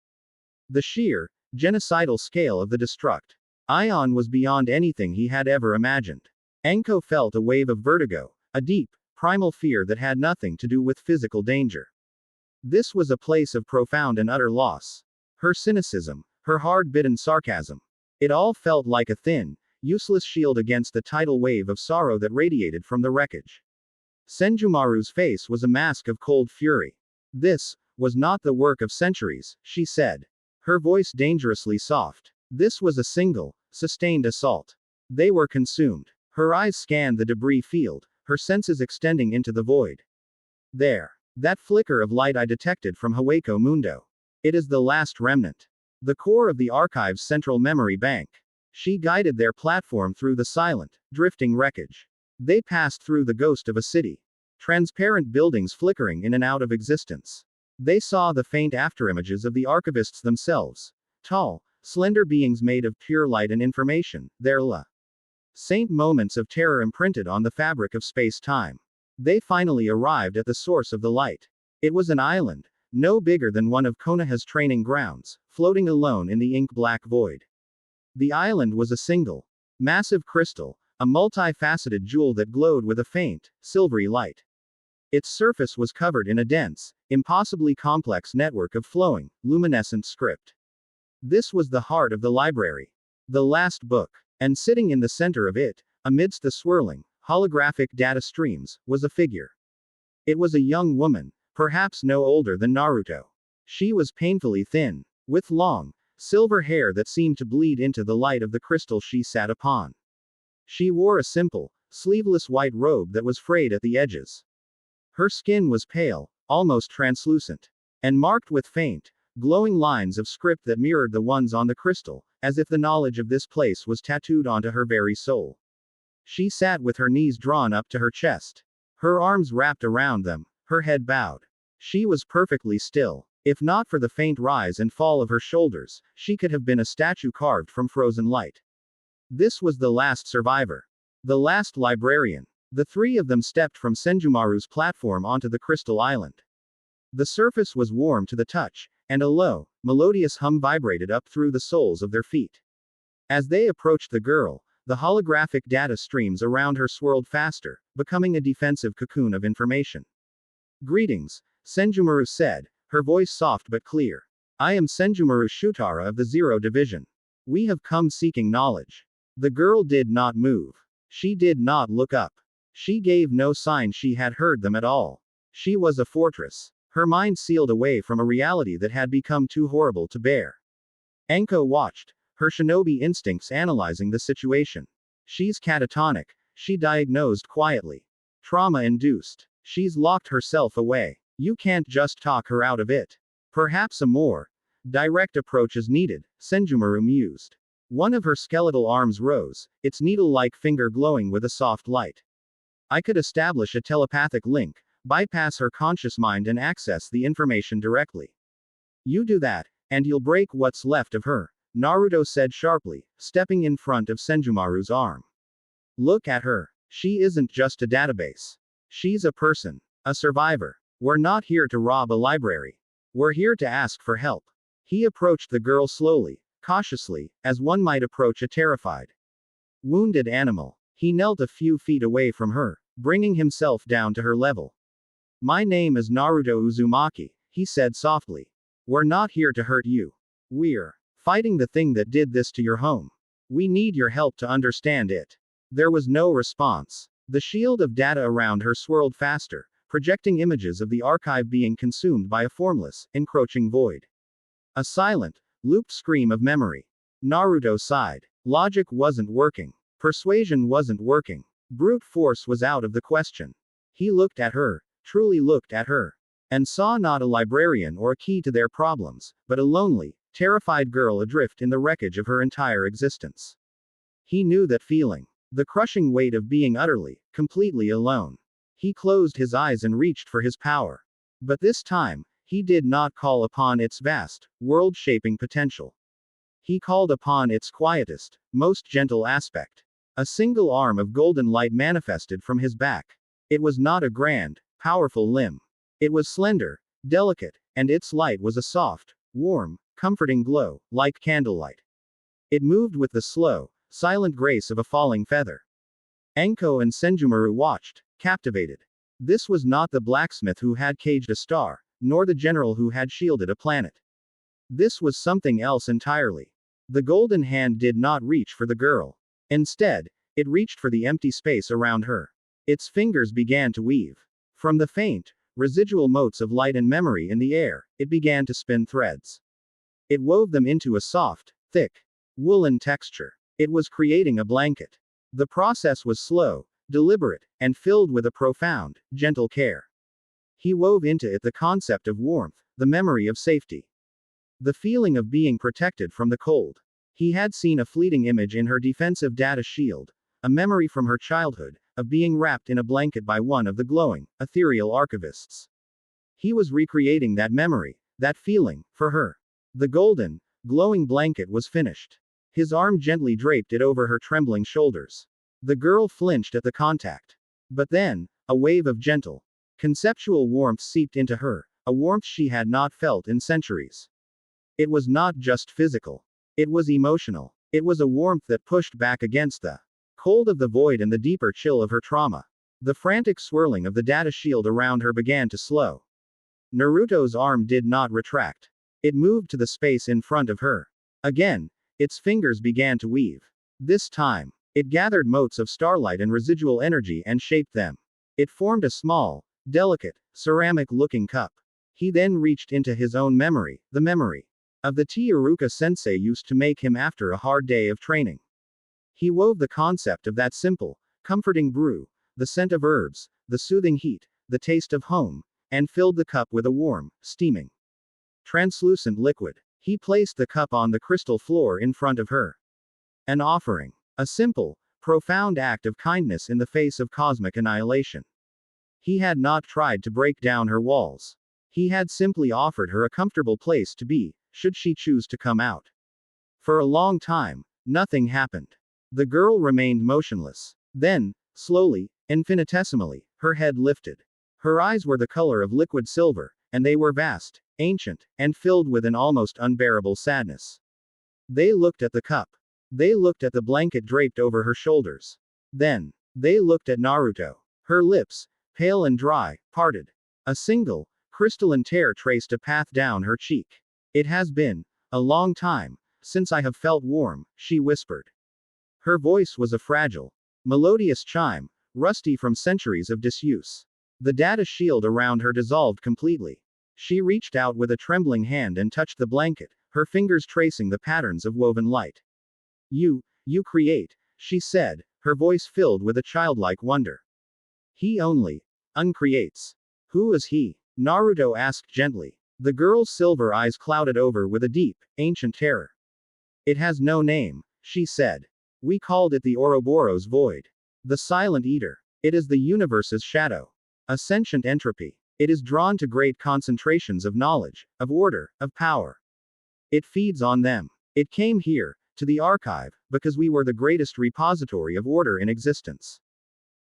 The sheer, genocidal scale of the destruct. Ion was beyond anything he had ever imagined. Enko felt a wave of vertigo, a deep, primal fear that had nothing to do with physical danger. This was a place of profound and utter loss. Her cynicism, her hard-bitten sarcasm. It all felt like a thin, useless shield against the tidal wave of sorrow that radiated from the wreckage. Senjumaru's face was a mask of cold fury. This was not the work of centuries, she said. Her voice dangerously soft. This was a single, sustained assault. They were consumed. Her eyes scanned the debris field, her senses extending into the void. There. That flicker of light I detected from Hueco Mundo. It is the last remnant. The core of the archive's central memory bank. She guided their platform through the silent, drifting wreckage. They passed through the ghost of a city. Transparent buildings flickering in and out of existence. They saw the faint afterimages of the archivists themselves. Tall, slender beings made of pure light and information, their saint moments of terror imprinted on the fabric of space-time. They finally arrived at the source of the light. It was an island, no bigger than one of Konoha's training grounds, floating alone in the ink-black void. The island was a single, massive crystal, a multifaceted jewel that glowed with a faint, silvery light. Its surface was covered in a dense, impossibly complex network of flowing, luminescent script. This was the heart of the library. The last book. And sitting in the center of it, amidst the swirling, holographic data streams, was a figure. It was a young woman, perhaps no older than Naruto. She was painfully thin, with long, silver hair that seemed to bleed into the light of the crystal she sat upon. She wore a simple, sleeveless white robe that was frayed at the edges. Her skin was pale, almost translucent, and marked with faint, glowing lines of script that mirrored the ones on the crystal, as if the knowledge of this place was tattooed onto her very soul. She sat with her knees drawn up to her chest. Her arms wrapped around them, her head bowed. She was perfectly still. If not for the faint rise and fall of her shoulders, she could have been a statue carved from frozen light. This was the last survivor. The last librarian. The three of them stepped from Senjumaru's platform onto the crystal island. The surface was warm to the touch, and a low, melodious hum vibrated up through the soles of their feet. As they approached the girl, the holographic data streams around her swirled faster, becoming a defensive cocoon of information. Greetings, Senjumaru said, her voice soft but clear. I am Senjumaru Shutara of the Zero Division. We have come seeking knowledge. The girl did not move. She did not look up. She gave no sign she had heard them at all. She was a fortress. Her mind sealed away from a reality that had become too horrible to bear. Enko watched, her shinobi instincts analyzing the situation. She's catatonic, she diagnosed quietly. Trauma-induced. She's locked herself away. You can't just talk her out of it. Perhaps a more direct approach is needed, Senjumaru mused. One of her skeletal arms rose, its needle-like finger glowing with a soft light. I could establish a telepathic link, bypass her conscious mind and access the information directly. You do that, and you'll break what's left of her, Naruto said sharply, stepping in front of Senjumaru's arm. Look at her. She isn't just a database. She's a person. A survivor. We're not here to rob a library. We're here to ask for help. He approached the girl slowly, cautiously, as one might approach a terrified, wounded animal. He knelt a few feet away from her, bringing himself down to her level. My name is Naruto Uzumaki, he said softly. We're not here to hurt you. We're fighting the thing that did this to your home. We need your help to understand it. There was no response. The shield of data around her swirled faster, projecting images of the archive being consumed by a formless, encroaching void. A silent, looped scream of memory. Naruto sighed. Logic wasn't working. Persuasion wasn't working. Brute force was out of the question. He looked at her, truly looked at her, and saw not a librarian or a key to their problems, but a lonely, terrified girl adrift in the wreckage of her entire existence. He knew that feeling. The crushing weight of being utterly, completely alone. He closed his eyes and reached for his power. But this time, he did not call upon its vast, world-shaping potential. He called upon its quietest, most gentle aspect. A single arm of golden light manifested from his back. It was not a grand, powerful limb. It was slender, delicate, and its light was a soft, warm, comforting glow, like candlelight. It moved with the slow, silent grace of a falling feather. Anko and Senjumaru watched, captivated. This was not the blacksmith who had caged a star, nor the general who had shielded a planet. This was something else entirely. The golden hand did not reach for the girl. Instead, it reached for the empty space around her. Its fingers began to weave. From the faint, residual motes of light and memory in the air, it began to spin threads. It wove them into a soft, thick, woolen texture. It was creating a blanket. The process was slow, deliberate, and filled with a profound, gentle care. He wove into it the concept of warmth, the memory of safety. The feeling of being protected from the cold. He had seen a fleeting image in her defensive data shield, a memory from her childhood, of being wrapped in a blanket by one of the glowing, ethereal archivists. He was recreating that memory, that feeling, for her. The golden, glowing blanket was finished. His arm gently draped it over her trembling shoulders. The girl flinched at the contact. But then, a wave of gentle, conceptual warmth seeped into her, a warmth she had not felt in centuries. It was not just physical. It was emotional. It was a warmth that pushed back against the cold of the void and the deeper chill of her trauma. The frantic swirling of the data shield around her began to slow. Naruto's arm did not retract. It moved to the space in front of her. Again, its fingers began to weave. This time, it gathered motes of starlight and residual energy and shaped them. It formed a small, delicate, ceramic-looking cup. He then reached into his own memory, the memory of the tea Iruka sensei used to make him after a hard day of training. He wove the concept of that simple, comforting brew, the scent of herbs, the soothing heat, the taste of home, and filled the cup with a warm, steaming, translucent liquid. He placed the cup on the crystal floor in front of her. An offering. A simple, profound act of kindness in the face of cosmic annihilation. He had not tried to break down her walls. He had simply offered her a comfortable place to be, should she choose to come out. For a long time, nothing happened. The girl remained motionless. Then, slowly, infinitesimally, her head lifted. Her eyes were the color of liquid silver, and they were vast, ancient, and filled with an almost unbearable sadness. They looked at the cup. They looked at the blanket draped over her shoulders. Then, they looked at Naruto. Her lips, pale and dry, parted. A single, crystalline tear traced a path down her cheek. It has been a long time since I have felt warm, she whispered. Her voice was a fragile, melodious chime, rusty from centuries of disuse. The data shield around her dissolved completely. She reached out with a trembling hand and touched the blanket, her fingers tracing the patterns of woven light. You create, she said, her voice filled with a childlike wonder. He only uncreates. Who is he? Naruto asked gently. The girl's silver eyes clouded over with a deep, ancient terror. It has no name, she said. We called it the Ouroboros void. The silent eater. It is the universe's shadow. A sentient entropy. It is drawn to great concentrations of knowledge, of order, of power. It feeds on them. It came here, to the archive, because we were the greatest repository of order in existence.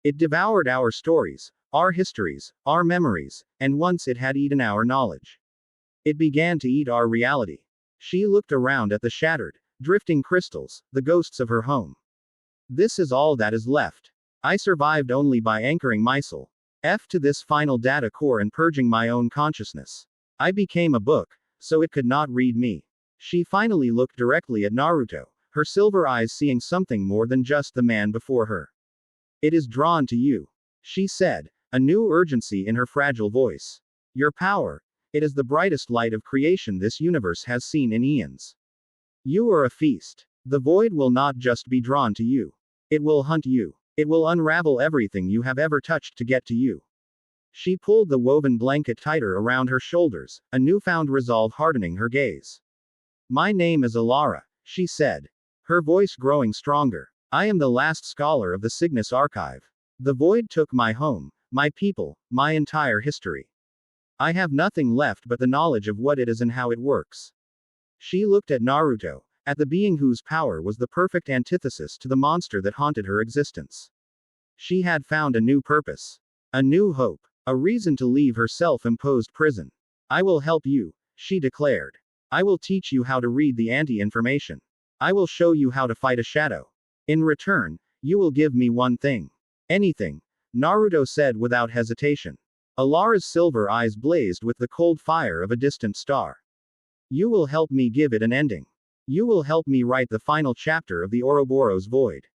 It devoured our stories, our histories, our memories, and once it had eaten our knowledge. It began to eat our reality. She looked around at the shattered, drifting crystals, the ghosts of her home. This is all that is left. I survived only by anchoring myself to this final data core and purging my own consciousness. I became a book, so it could not read me. She finally looked directly at Naruto, her silver eyes seeing something more than just the man before her. It is drawn to you, she said, a new urgency in her fragile voice. Your power, it is the brightest light of creation this universe has seen in eons. You are a feast. The void will not just be drawn to you. It will hunt you. It will unravel everything you have ever touched to get to you. She pulled the woven blanket tighter around her shoulders, a newfound resolve hardening her gaze. My name is Alara, she said, her voice growing stronger. I am the last scholar of the Cygnus Archive. The void took my home, my people, my entire history. I have nothing left but the knowledge of what it is and how it works. She looked at Naruto, at the being whose power was the perfect antithesis to the monster that haunted her existence. She had found a new purpose. A new hope. A reason to leave her self-imposed prison. I will help you, she declared. I will teach you how to read the anti-information. I will show you how to fight a shadow. In return, you will give me one thing. Anything, Naruto said without hesitation. Alara's silver eyes blazed with the cold fire of a distant star. You will help me give it an ending. You will help me write the final chapter of the Ouroboros Void.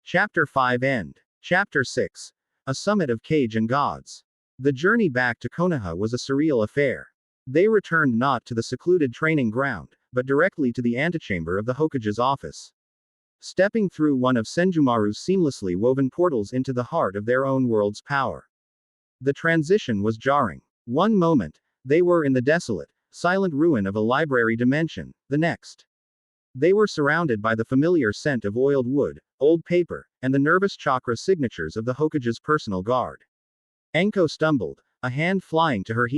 Chapter 5 End. Chapter 6. A Summit of Cage and Gods. The journey back to Konoha was a surreal affair. They returned not to the secluded training ground, but directly to the antechamber of the Hokage's office. Stepping through one of Senjumaru's seamlessly woven portals into the heart of their own world's power. The transition was jarring. One moment, they were in the desolate, silent ruin of a library dimension, the next. They were surrounded by the familiar scent of oiled wood, old paper, and the nervous chakra signatures of the Hokage's personal guard. Enko stumbled, a hand flying to her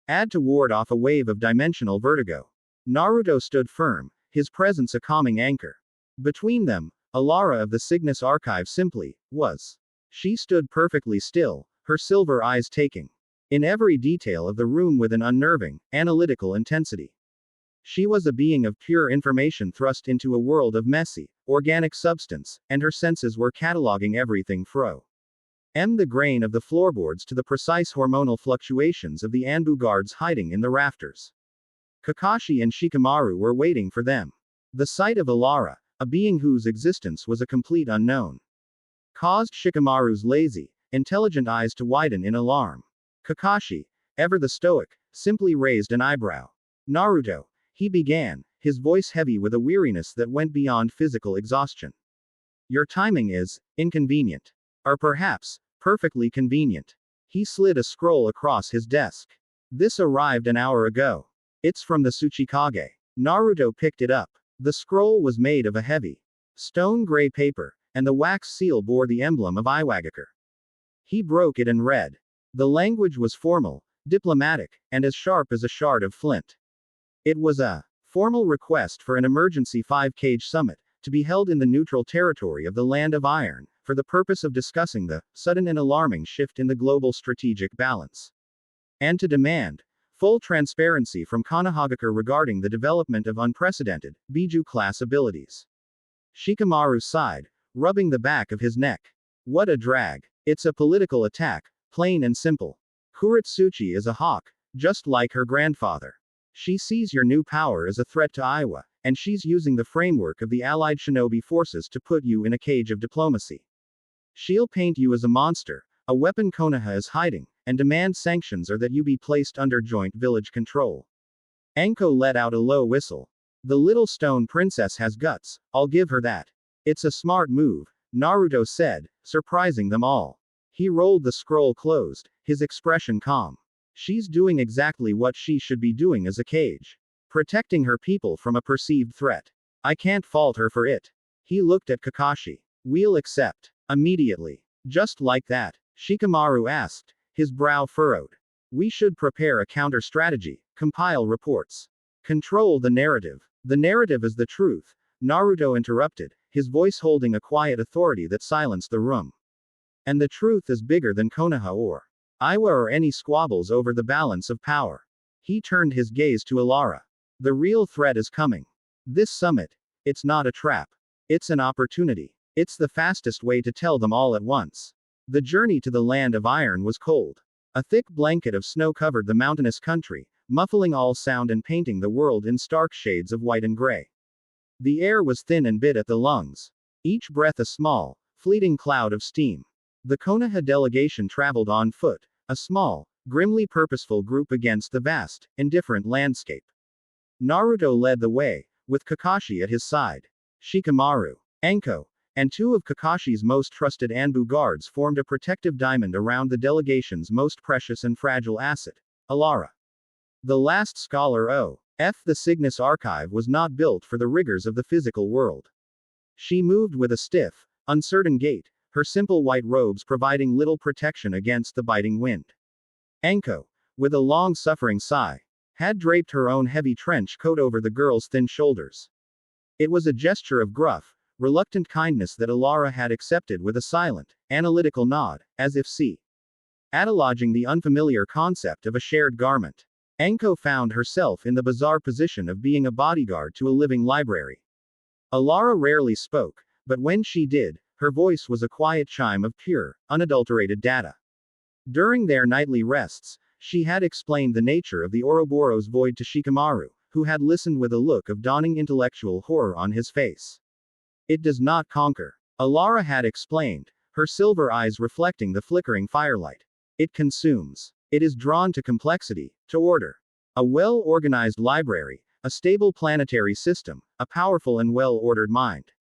had to ward off a wave of dimensional vertigo. Naruto stood firm, his presence a calming anchor. Between them, Alara of the Cygnus Archive simply was. She stood perfectly still, her silver eyes taking in every detail of the room with an unnerving, analytical intensity. She was a being of pure information thrust into a world of messy, organic substance, and her senses were cataloging everything from the grain of the floorboards to the precise hormonal fluctuations of the Anbu guards hiding in the rafters. Kakashi and Shikamaru were waiting for them. The sight of Alara, a being whose existence was a complete unknown, caused Shikamaru's lazy, intelligent eyes to widen in alarm. Kakashi, ever the stoic, simply raised an eyebrow. Naruto, he began, his voice heavy with a weariness that went beyond physical exhaustion. Your timing is inconvenient. Or perhaps, perfectly convenient. He slid a scroll across his desk. This arrived an hour ago. It's from the Tsuchikage. Naruto picked it up. The scroll was made of a heavy, stone gray paper, and the wax seal bore the emblem of Iwagakure. He broke it and read. The language was formal, diplomatic, and as sharp as a shard of flint. It was a formal request for an emergency 5-cage summit, to be held in the neutral territory of the Land of Iron, for the purpose of discussing the sudden and alarming shift in the global strategic balance. And to demand full transparency from Konohagakure regarding the development of unprecedented Biju-class abilities. Shikamaru sighed, rubbing the back of his neck. What a drag. It's a political attack, plain and simple. Kuretsuchi is a hawk, just like her grandfather. She sees your new power as a threat to Iwa, and she's using the framework of the allied shinobi forces to put you in a cage of diplomacy. She'll paint you as a monster, a weapon Konoha is hiding, and demand sanctions or that you be placed under joint village control. Enko let out a low whistle. The little stone princess has guts, I'll give her that. It's a smart move, Naruto said, surprising them all. He rolled the scroll closed, his expression calm. She's doing exactly what she should be doing as a cage. Protecting her people from a perceived threat. I can't fault her for it. He looked at Kakashi. We'll accept. Immediately. Just like that, Shikamaru asked, his brow furrowed. We should prepare a counter-strategy, compile reports. Control the narrative. The narrative is the truth, Naruto interrupted, his voice holding a quiet authority that silenced the room. And the truth is bigger than Konoha or Iwa or any squabbles over the balance of power. He turned his gaze to Alara. The real threat is coming. This summit, it's not a trap. It's an opportunity. It's the fastest way to tell them all at once. The journey to the Land of Iron was cold. A thick blanket of snow covered the mountainous country, muffling all sound and painting the world in stark shades of white and gray. The air was thin and bit at the lungs. Each breath a small, fleeting cloud of steam. The Konoha delegation traveled on foot, a small, grimly purposeful group against the vast, indifferent landscape. Naruto led the way, with Kakashi at his side. Shikamaru, Enko, and two of Kakashi's most trusted Anbu guards formed a protective diamond around the delegation's most precious and fragile asset, Alara. The last scholar the Cygnus Archive was not built for the rigors of the physical world. She moved with a stiff, uncertain gait, her simple white robes providing little protection against the biting wind. Anko, with a long-suffering sigh, had draped her own heavy trench coat over the girl's thin shoulders. It was a gesture of gruff, reluctant kindness that Alara had accepted with a silent, analytical nod, as if cataloging the unfamiliar concept of a shared garment. Anko found herself in the bizarre position of being a bodyguard to a living library. Alara rarely spoke, but when she did, her voice was a quiet chime of pure, unadulterated data. During their nightly rests, she had explained the nature of the Ouroboros void to Shikamaru, who had listened with a look of dawning intellectual horror on his face. It does not conquer. Alara had explained, her silver eyes reflecting the flickering firelight. It consumes. It is drawn to complexity, to order. A well-organized library, a stable planetary system, a powerful and well-ordered mind.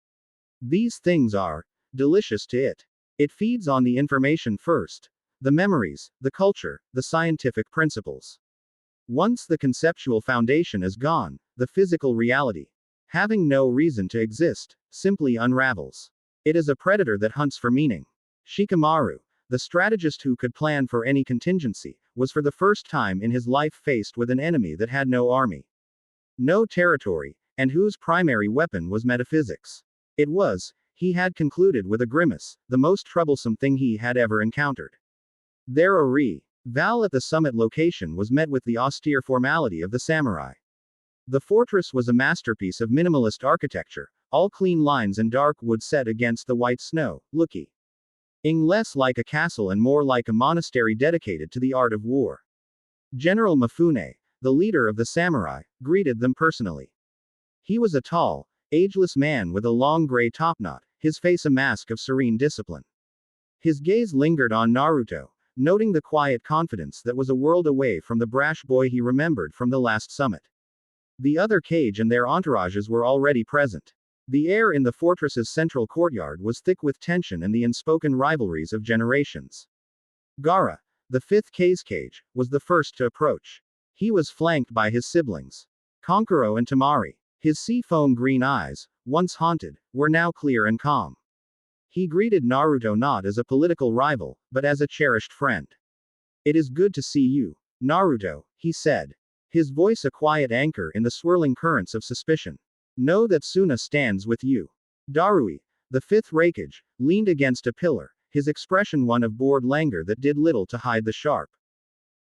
These things are delicious to it. It feeds on the information first, the memories, the culture, the scientific principles. Once the conceptual foundation is gone, the physical reality, having no reason to exist, simply unravels. It is a predator that hunts for meaning. Shikamaru, the strategist who could plan for any contingency, was for the first time in his life faced with an enemy that had no army, no territory, and whose primary weapon was metaphysics. It was, he had concluded with a grimace, the most troublesome thing he had ever encountered. Their Val at the summit location was met with the austere formality of the samurai. The fortress was a masterpiece of minimalist architecture, all clean lines and dark wood set against the white snow, looking less like a castle and more like a monastery dedicated to the art of war. General Mifune, the leader of the samurai, greeted them personally. He was a tall, ageless man with a long gray topknot, his face a mask of serene discipline. His gaze lingered on Naruto, noting the quiet confidence that was a world away from the brash boy he remembered from the last summit. The other Kage and their entourages were already present. The air in the fortress's central courtyard was thick with tension and the unspoken rivalries of generations. Gaara, the fifth Kage, was the first to approach. He was flanked by his siblings, Konkuro and Tamari. His sea-foam green eyes, once haunted, were now clear and calm. He greeted Naruto not as a political rival, but as a cherished friend. "It is good to see you, Naruto," he said. His voice a quiet anchor in the swirling currents of suspicion. "Know that Suna stands with you." Darui, the fifth Raikage, leaned against a pillar, his expression one of bored languor that did little to hide the sharp,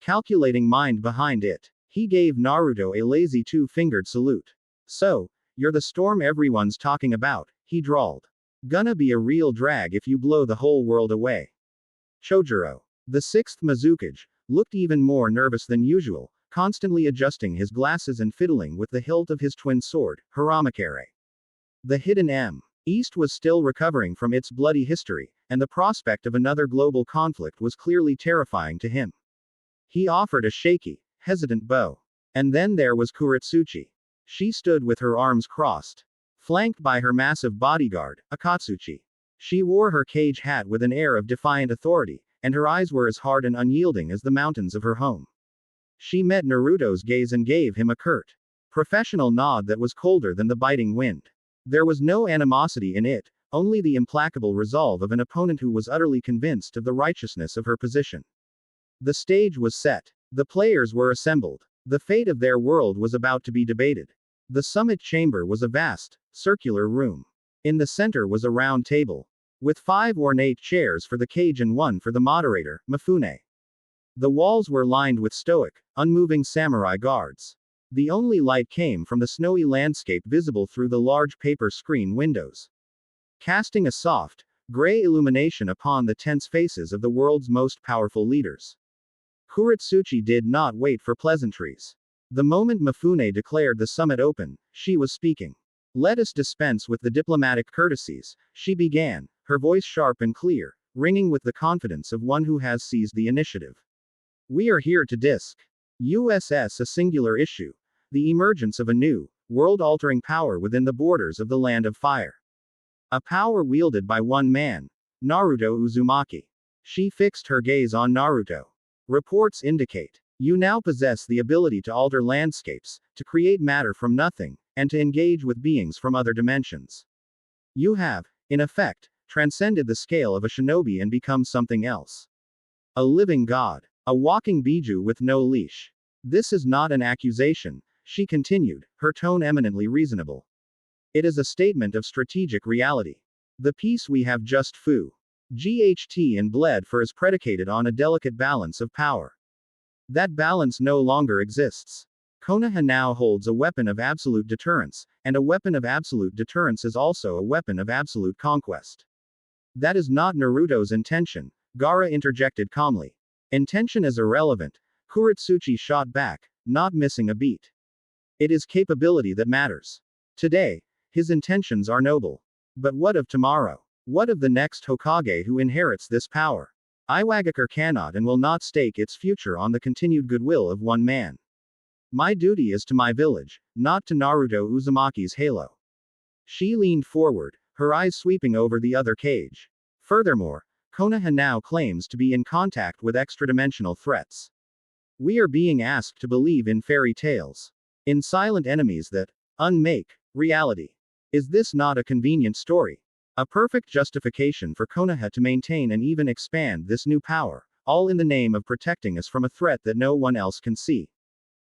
calculating mind behind it. He gave Naruto a lazy two-fingered salute. "So, you're the storm everyone's talking about," he drawled. "Gonna be a real drag if you blow the whole world away." Chojuro, the sixth Mizukage, looked even more nervous than usual, constantly adjusting his glasses and fiddling with the hilt of his twin sword, Haramakare. The hidden East was still recovering from its bloody history, and the prospect of another global conflict was clearly terrifying to him. He offered a shaky, hesitant bow. And then there was Kuretsuchi. She stood with her arms crossed, flanked by her massive bodyguard, Akatsuchi. She wore her Kage hat with an air of defiant authority, and her eyes were as hard and unyielding as the mountains of her home. She met Naruto's gaze and gave him a curt, professional nod that was colder than the biting wind. There was no animosity in it, only the implacable resolve of an opponent who was utterly convinced of the righteousness of her position. The stage was set. The players were assembled. The fate of their world was about to be debated. The summit chamber was a vast, circular room. In the center was a round table, with 5 ornate chairs for the Kage and 1 for the moderator, Mifune. The walls were lined with stoic, unmoving samurai guards. The only light came from the snowy landscape visible through the large paper screen windows, casting a soft, gray illumination upon the tense faces of the world's most powerful leaders. Kuretsuchi did not wait for pleasantries. The moment Mifune declared the summit open, she was speaking. "Let us dispense with the diplomatic courtesies," she began, her voice sharp and clear, ringing with the confidence of one who has seized the initiative. "We are here to discuss a singular issue, the emergence of a new, world-altering power within the borders of the Land of Fire. A power wielded by one man, Naruto Uzumaki." She fixed her gaze on Naruto. "Reports indicate you now possess the ability to alter landscapes, to create matter from nothing, and to engage with beings from other dimensions. You have, in effect, transcended the scale of a shinobi and become something else. A living god. A walking biju with no leash. This is not an accusation, she continued, her tone eminently reasonable. It is a statement of strategic reality. The peace we have just GHT and bled for is predicated on a delicate balance of power. That balance no longer exists. Konoha now holds a weapon of absolute deterrence, and a weapon of absolute deterrence is also a weapon of absolute conquest. That is not Naruto's intention, Gaara interjected calmly. Intention is irrelevant, Kuretsuchi shot back, not missing a beat. It is capability that matters. Today, his intentions are noble. But what of tomorrow? What of the next Hokage who inherits this power? Iwagakure cannot and will not stake its future on the continued goodwill of one man. My duty is to my village, not to Naruto Uzumaki's halo. She leaned forward, her eyes sweeping over the other cage. Furthermore, Konoha now claims to be in contact with extradimensional threats. We are being asked to believe in fairy tales. In silent enemies that unmake reality. Is this not a convenient story? A perfect justification for Konoha to maintain and even expand this new power, all in the name of protecting us from a threat that no one else can see.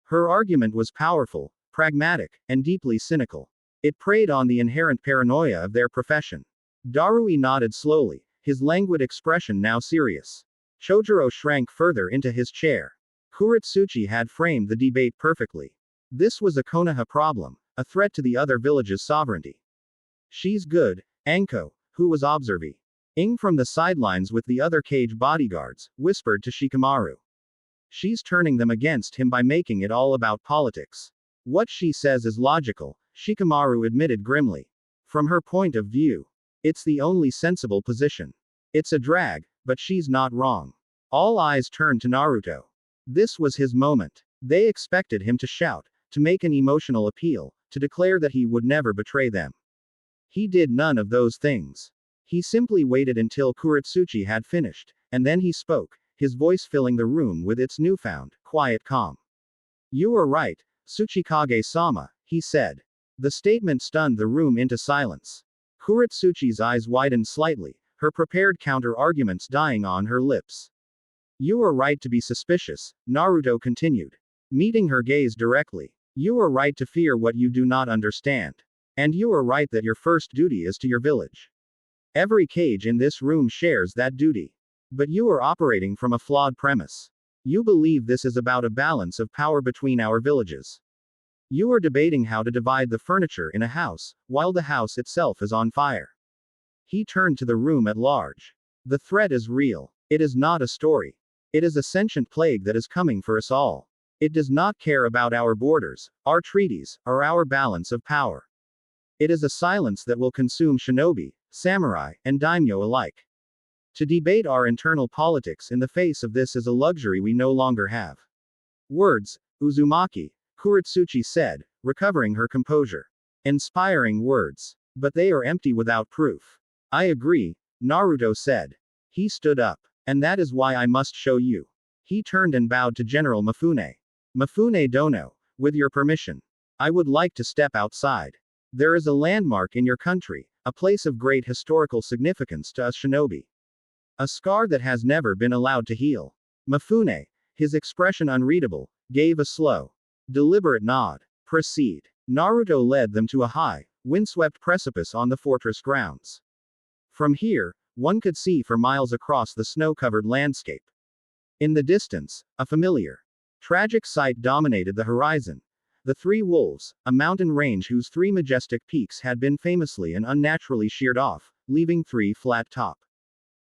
Her argument was powerful, pragmatic, and deeply cynical. It preyed on the inherent paranoia of their profession. Darui nodded slowly, his languid expression now serious. Chojuro shrank further into his chair. Kuretsuchi had framed the debate perfectly. This was a Konoha problem, a threat to the other village's sovereignty. She's good, Anko, who was observing from the sidelines with the other cage bodyguards, whispered to Shikamaru. She's turning them against him by making it all about politics. What she says is logical, Shikamaru admitted grimly. From her point of view, it's the only sensible position. It's a drag, but she's not wrong. All eyes turned to Naruto. This was his moment. They expected him to shout, to make an emotional appeal, to declare that he would never betray them. He did none of those things. He simply waited until Kuretsuchi had finished, and then he spoke, his voice filling the room with its newfound, quiet calm. You are right, Tsuchikage-sama, he said. The statement stunned the room into silence. Kuretsuchi's eyes widened slightly, her prepared counter-arguments dying on her lips. You are right to be suspicious, Naruto continued. Meeting her gaze directly. You are right to fear what you do not understand. And you are right that your first duty is to your village. Every cage in this room shares that duty. But you are operating from a flawed premise. You believe this is about a balance of power between our villages. You are debating how to divide the furniture in a house, while the house itself is on fire. He turned to the room at large. The threat is real. It is not a story. It is a sentient plague that is coming for us all. It does not care about our borders, our treaties, or our balance of power. It is a silence that will consume shinobi, samurai, and daimyo alike. To debate our internal politics in the face of this is a luxury we no longer have. Words, Uzumaki, Kuretsuchi said, recovering her composure. Inspiring words. But they are empty without proof. I agree, Naruto said. He stood up. And that is why I must show you. He turned and bowed to General Mifune. Mifune Dono, with your permission. I would like to step outside. There is a landmark in your country, a place of great historical significance to us shinobi. A scar that has never been allowed to heal. Mifune, his expression unreadable, gave a slow, deliberate nod. Proceed. Naruto led them to a high, windswept precipice on the fortress grounds. From here, one could see for miles across the snow-covered landscape. In the distance, a familiar, tragic sight dominated the horizon. The Three Wolves, a mountain range whose three majestic peaks had been famously and unnaturally sheared off, leaving three flat top.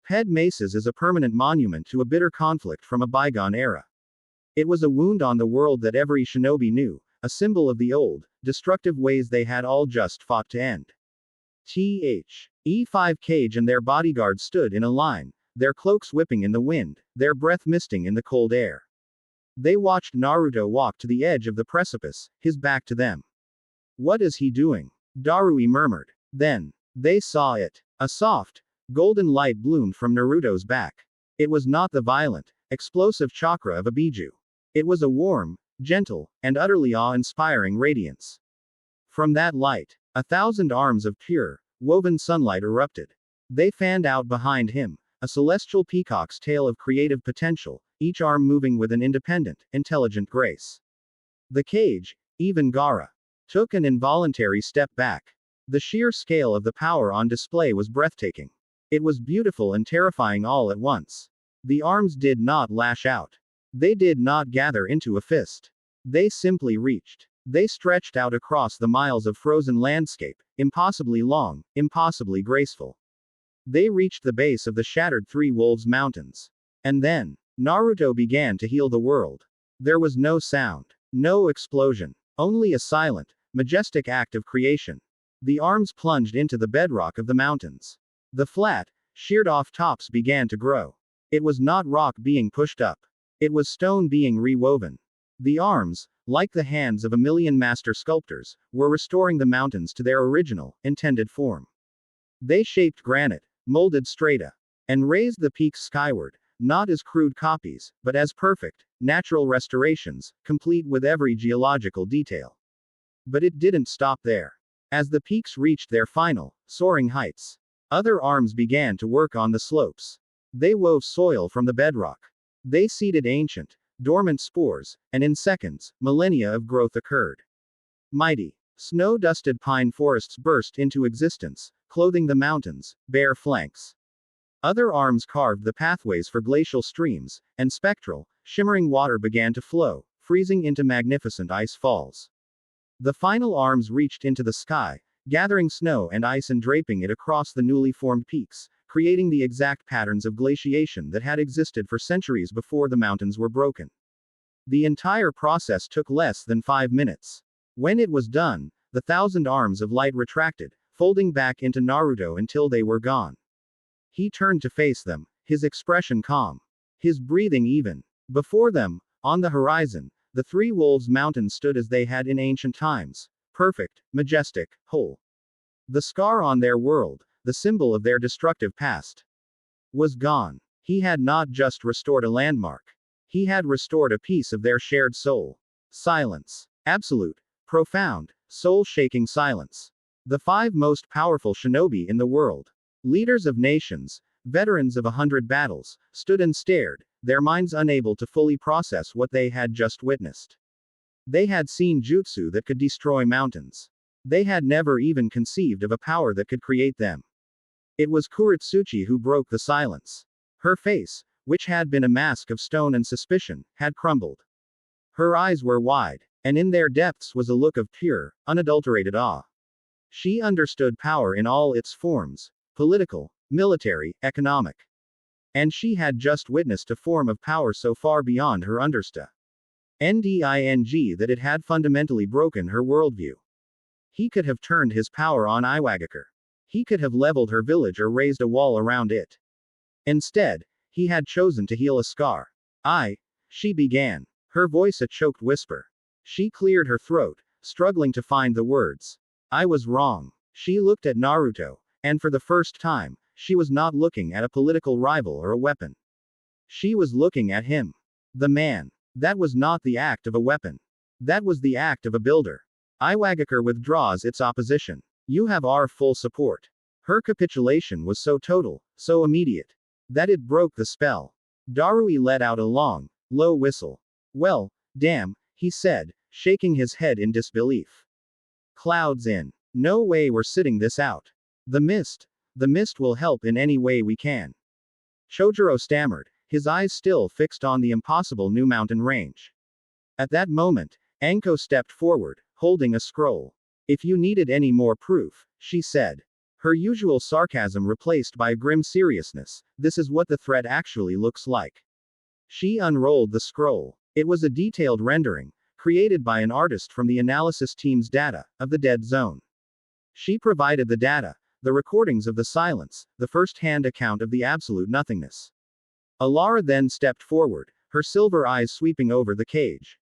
Ped Mesas is a permanent monument to a bitter conflict from a bygone era. It was a wound on the world that every shinobi knew, a symbol of the old, destructive ways they had all just fought to end. E5 Cage and their bodyguards stood in a line, their cloaks whipping in the wind, their breath misting in the cold air. They watched Naruto walk to the edge of the precipice, his back to them. What is he doing? Darui murmured. Then, they saw it. A soft, golden light bloomed from Naruto's back. It was not the violent, explosive chakra of a biju. It was a warm, gentle, and utterly awe-inspiring radiance. From that light, 1,000 arms of pure, woven sunlight erupted. They fanned out behind him, a celestial peacock's tail of creative potential, each arm moving with an independent, intelligent grace. The cage, even Gaara, took an involuntary step back. The sheer scale of the power on display was breathtaking. It was beautiful and terrifying all at once. The arms did not lash out. They did not gather into a fist. They simply reached. They stretched out across the miles of frozen landscape, impossibly long, impossibly graceful. They reached the base of the shattered Three Wolves Mountains. And then, Naruto began to heal the world. There was no sound, no explosion, only a silent, majestic act of creation. The arms plunged into the bedrock of the mountains. The flat, sheared-off tops began to grow. It was not rock being pushed up. It was stone being rewoven. The arms, like the hands of a million master sculptors, were restoring the mountains to their original, intended form. They shaped granite, molded strata, and raised the peaks skyward, not as crude copies, but as perfect, natural restorations, complete with every geological detail. But it didn't stop there. As the peaks reached their final, soaring heights, other arms began to work on the slopes. They wove soil from the bedrock. They seeded ancient, dormant spores, and in seconds, millennia of growth occurred. Mighty, snow-dusted pine forests burst into existence, clothing the mountains' bare flanks. Other arms carved the pathways for glacial streams, and spectral, shimmering water began to flow, freezing into magnificent ice falls. The final arms reached into the sky, gathering snow and ice and draping it across the newly formed peaks, creating the exact patterns of glaciation that had existed for centuries before the mountains were broken. The entire process took less than 5 minutes. When it was done, the 1,000 arms of light retracted, folding back into Naruto until they were gone. He turned to face them, his expression calm, his breathing even. Before them, on the horizon, the Three Wolves Mountains stood as they had in ancient times, perfect, majestic, whole. The scar on their world, the symbol of their destructive past, was gone. He had not just restored a landmark. He had restored a piece of their shared soul. Silence. Absolute, profound, soul-shaking silence. The 5 most powerful shinobi in the world, leaders of nations, veterans of 100 battles, stood and stared, their minds unable to fully process what they had just witnessed. They had seen jutsu that could destroy mountains. They had never even conceived of a power that could create them. It was Kuretsuchi who broke the silence. Her face, which had been a mask of stone and suspicion, had crumbled. Her eyes were wide, and in their depths was a look of pure, unadulterated awe. She understood power in all its forms, political, military, economic. And she had just witnessed a form of power so far beyond her understanding that it had fundamentally broken her worldview. He could have turned his power on Iwagakure. He could have leveled her village or raised a wall around it. Instead, he had chosen to heal a scar. She began, her voice a choked whisper. She cleared her throat, struggling to find the words. I was wrong. She looked at Naruto, and for the first time, she was not looking at a political rival or a weapon. She was looking at him. The man. That was not the act of a weapon. That was the act of a builder. Iwagakure withdraws its opposition. You have our full support. Her capitulation was so total, so immediate, that it broke the spell. Darui let out a long, low whistle. Well, damn, he said, shaking his head in disbelief. Clouds in. No way we're sitting this out. The mist will help in any way we can. Chojuro stammered, his eyes still fixed on the impossible new mountain range. At that moment, Anko stepped forward, holding a scroll. If you needed any more proof, she said. Her usual sarcasm replaced by a grim seriousness, this is what the threat actually looks like. She unrolled the scroll. It was a detailed rendering, created by an artist from the analysis team's data, of the dead zone. She provided the data, the recordings of the silence, the first-hand account of the absolute nothingness. Alara then stepped forward, her silver eyes sweeping over the cage.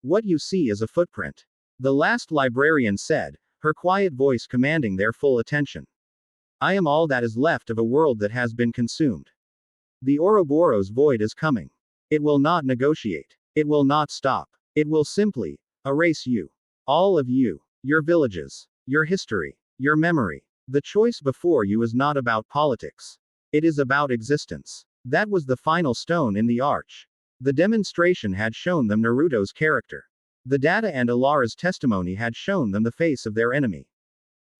What you see is a footprint. The last librarian said, her quiet voice commanding their full attention. I am all that is left of a world that has been consumed. The Ouroboros void is coming. It will not negotiate. It will not stop. It will simply erase you. All of you. Your villages. Your history. Your memory. The choice before you is not about politics. It is about existence. That was the final stone in the arch. The demonstration had shown them Naruto's character. The data and Alara's testimony had shown them the face of their enemy.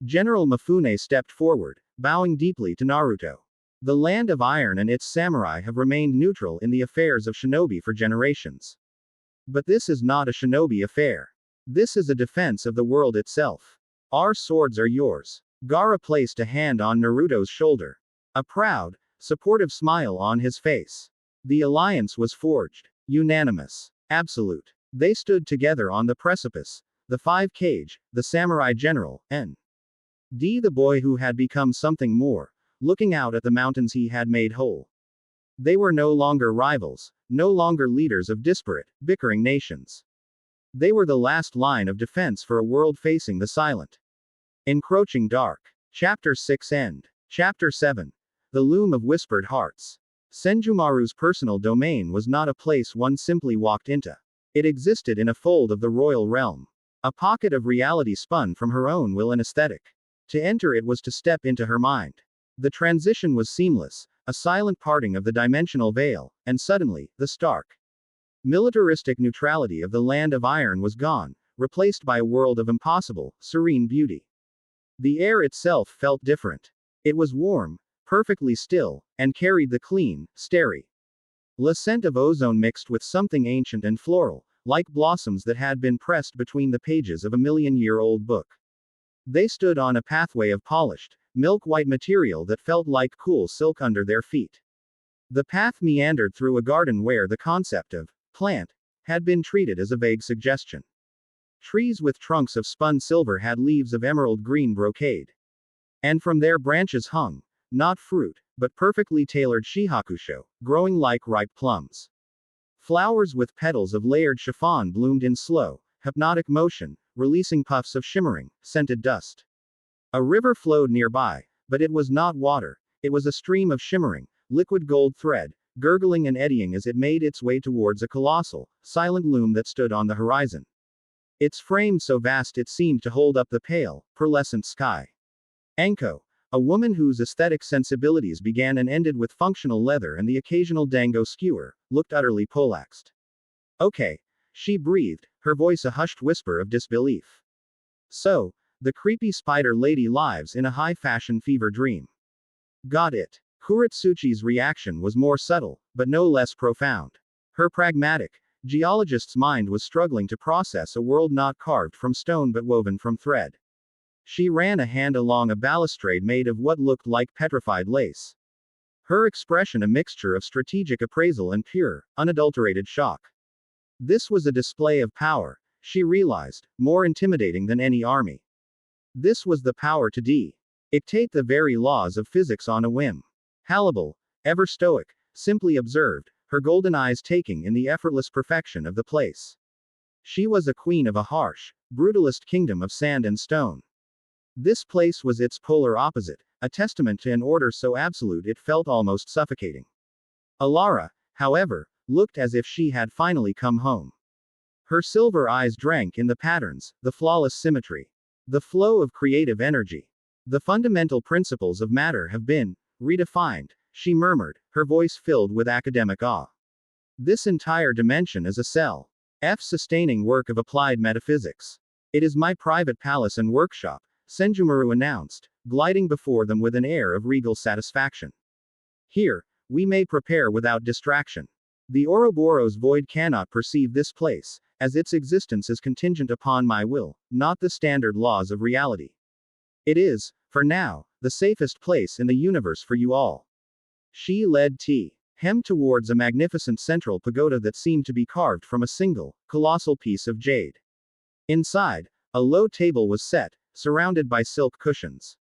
General Mifune stepped forward, bowing deeply to Naruto. The land of iron and its samurai have remained neutral in the affairs of shinobi for generations. But this is not a shinobi affair. This is a defense of the world itself. Our swords are yours. Gaara placed a hand on Naruto's shoulder. A proud, supportive smile on his face. The alliance was forged. Unanimous. Absolute. They stood together on the precipice. The five Kage, the samurai general, N. D. the boy who had become something more, looking out at the mountains he had made whole. They were no longer rivals, no longer leaders of disparate, bickering nations. They were the last line of defense for a world facing the silent, encroaching dark. Chapter 6 End. Chapter 7. The Loom of Whispered Hearts. Senjumaru's personal domain was not a place one simply walked into. It existed in a fold of the royal realm. A pocket of reality spun from her own will and aesthetic. To enter it was to step into her mind. The transition was seamless, a silent parting of the dimensional veil, and suddenly, the stark, militaristic neutrality of the land of iron was gone, replaced by a world of impossible, serene beauty. The air itself felt different. It was warm, perfectly still, and carried the clean, starry scent of ozone mixed with something ancient and floral, like blossoms that had been pressed between the pages of a million-year-old book. They stood on a pathway of polished, milk-white material that felt like cool silk under their feet. The path meandered through a garden where the concept of plant had been treated as a vague suggestion. Trees with trunks of spun silver had leaves of emerald green brocade. And from their branches hung, not fruit, but perfectly tailored shihakusho, growing like ripe plums. Flowers with petals of layered chiffon bloomed in slow, hypnotic motion, releasing puffs of shimmering, scented dust. A river flowed nearby, but it was not water, it was a stream of shimmering, liquid gold thread, gurgling and eddying as it made its way towards a colossal, silent loom that stood on the horizon. Its frame so vast it seemed to hold up the pale, pearlescent sky. Anko, a woman whose aesthetic sensibilities began and ended with functional leather and the occasional dango skewer, looked utterly poleaxed. Okay, she breathed, her voice a hushed whisper of disbelief. So, the creepy spider lady lives in a high-fashion fever dream. Got it. Kuretsuchi's reaction was more subtle, but no less profound. Her pragmatic, geologist's mind was struggling to process a world not carved from stone but woven from thread. She ran a hand along a balustrade made of what looked like petrified lace. Her expression a mixture of strategic appraisal and pure, unadulterated shock. This was a display of power, she realized, more intimidating than any army. This was the power to dictate the very laws of physics on a whim. Hannibal, ever stoic, simply observed, her golden eyes taking in the effortless perfection of the place. She was a queen of a harsh, brutalist kingdom of sand and stone. This place was its polar opposite, a testament to an order so absolute it felt almost suffocating. Alara, however, looked as if she had finally come home. Her silver eyes drank in the patterns, the flawless symmetry, the flow of creative energy. The fundamental principles of matter have been redefined, she murmured, her voice filled with academic awe. This entire dimension is a self-sustaining work of applied metaphysics. It is my private palace and workshop, Senjumaru announced, gliding before them with an air of regal satisfaction. Here, we may prepare without distraction. The Ouroboros void cannot perceive this place, as its existence is contingent upon my will, not the standard laws of reality. It is, for now, the safest place in the universe for you all. She led Hem towards a magnificent central pagoda that seemed to be carved from a single, colossal piece of jade. Inside, a low table was set, surrounded by silk cushions.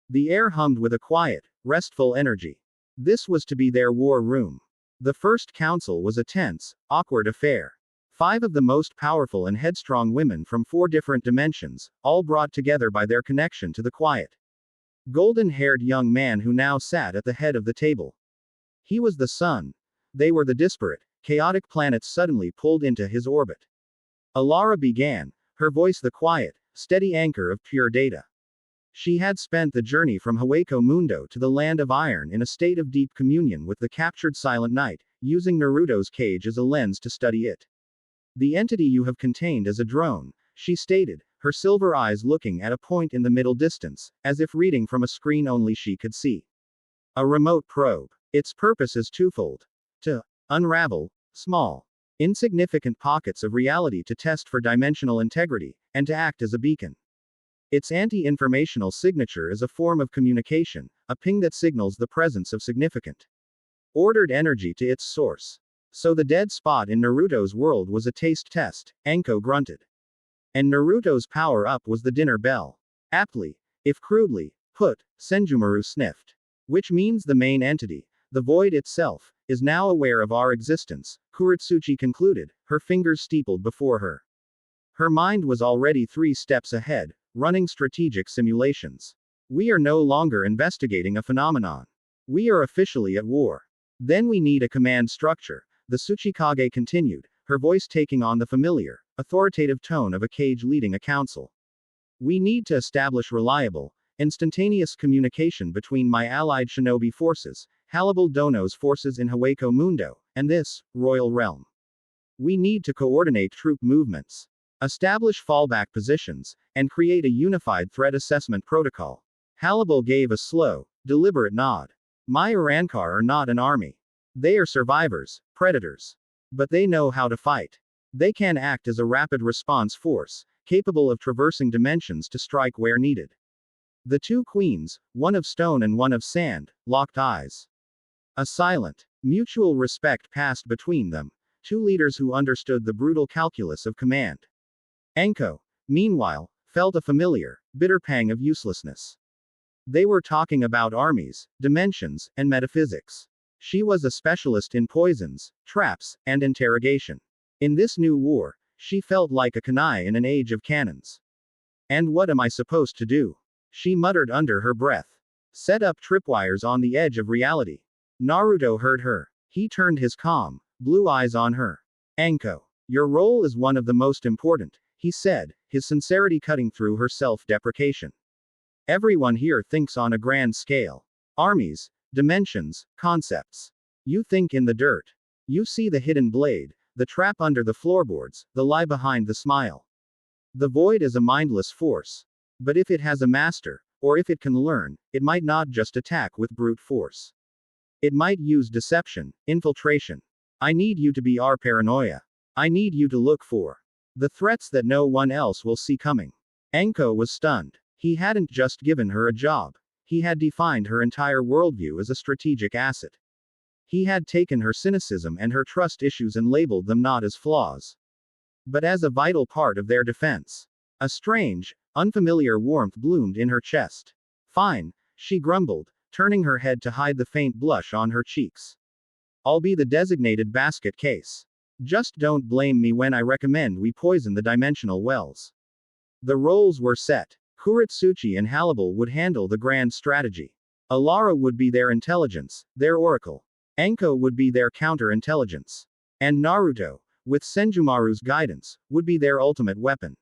The air hummed with a quiet, restful energy. This was to be their war room. The first council was a tense, awkward affair. 5 of the most powerful and headstrong women from 4 different dimensions, all brought together by their connection to the quiet, golden-haired young man who now sat at the head of the table. He was the sun. They were the disparate, chaotic planets suddenly pulled into his orbit. Alara began, her voice the quiet, steady anchor of pure data. She had spent the journey from Hueco Mundo to the Land of Iron in a state of deep communion with the captured Silent Knight, using Naruto's cage as a lens to study it. The entity you have contained as a drone, she stated, her silver eyes looking at a point in the middle distance, as if reading from a screen only she could see. A remote probe. Its purpose is twofold. To unravel small, insignificant pockets of reality to test for dimensional integrity, and to act as a beacon. Its anti-informational signature is a form of communication, a ping that signals the presence of significant ordered energy to its source. So the dead spot in Naruto's world was a taste test, Anko grunted. And Naruto's power-up was the dinner bell. Aptly, if crudely, put, Senjumaru sniffed. Which means the main entity, the void itself, is now aware of our existence, Kuretsuchi concluded, her fingers steepled before her. Her mind was already 3 steps ahead, running strategic simulations. We are no longer investigating a phenomenon. We are officially at war. Then we need a command structure, the Tsuchikage continued, her voice taking on the familiar, authoritative tone of a cage leading a council. We need to establish reliable, instantaneous communication between my allied shinobi forces, Hannibal Dono's forces in Hueco Mundo, and this, royal realm. We need to coordinate troop movements, establish fallback positions, and create a unified threat assessment protocol. Hannibal gave a slow, deliberate nod. My Urankar are not an army. They are survivors, predators. But they know how to fight. They can act as a rapid response force, capable of traversing dimensions to strike where needed. The 2 queens, one of stone and one of sand, locked eyes. A silent, mutual respect passed between them, 2 leaders who understood the brutal calculus of command. Anko, meanwhile, felt a familiar, bitter pang of uselessness. They were talking about armies, dimensions, and metaphysics. She was a specialist in poisons, traps, and interrogation. In this new war, she felt like a kanai in an age of cannons. And what am I supposed to do? She muttered under her breath. Set up tripwires on the edge of reality. Naruto heard her. He turned his calm, blue eyes on her. Anko, your role is one of the most important, he said, his sincerity cutting through her self-deprecation. Everyone here thinks on a grand scale. Armies, dimensions, concepts. You think in the dirt. You see the hidden blade, the trap under the floorboards, the lie behind the smile. The void is a mindless force. But if it has a master, or if it can learn, it might not just attack with brute force. It might use deception, infiltration. I need you to be our paranoia. I need you to look for the threats that no one else will see coming. Anko was stunned. He hadn't just given her a job. He had defined her entire worldview as a strategic asset. He had taken her cynicism and her trust issues and labeled them not as flaws, but as a vital part of their defense. A strange, unfamiliar warmth bloomed in her chest. Fine, she grumbled, turning her head to hide the faint blush on her cheeks. I'll be the designated basket case. Just don't blame me when I recommend we poison the dimensional wells. The roles were set. Kuretsuchi and Hannibal would handle the grand strategy. Alara would be their intelligence, their oracle. Anko would be their counterintelligence. And Naruto, with Senjumaru's guidance, would be their ultimate weapon.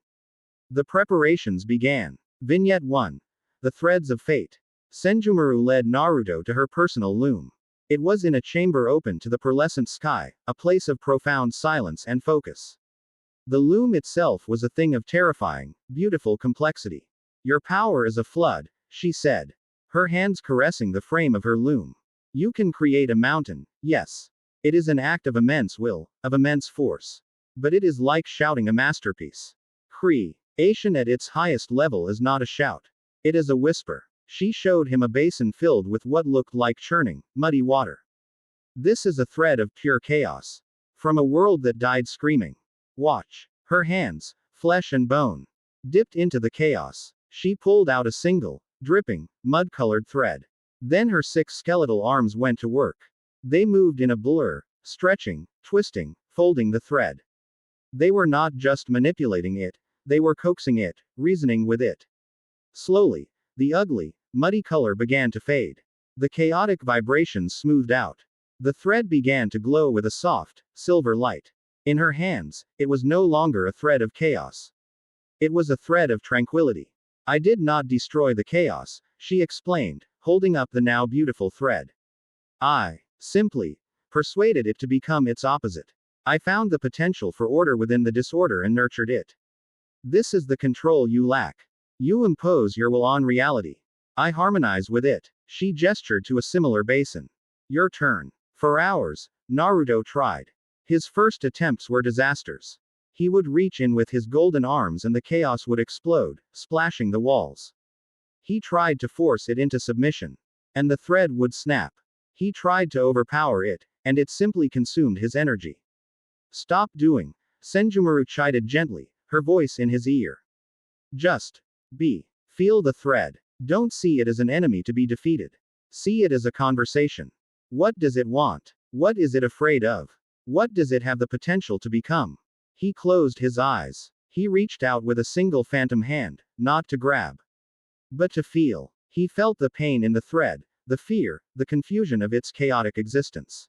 The preparations began. Vignette 1. The Threads of Fate. Senjumaru led Naruto to her personal loom. It was in a chamber open to the pearlescent sky, a place of profound silence and focus. The loom itself was a thing of terrifying, beautiful complexity. Your power is a flood, she said, her hands caressing the frame of her loom. You can create a mountain, yes. It is an act of immense will, of immense force. But it is like shouting a masterpiece. Creation at its highest level is not a shout. It is a whisper. She showed him a basin filled with what looked like churning, muddy water. This is a thread of pure chaos. From a world that died screaming. Watch. Her hands, flesh and bone, dipped into the chaos. She pulled out a single, dripping, mud-colored thread. Then her 6 skeletal arms went to work. They moved in a blur, stretching, twisting, folding the thread. They were not just manipulating it, they were coaxing it, reasoning with it. Slowly, the ugly, muddy color began to fade. The chaotic vibrations smoothed out. The thread began to glow with a soft, silver light. In her hands, it was no longer a thread of chaos. It was a thread of tranquility. I did not destroy the chaos, she explained, holding up the now beautiful thread. I simply persuaded it to become its opposite. I found the potential for order within the disorder and nurtured it. This is the control you lack. You impose your will on reality. I harmonize with it. She gestured to a similar basin. Your turn. For hours, Naruto tried. His first attempts were disasters. He would reach in with his golden arms and the chaos would explode, splashing the walls. He tried to force it into submission. And the thread would snap. He tried to overpower it, and it simply consumed his energy. Stop doing. Senjumaru chided gently, her voice in his ear. Just be. Feel the thread. Don't see it as an enemy to be defeated. See it as a conversation. What does it want? What is it afraid of? What does it have the potential to become? He closed his eyes. He reached out with a single phantom hand, not to grab, but to feel. He felt the pain in the thread, the fear, the confusion of its chaotic existence.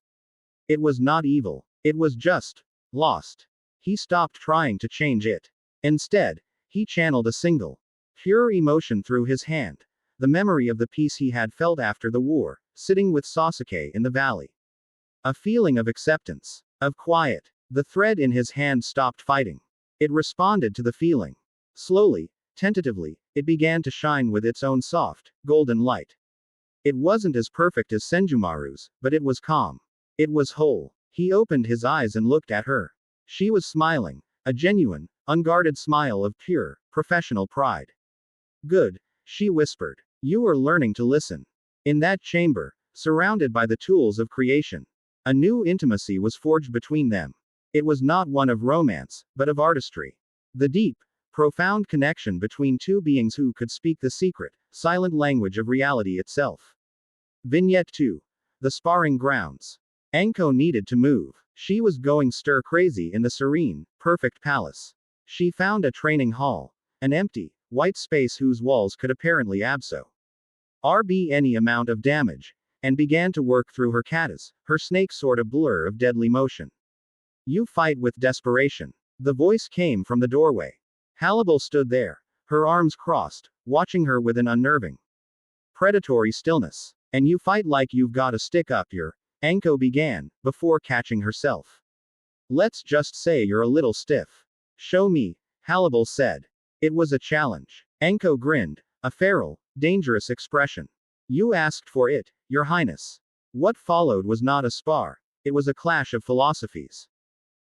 It was not evil. It was just lost. He stopped trying to change it. Instead, he channeled a single, pure emotion through his hand. The memory of the peace he had felt after the war, sitting with Sasuke in the valley. A feeling of acceptance, of quiet. The thread in his hand stopped fighting. It responded to the feeling. Slowly, tentatively, it began to shine with its own soft, golden light. It wasn't as perfect as Senjumaru's, but it was calm. It was whole. He opened his eyes and looked at her. She was smiling, a genuine, unguarded smile of pure, professional pride. Good, she whispered. You are learning to listen. In that chamber, surrounded by the tools of creation, a new intimacy was forged between them. It was not one of romance, but of artistry. The deep, profound connection between two beings who could speak the secret, silent language of reality itself. Vignette 2. The sparring grounds. Anko needed to move. She was going stir-crazy in the serene, perfect palace. She found a training hall. An empty, white space whose walls could apparently absorb any amount of damage. And began to work through her katas, her snake sword a blur of deadly motion. You fight with desperation. The voice came from the doorway. Hannibal stood there, her arms crossed, watching her with an unnerving, predatory stillness. And you fight like you've got to stick up your, Anko began, before catching herself. Let's just say you're a little stiff. Show me, Hannibal said. It was a challenge. Anko grinned, a feral, dangerous expression. You asked for it, Your Highness. What followed was not a spar. It was a clash of philosophies.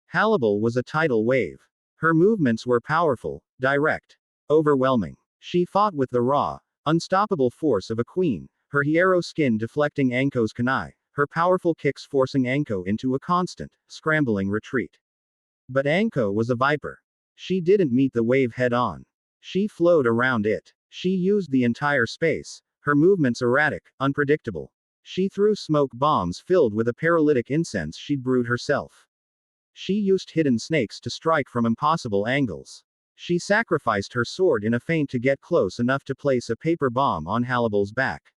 Hannibal was a tidal wave. Her movements were powerful, direct, overwhelming. She fought with the raw, unstoppable force of a queen, her hierro skin deflecting Anko's kunai, her powerful kicks forcing Anko into a constant, scrambling retreat. But Anko was a viper. She didn't meet the wave head on. She flowed around it. She used the entire space, her movements erratic, unpredictable. She threw smoke bombs filled with a paralytic incense she'd brewed herself. She used hidden snakes to strike from impossible angles. She sacrificed her sword in a feint to get close enough to place a paper bomb on Hannibal's back.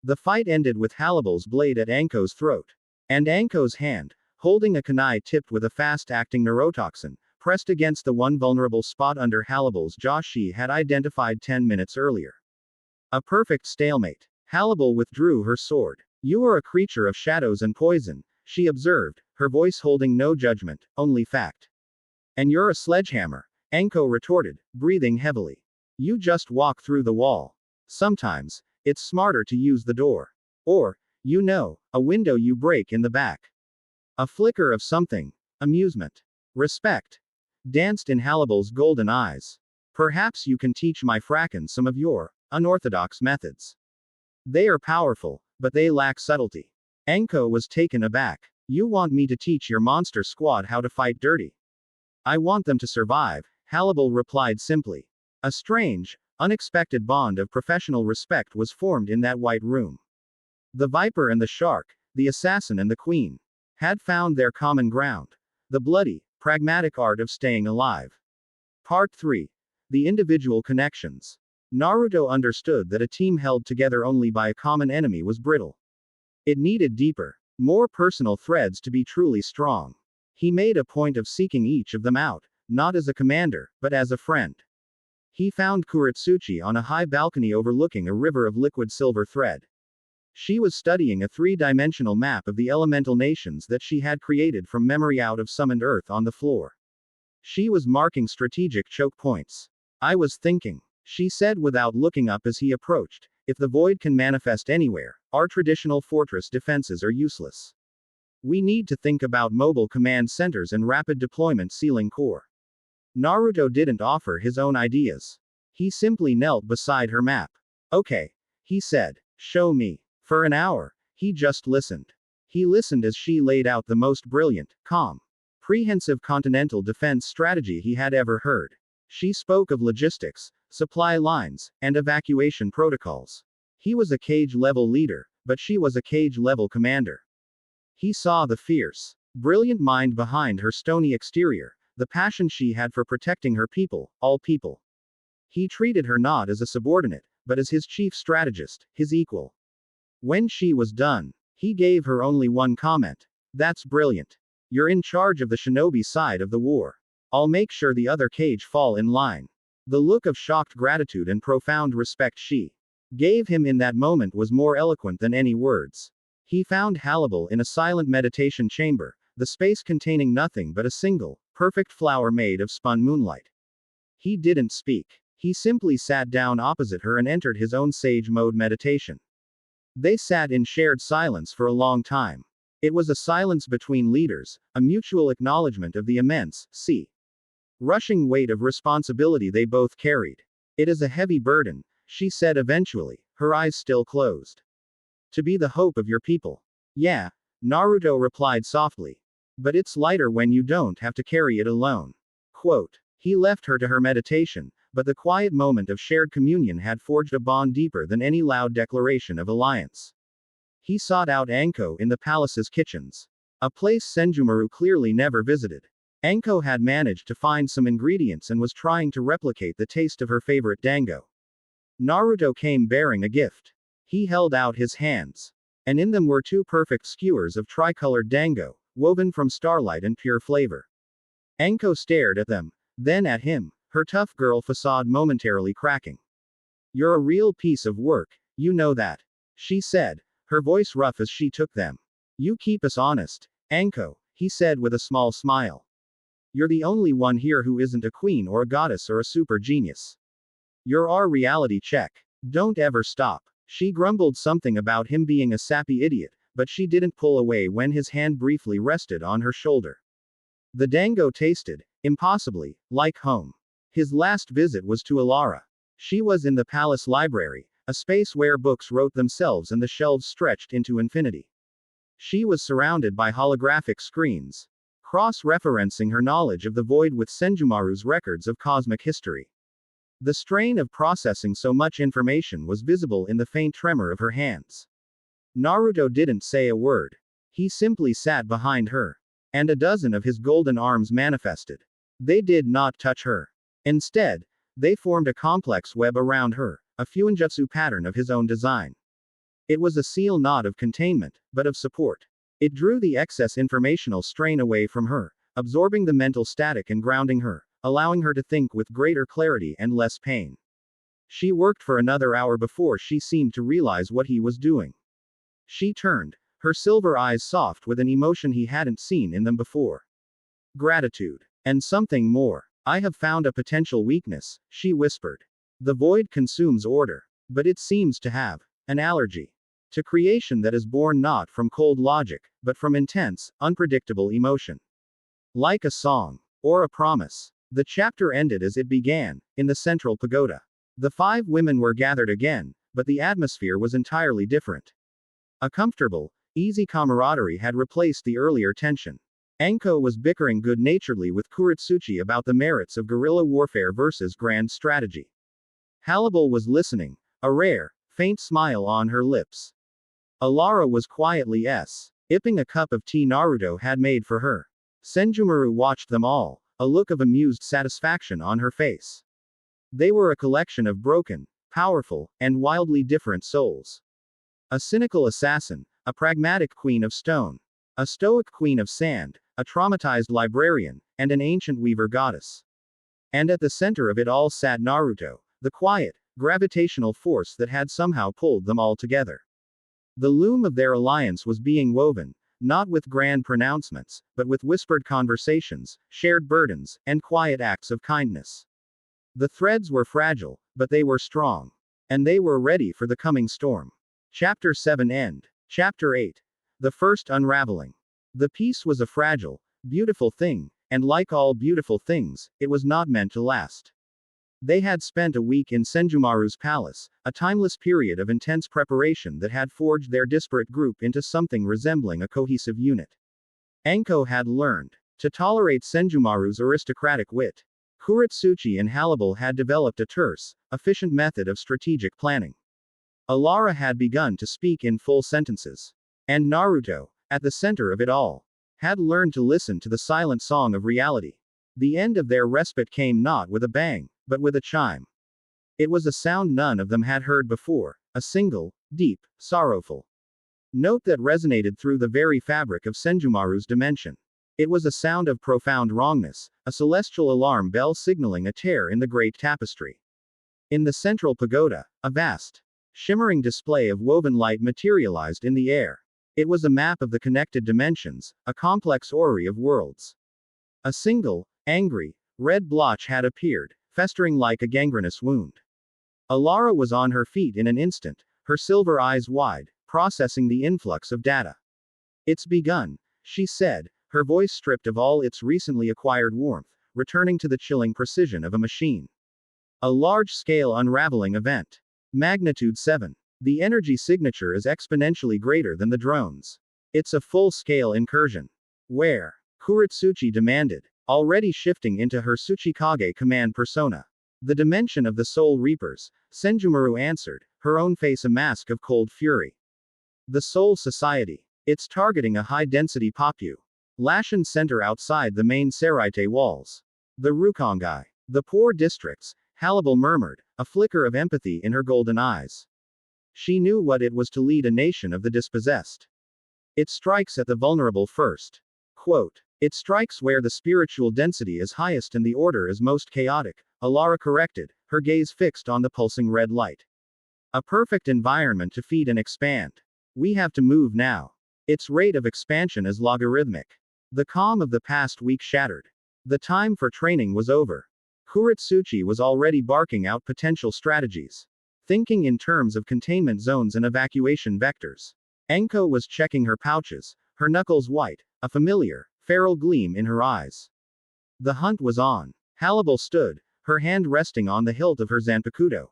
The fight ended with Hannibal's blade at Anko's throat. And Anko's hand, holding a kunai tipped with a fast-acting neurotoxin, pressed against the one vulnerable spot under Hannibal's jaw she had identified 10 minutes earlier. A perfect stalemate. Hannibal withdrew her sword. You are a creature of shadows and poison, she observed, her voice holding no judgment, only fact. And you're a sledgehammer, Anko retorted, breathing heavily. You just walk through the wall. Sometimes, it's smarter to use the door. Or, a window you break in the back. A flicker of something, amusement, respect, danced in Hannibal's golden eyes. Perhaps you can teach my Fracken some of your unorthodox methods. They are powerful, but they lack subtlety. Anko was taken aback. You want me to teach your monster squad how to fight dirty? I want them to survive, Hannibal replied simply. A strange, unexpected bond of professional respect was formed in that white room. The viper and the shark, the assassin and the queen, had found their common ground. The bloody, pragmatic art of staying alive. Part 3. The individual connections. Naruto understood that a team held together only by a common enemy was brittle. It needed deeper, more personal threads to be truly strong. He made a point of seeking each of them out, not as a commander, but as a friend. He found Kuretsuchi on a high balcony overlooking a river of liquid silver thread. She was studying a three-dimensional map of the elemental nations that she had created from memory out of summoned earth on the floor. She was marking strategic choke points. I was thinking, she said without looking up as he approached, if the void can manifest anywhere, our traditional fortress defenses are useless. We need to think about mobile command centers and rapid deployment sealing core. Naruto didn't offer his own ideas. He simply knelt beside her map. Okay, he said, show me. For an hour, he just listened. He listened as she laid out the most brilliant, calm, comprehensive continental defense strategy he had ever heard. She spoke of logistics, supply lines, and evacuation protocols. He was a cage-level leader, but she was a cage-level commander. He saw the fierce, brilliant mind behind her stony exterior, the passion she had for protecting her people, all people. He treated her not as a subordinate, but as his chief strategist, his equal. When she was done, he gave her only one comment. That's brilliant. You're in charge of the shinobi side of the war. I'll make sure the other cage fall in line. The look of shocked gratitude and profound respect she gave him in that moment was more eloquent than any words. He found Hannibal in a silent meditation chamber, the space containing nothing but a single, perfect flower made of spun moonlight. He didn't speak. He simply sat down opposite her and entered his own sage mode meditation. They sat in shared silence for a long time. It was a silence between leaders, a mutual acknowledgement of the immense, rushing weight of responsibility they both carried. It is a heavy burden, she said eventually, her eyes still closed. To be the hope of your people. Yeah, Naruto replied softly. But it's lighter when you don't have to carry it alone. Quote. He left her to her meditation, but the quiet moment of shared communion had forged a bond deeper than any loud declaration of alliance. He sought out Anko in the palace's kitchens. A place Senjumaru clearly never visited. Anko had managed to find some ingredients and was trying to replicate the taste of her favorite dango. Naruto came bearing a gift. He held out his hands. And in them were two perfect skewers of tricolored dango, woven from starlight and pure flavor. Anko stared at them, then at him, her tough girl facade momentarily cracking. You're a real piece of work, you know that. She said, her voice rough as she took them. You keep us honest, Anko, he said with a small smile. You're the only one here who isn't a queen or a goddess or a super genius. You're our reality check. Don't ever stop. She grumbled something about him being a sappy idiot, but she didn't pull away when his hand briefly rested on her shoulder. The dango tasted, impossibly, like home. His last visit was to Alara. She was in the palace library, a space where books wrote themselves and the shelves stretched into infinity. She was surrounded by holographic screens, cross-referencing her knowledge of the void with Senjumaru's records of cosmic history. The strain of processing so much information was visible in the faint tremor of her hands. Naruto didn't say a word. He simply sat behind her. And a dozen of his golden arms manifested. They did not touch her. Instead, they formed a complex web around her, a fuinjutsu pattern of his own design. It was a seal not of containment, but of support. It drew the excess informational strain away from her, absorbing the mental static and grounding her, allowing her to think with greater clarity and less pain. She worked for another hour before she seemed to realize what he was doing. She turned, her silver eyes soft with an emotion he hadn't seen in them before. Gratitude. And something more. I have found a potential weakness, she whispered. The void consumes order. But it seems to have an allergy to creation that is born not from cold logic, but from intense, unpredictable emotion. Like a song. Or a promise. The chapter ended as it began, in the central pagoda. The 5 women were gathered again, but the atmosphere was entirely different. A comfortable, easy camaraderie had replaced the earlier tension. Anko was bickering good-naturedly with Kuretsuchi about the merits of guerrilla warfare versus grand strategy. Hannibal was listening, a rare, faint smile on her lips. Alara was quietly sipping a cup of tea Naruto had made for her. Senjumaru watched them all, a look of amused satisfaction on her face. They were a collection of broken, powerful, and wildly different souls. A cynical assassin, a pragmatic queen of stone, a stoic queen of sand, a traumatized librarian, and an ancient weaver goddess. And at the center of it all sat Naruto, the quiet, gravitational force that had somehow pulled them all together. The loom of their alliance was being woven, not with grand pronouncements, but with whispered conversations, shared burdens, and quiet acts of kindness. The threads were fragile, but they were strong. And they were ready for the coming storm. Chapter 7 End. Chapter 8. The First Unraveling. The piece was a fragile, beautiful thing, and like all beautiful things, it was not meant to last. They had spent a week in Senjumaru's palace, a timeless period of intense preparation that had forged their disparate group into something resembling a cohesive unit. Anko had learned to tolerate Senjumaru's aristocratic wit. Kuretsuchi and Halibal had developed a terse, efficient method of strategic planning. Alara had begun to speak in full sentences. And Naruto, at the center of it all, had learned to listen to the silent song of reality. The end of their respite came not with a bang, but with a chime. It was a sound none of them had heard before, a single, deep, sorrowful note that resonated through the very fabric of Senjumaru's dimension. It was a sound of profound wrongness, a celestial alarm bell signaling a tear in the great tapestry. In the central pagoda, a vast, shimmering display of woven light materialized in the air. It was a map of the connected dimensions, a complex orrery of worlds. A single, angry, red blotch had appeared, festering like a gangrenous wound. Alara was on her feet in an instant, her silver eyes wide, processing the influx of data. "It's begun," she said, her voice stripped of all its recently acquired warmth, returning to the chilling precision of a machine. A large-scale unraveling event. Magnitude 7. The energy signature is exponentially greater than the drone's. It's a full-scale incursion. Where? Kuretsuchi demanded, already shifting into her Tsuchikage command persona. The dimension of the Soul Reapers, Senjumaru answered, her own face a mask of cold fury. The Soul Society. It's targeting a high-density population center outside the main Seraite walls. The Rukongai. The poor districts, Halibal murmured, a flicker of empathy in her golden eyes. She knew what it was to lead a nation of the dispossessed. It strikes at the vulnerable first. Quote. It strikes where the spiritual density is highest and the order is most chaotic, Alara corrected, her gaze fixed on the pulsing red light. A perfect environment to feed and expand. We have to move now. Its rate of expansion is logarithmic. The calm of the past week shattered. The time for training was over. Kuretsuchi was already barking out potential strategies. Thinking in terms of containment zones and evacuation vectors. Anko was checking her pouches, her knuckles white, a familiar, feral gleam in her eyes. The hunt was on. Halibal stood, her hand resting on the hilt of her Zanpakuto.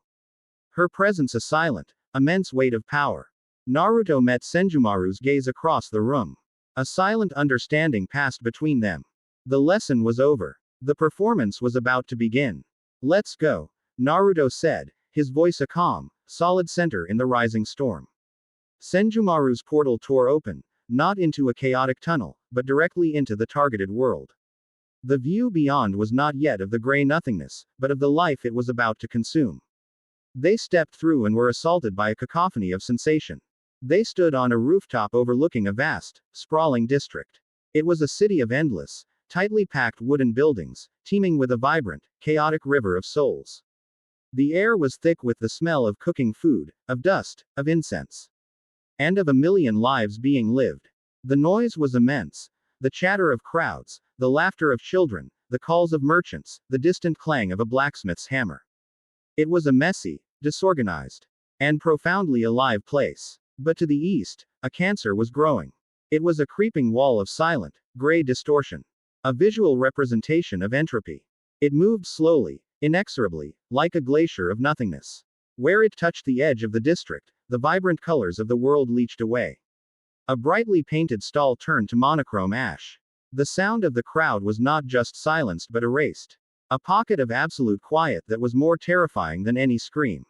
Her presence a silent, immense weight of power. Naruto met Senjumaru's gaze across the room. A silent understanding passed between them. The lesson was over. The performance was about to begin. "Let's go," Naruto said, his voice a calm, solid center in the rising storm. Senjumaru's portal tore open, not into a chaotic tunnel, but directly into the targeted world. The view beyond was not yet of the gray nothingness, but of the life it was about to consume. They stepped through and were assaulted by a cacophony of sensation. They stood on a rooftop overlooking a vast, sprawling district. It was a city of endless, tightly packed wooden buildings, teeming with a vibrant, chaotic river of souls. The air was thick with the smell of cooking food, of dust, of incense. And of a million lives being lived. The noise was immense. The chatter of crowds, the laughter of children, the calls of merchants, the distant clang of a blacksmith's hammer. It was a messy, disorganized, and profoundly alive place. But to the east, a cancer was growing. It was a creeping wall of silent, gray distortion. A visual representation of entropy. It moved slowly, inexorably, like a glacier of nothingness. Where it touched the edge of the district, the vibrant colors of the world leached away. A brightly painted stall turned to monochrome ash. The sound of the crowd was not just silenced but erased. A pocket of absolute quiet that was more terrifying than any scream.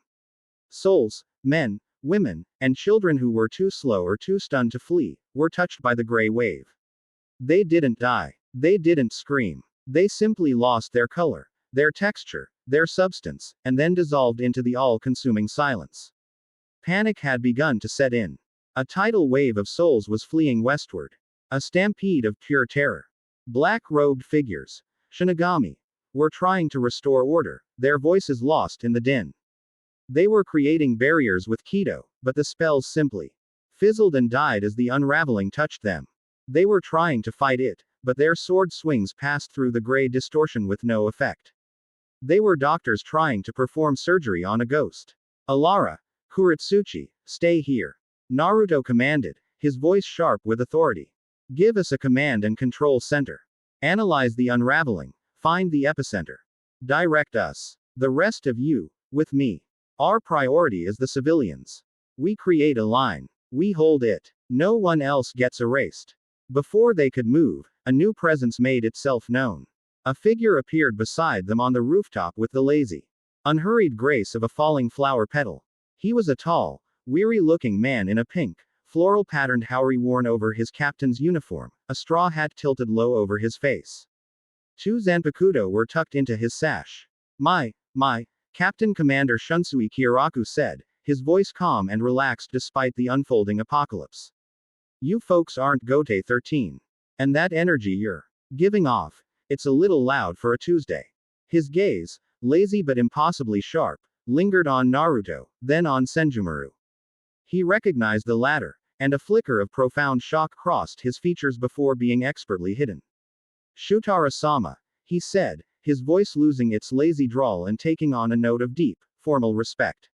Souls, men, women, and children who were too slow or too stunned to flee, were touched by the gray wave. They didn't die. They didn't scream. They simply lost their color, their texture, their substance, and then dissolved into the all-consuming silence. Panic had begun to set in. A tidal wave of souls was fleeing westward. A stampede of pure terror. Black-robed figures. Shinigami. were trying to restore order, their voices lost in the din. They were creating barriers with Kido, but the spells simply fizzled and died as the unraveling touched them. They were trying to fight it, but their sword swings passed through the gray distortion with no effect. They were doctors trying to perform surgery on a ghost. Alara, Kuretsuchi, stay here. Naruto commanded, his voice sharp with authority. Give us a command and control center. Analyze the unraveling, find the epicenter. Direct us. The rest of you, with me. Our priority is the civilians. We create a line. We hold it. No one else gets erased. Before they could move, a new presence made itself known. A figure appeared beside them on the rooftop with the lazy, unhurried grace of a falling flower petal. He was a tall, weary-looking man in a pink, floral-patterned haori worn over his captain's uniform, a straw hat tilted low over his face. 2 zanpakuto were tucked into his sash. My, Captain Commander Shunsui Kyoraku said, his voice calm and relaxed despite the unfolding apocalypse. You folks aren't Gote 13. And that energy you're giving off, it's a little loud for a Tuesday. His gaze, lazy but impossibly sharp, lingered on Naruto, then on Senjumaru. He recognized the latter, and a flicker of profound shock crossed his features before being expertly hidden. Shutara-sama, he said, his voice losing its lazy drawl and taking on a note of deep, formal respect.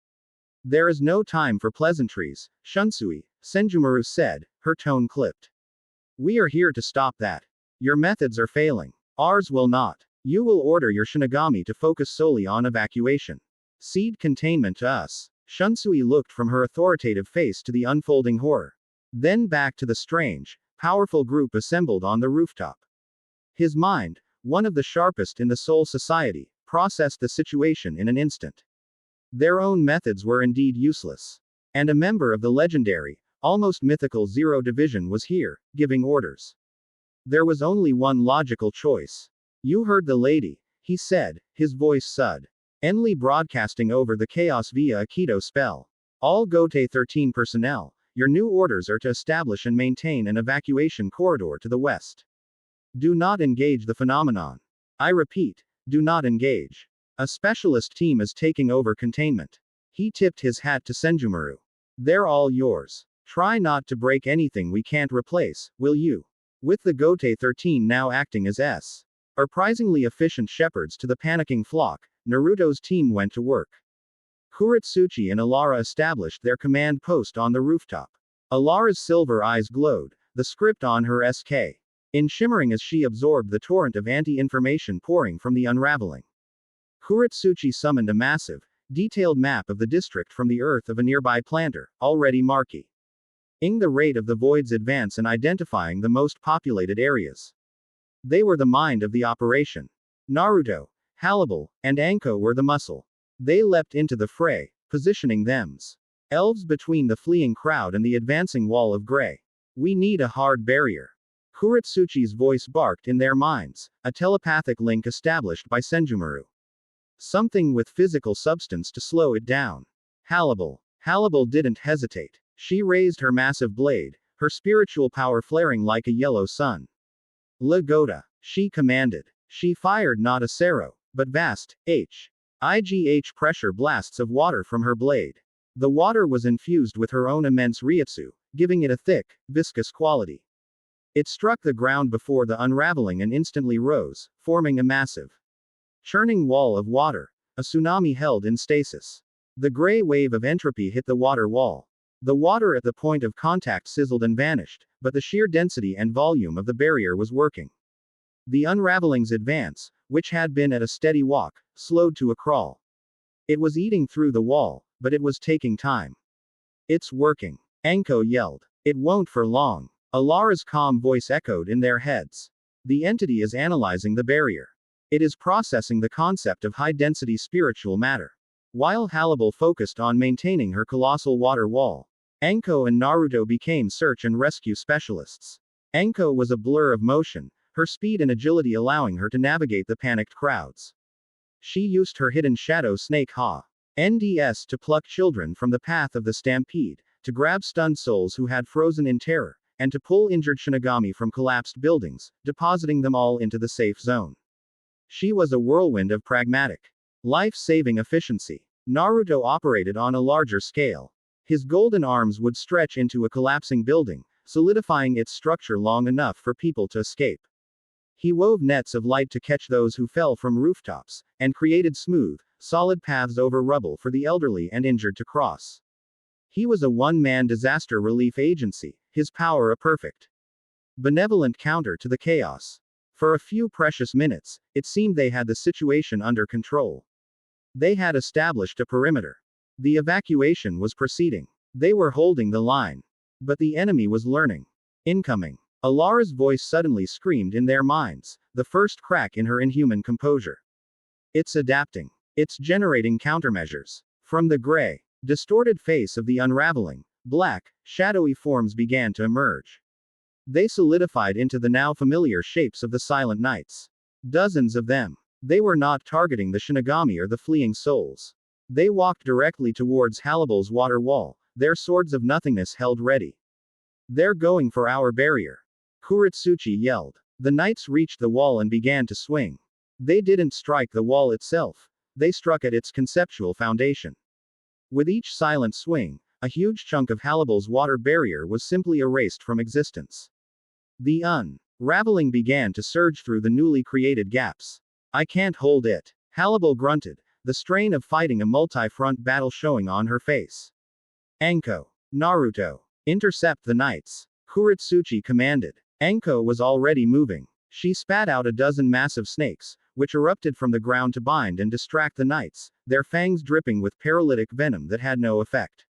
There is no time for pleasantries, Shunsui, Senjumaru said, her tone clipped. We are here to stop that. Your methods are failing. Ours will not. You will order your Shinigami to focus solely on evacuation. Cede containment to us. Shunsui looked from her authoritative face to the unfolding horror. Then back to the strange, powerful group assembled on the rooftop. His mind, one of the sharpest in the Soul Society, processed the situation in an instant. Their own methods were indeed useless. And a member of the legendary, almost mythical Zero Division was here, giving orders. There was only one logical choice. You heard the lady, he said, his voice sud. Enly broadcasting over the chaos via a Kido spell. All Gote 13 personnel, your new orders are to establish and maintain an evacuation corridor to the west. Do not engage the phenomenon. I repeat, do not engage. A specialist team is taking over containment. He tipped his hat to Senjumaru. They're all yours. Try not to break anything we can't replace, will you? With the Gote 13 now acting as surprisingly efficient shepherds to the panicking flock, Naruto's team went to work. Kuretsuchi and Alara established their command post on the rooftop. Alara's silver eyes glowed, the script on her SK in shimmering as she absorbed the torrent of anti-information pouring from the unraveling. Kuretsuchi summoned a massive, detailed map of the district from the earth of a nearby planter, already marking the rate of the void's advance and identifying the most populated areas. They were the mind of the operation. Naruto, Hannibal, and Anko were the muscle. They leapt into the fray, positioning themselves between the fleeing crowd and the advancing wall of gray. We need a hard barrier. Kuretsuchi's voice barked in their minds, a telepathic link established by Senjumaru. Something with physical substance to slow it down. Hannibal didn't hesitate. She raised her massive blade, her spiritual power flaring like a yellow sun. Lagoda, she commanded. She fired not a Sero, but vast, IGH pressure blasts of water from her blade. The water was infused with her own immense ryutsu, giving it a thick, viscous quality. It struck the ground before the unraveling and instantly rose, forming a massive, churning wall of water, a tsunami held in stasis. The gray wave of entropy hit the water wall. The water at the point of contact sizzled and vanished, but the sheer density and volume of the barrier was working. The unraveling's advance, which had been at a steady walk, slowed to a crawl. It was eating through the wall, but it was taking time. It's working. Anko yelled. It won't for long. Alara's calm voice echoed in their heads. The entity is analyzing the barrier. It is processing the concept of high-density spiritual matter. While Hannibal focused on maintaining her colossal water wall, Anko and Naruto became search and rescue specialists. Anko was a blur of motion, her speed and agility allowing her to navigate the panicked crowds. She used her hidden shadow snake NDS to pluck children from the path of the stampede, to grab stunned souls who had frozen in terror, and to pull injured Shinigami from collapsed buildings, depositing them all into the safe zone. She was a whirlwind of pragmatic, life-saving efficiency. Naruto operated on a larger scale. His golden arms would stretch into a collapsing building, solidifying its structure long enough for people to escape. He wove nets of light to catch those who fell from rooftops, and created smooth, solid paths over rubble for the elderly and injured to cross. He was a one-man disaster relief agency, his power a perfect, benevolent counter to the chaos. For a few precious minutes, it seemed they had the situation under control. They had established a perimeter. The evacuation was proceeding. They were holding the line. But the enemy was learning. Incoming. Alara's voice suddenly screamed in their minds, the first crack in her inhuman composure. It's adapting. It's generating countermeasures. From the gray, distorted face of the unraveling, black, shadowy forms began to emerge. They solidified into the now familiar shapes of the Silent Knights. Dozens of them. They were not targeting the Shinigami or the fleeing souls. They walked directly towards Hallibal's water wall, their swords of nothingness held ready. They're going for our barrier. Kuretsuchi yelled. The knights reached the wall and began to swing. They didn't strike the wall itself. They struck at its conceptual foundation. With each silent swing, a huge chunk of Hallibal's water barrier was simply erased from existence. The unraveling began to surge through the newly created gaps. I can't hold it. Hallibal grunted, the strain of fighting a multi-front battle showing on her face. Anko. Naruto. Intercept the knights. Kuretsuchi commanded. Anko was already moving. She spat out a dozen massive snakes, which erupted from the ground to bind and distract the knights, their fangs dripping with paralytic venom that had no effect.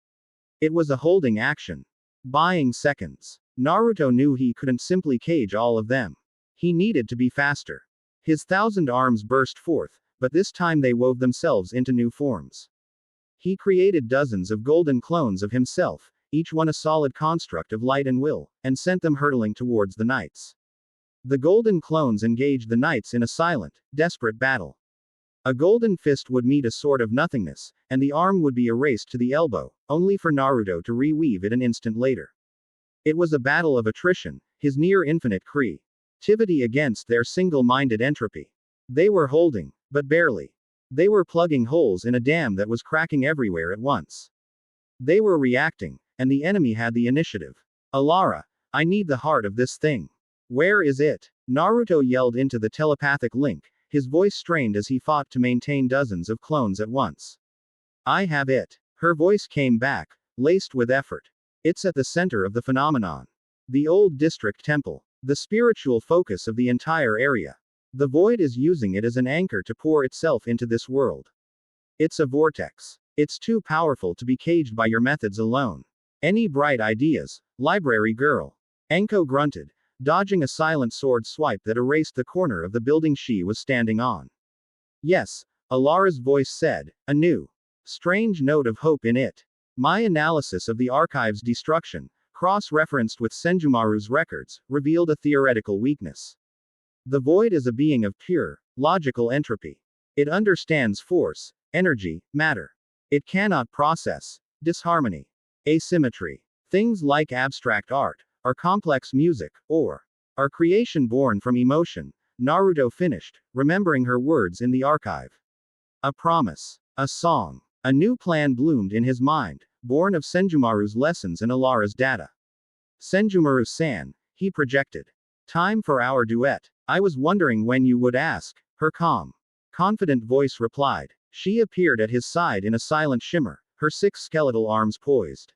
It was a holding action. Buying seconds. Naruto knew he couldn't simply cage all of them. He needed to be faster. His 1,000 arms burst forth, but this time they wove themselves into new forms. He created dozens of golden clones of himself, each one a solid construct of light and will, and sent them hurtling towards the knights. The golden clones engaged the knights in a silent, desperate battle. A golden fist would meet a sword of nothingness, and the arm would be erased to the elbow, only for Naruto to reweave it an instant later. It was a battle of attrition, his near-infinite creativity against their single-minded entropy. They were holding, but barely. They were plugging holes in a dam that was cracking everywhere at once. They were reacting, and the enemy had the initiative. Alara, I need the heart of this thing. Where is it? Naruto yelled into the telepathic link, his voice strained as he fought to maintain dozens of clones at once. I have it. Her voice came back, laced with effort. It's at the center of the phenomenon. The old district temple. The spiritual focus of the entire area. The void is using it as an anchor to pour itself into this world. It's a vortex. It's too powerful to be caged by your methods alone. Any bright ideas, library girl? Anko grunted, dodging a silent sword swipe that erased the corner of the building she was standing on. Yes, Alara's voice said, a new, strange note of hope in it. My analysis of the archive's destruction, cross-referenced with Senjumaru's records, revealed a theoretical weakness. The void is a being of pure, logical entropy. It understands force, energy, matter. It cannot process disharmony, asymmetry, things like abstract art, or complex music, or our creation born from emotion. Naruto finished, remembering her words in the archive. A promise, a song, a new plan bloomed in his mind, born of Senjumaru's lessons and Alara's data. Senjumaru-san, he projected. Time for our duet. I was wondering when you would ask, her calm, confident voice replied. She appeared at his side in a silent shimmer, her 6 skeletal arms poised.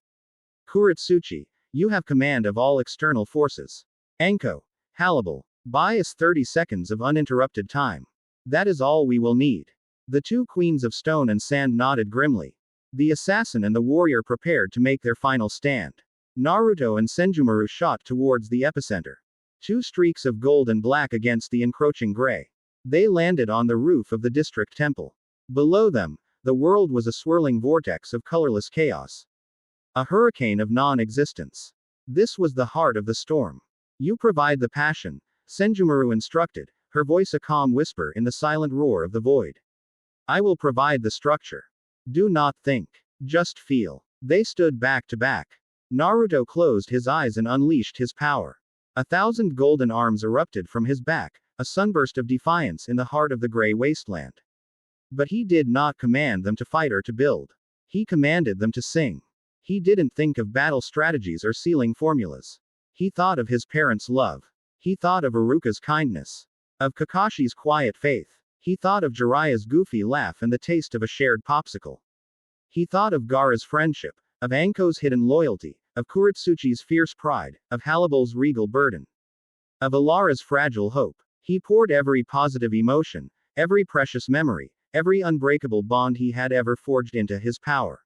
Kuretsuchi, you have command of all external forces. Anko, Hallibal, buy us 30 seconds of uninterrupted time. That is all we will need. The 2 queens of stone and sand nodded grimly. The assassin and the warrior prepared to make their final stand. Naruto and Senjumaru shot towards the epicenter. 2 streaks of gold and black against the encroaching gray. They landed on the roof of the district temple. Below them, the world was a swirling vortex of colorless chaos. A hurricane of non-existence. This was the heart of the storm. You provide the passion, Senjumaru instructed, her voice a calm whisper in the silent roar of the void. I will provide the structure. Do not think. Just feel. They stood back to back. Naruto closed his eyes and unleashed his power. 1,000 golden arms erupted from his back, a sunburst of defiance in the heart of the gray wasteland. But he did not command them to fight or to build. He commanded them to sing. He didn't think of battle strategies or sealing formulas. He thought of his parents' love. He thought of Iruka's kindness. Of Kakashi's quiet faith. He thought of Jiraiya's goofy laugh and the taste of a shared popsicle. He thought of Gaara's friendship, of Anko's hidden loyalty, of Kuretsuchi's fierce pride, of Halibal's regal burden, of Alara's fragile hope. He poured every positive emotion, every precious memory, every unbreakable bond he had ever forged into his power.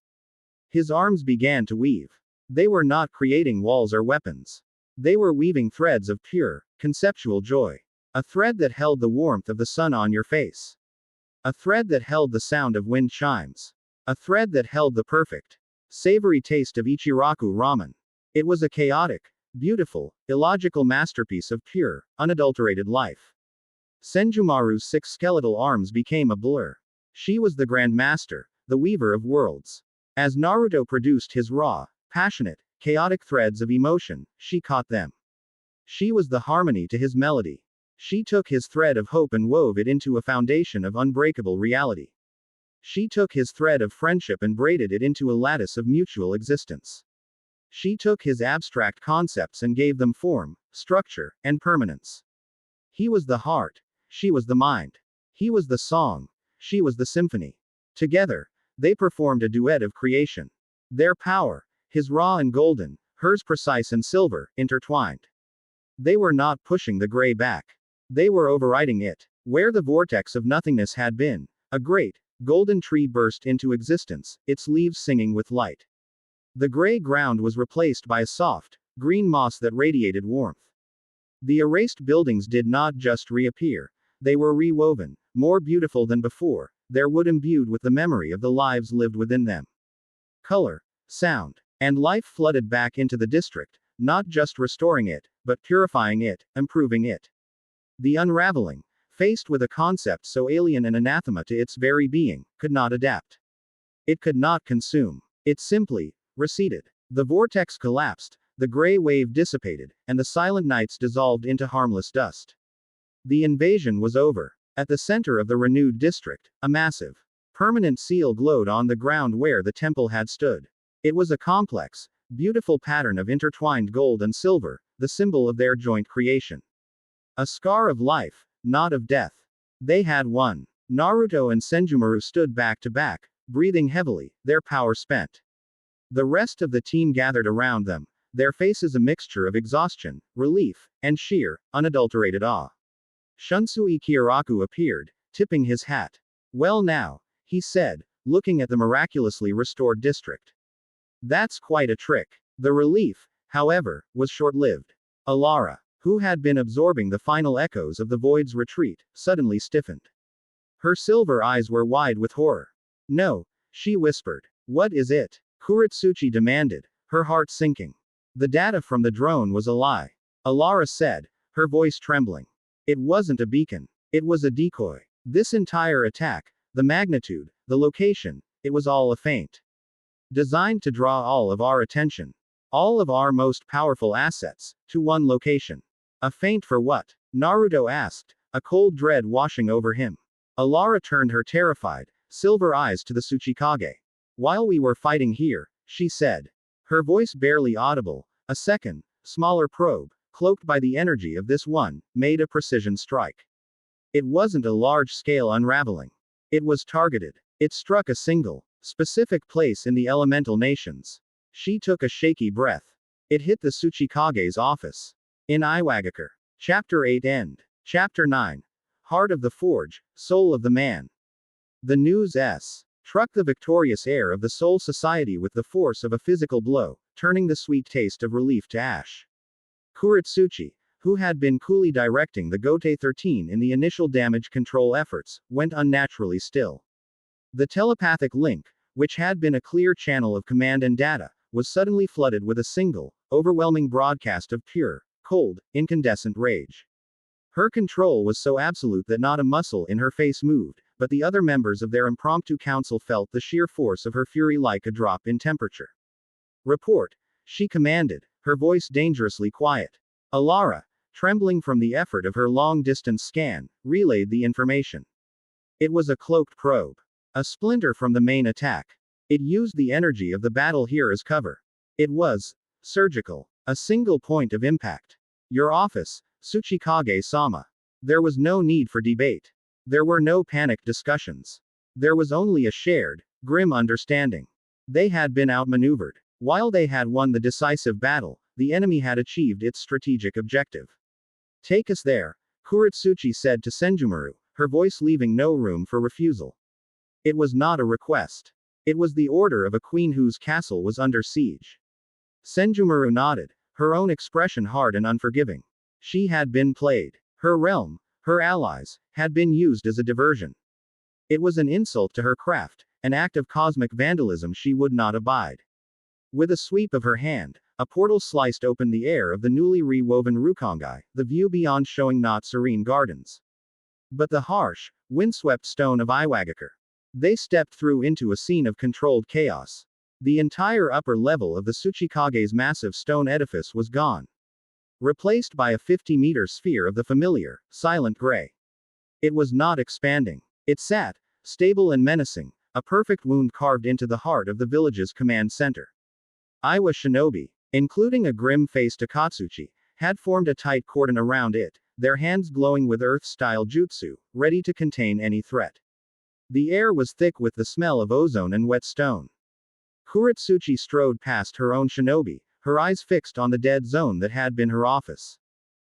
His arms began to weave. They were not creating walls or weapons. They were weaving threads of pure, conceptual joy. A thread that held the warmth of the sun on your face. A thread that held the sound of wind chimes. A thread that held the perfect, savory taste of Ichiraku ramen. It was a chaotic, beautiful, illogical masterpiece of pure, unadulterated life. Senjumaru's 6 skeletal arms became a blur. She was the Grand Master, the weaver of worlds. As Naruto produced his raw, passionate, chaotic threads of emotion, she caught them. She was the harmony to his melody. She took his thread of hope and wove it into a foundation of unbreakable reality. She took his thread of friendship and braided it into a lattice of mutual existence. She took his abstract concepts and gave them form, structure, and permanence. He was the heart. She was the mind. He was the song. She was the symphony. Together, they performed a duet of creation. Their power, his raw and golden, hers precise and silver, intertwined. They were not pushing the gray back. They were overriding it. Where the vortex of nothingness had been, a great, golden tree burst into existence, its leaves singing with light. The gray ground was replaced by a soft, green moss that radiated warmth. The erased buildings did not just reappear, they were rewoven, more beautiful than before, their wood imbued with the memory of the lives lived within them. Color, sound, and life flooded back into the district, not just restoring it, but purifying it, improving it. The unraveling, faced with a concept so alien and anathema to its very being, could not adapt. It could not consume. It simply receded. The vortex collapsed, the gray wave dissipated, and the silent nights dissolved into harmless dust. The invasion was over. At the center of the renewed district, a massive, permanent seal glowed on the ground where the temple had stood. It was a complex, beautiful pattern of intertwined gold and silver, the symbol of their joint creation. A scar of life, not of death. They had won. Naruto and Senjumaru stood back to back, breathing heavily, their power spent. The rest of the team gathered around them, their faces a mixture of exhaustion, relief, and sheer, unadulterated awe. Shunsui Kyoraku appeared, tipping his hat. Well now, he said, looking at the miraculously restored district. That's quite a trick. The relief, however, was short-lived. Alara, who had been absorbing the final echoes of the void's retreat, suddenly stiffened. Her silver eyes were wide with horror. No, she whispered. What is it? Kuretsuchi demanded, her heart sinking. The data from the drone was a lie. Alara said, her voice trembling. It wasn't a beacon. It was a decoy. This entire attack, the magnitude, the location, it was all a feint. Designed to draw all of our attention. All of our most powerful assets, to one location. A feint for what? Naruto asked, a cold dread washing over him. Alara turned her terrified, silver eyes to the Tsuchikage. While we were fighting here, she said. Her voice barely audible, a second, smaller probe, cloaked by the energy of this one, made a precision strike. It wasn't a large-scale unraveling. It was targeted. It struck a single, specific place in the elemental nations. She took a shaky breath. It hit the Tsuchikage's office. In Iwagakure. Chapter 8 End. Chapter 9. Heart of the Forge, Soul of the Man. The news struck the victorious air of the Soul Society with the force of a physical blow, turning the sweet taste of relief to ash. Kuretsuchi, who had been coolly directing the Gote 13 in the initial damage control efforts, went unnaturally still. The telepathic link, which had been a clear channel of command and data, was suddenly flooded with a single, overwhelming broadcast of pure, cold, incandescent rage. Her control was so absolute that not a muscle in her face moved, but the other members of their impromptu council felt the sheer force of her fury like a drop in temperature. Report, she commanded, her voice dangerously quiet. Alara, trembling from the effort of her long-distance scan, relayed the information. It was a cloaked probe. A splinter from the main attack. It used the energy of the battle here as cover. It was surgical. A single point of impact. Your office, Tsuchikage-sama. There was no need for debate. There were no panicked discussions. There was only a shared, grim understanding. They had been outmaneuvered. While they had won the decisive battle, the enemy had achieved its strategic objective. Take us there, Kuretsuchi said to Senjumaru, her voice leaving no room for refusal. It was not a request. It was the order of a queen whose castle was under siege. Senjumaru nodded, her own expression hard and unforgiving. She had been played. Her realm, her allies, had been used as a diversion. It was an insult to her craft, an act of cosmic vandalism she would not abide. With a sweep of her hand, a portal sliced open the air of the newly rewoven Rukongai, the view beyond showing not serene gardens, but the harsh, windswept stone of Iwagakure. They stepped through into a scene of controlled chaos. The entire upper level of the Tsuchikage's massive stone edifice was gone, replaced by a 50-meter sphere of the familiar, silent gray. It was not expanding. It sat, stable and menacing, a perfect wound carved into the heart of the village's command center. Iwa shinobi, including a grim-faced Akatsuchi, had formed a tight cordon around it, their hands glowing with earth-style jutsu, ready to contain any threat. The air was thick with the smell of ozone and wet stone. Kuretsuchi strode past her own shinobi, her eyes fixed on the dead zone that had been her office.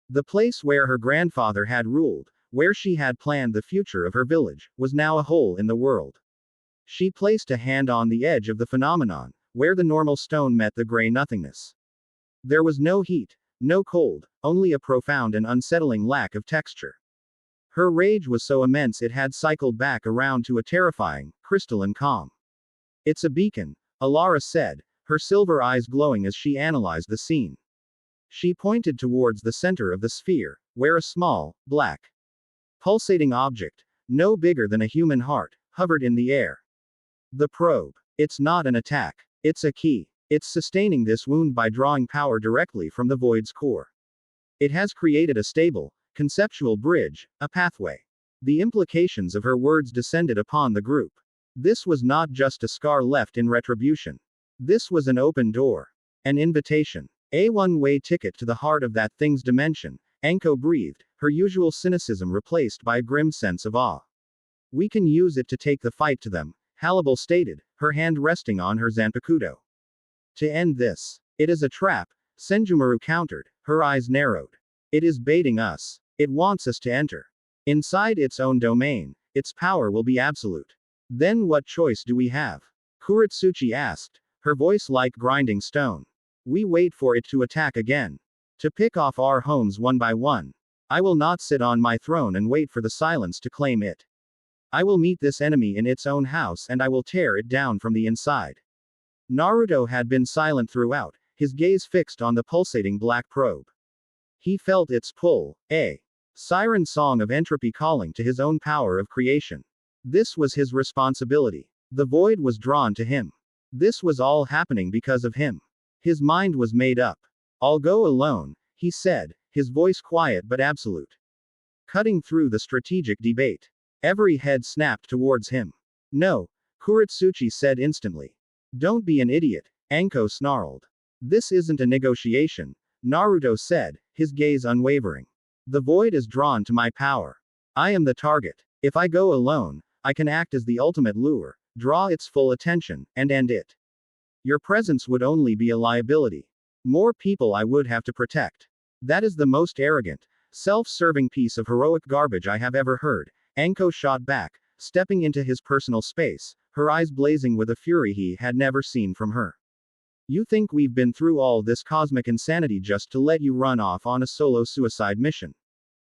The place where her grandfather had ruled, where she had planned the future of her village, was now a hole in the world. She placed a hand on the edge of the phenomenon, where the normal stone met the gray nothingness. There was no heat, no cold, only a profound and unsettling lack of texture. Her rage was so immense it had cycled back around to a terrifying, crystalline calm. It's a beacon, Alara said, her silver eyes glowing as she analyzed the scene. She pointed towards the center of the sphere, where a small, black, pulsating object, no bigger than a human heart, hovered in the air. The probe. It's not an attack. It's a key. It's sustaining this wound by drawing power directly from the void's core. It has created a stable, conceptual bridge, a pathway. The implications of her words descended upon the group. This was not just a scar left in retribution. This was an open door. An invitation. A one-way ticket to the heart of that thing's dimension, Anko breathed, her usual cynicism replaced by a grim sense of awe. We can use it to take the fight to them, Hannibal stated, her hand resting on her zanpakuto. To end this. It is a trap, Senjumaru countered, her eyes narrowed. It is baiting us. It wants us to enter. Inside its own domain, its power will be absolute. Then what choice do we have? Kuretsuchi asked, her voice like grinding stone. We wait for it to attack again. To pick off our homes one by one. I will not sit on my throne and wait for the silence to claim it. I will meet this enemy in its own house and I will tear it down from the inside. Naruto had been silent throughout, his gaze fixed on the pulsating black probe. He felt its pull, a siren song of entropy calling to his own power of creation. This was his responsibility. The void was drawn to him. This was all happening because of him. His mind was made up. I'll go alone, he said, his voice quiet but absolute. Cutting through the strategic debate. Every head snapped towards him. No, Kuretsuchi said instantly. Don't be an idiot, Anko snarled. This isn't a negotiation, Naruto said, his gaze unwavering. The void is drawn to my power. I am the target. If I go alone, I can act as the ultimate lure, draw its full attention, and end it. Your presence would only be a liability. More people I would have to protect. That is the most arrogant, self-serving piece of heroic garbage I have ever heard, Anko shot back, stepping into his personal space, her eyes blazing with a fury he had never seen from her. You think we've been through all this cosmic insanity just to let you run off on a solo suicide mission?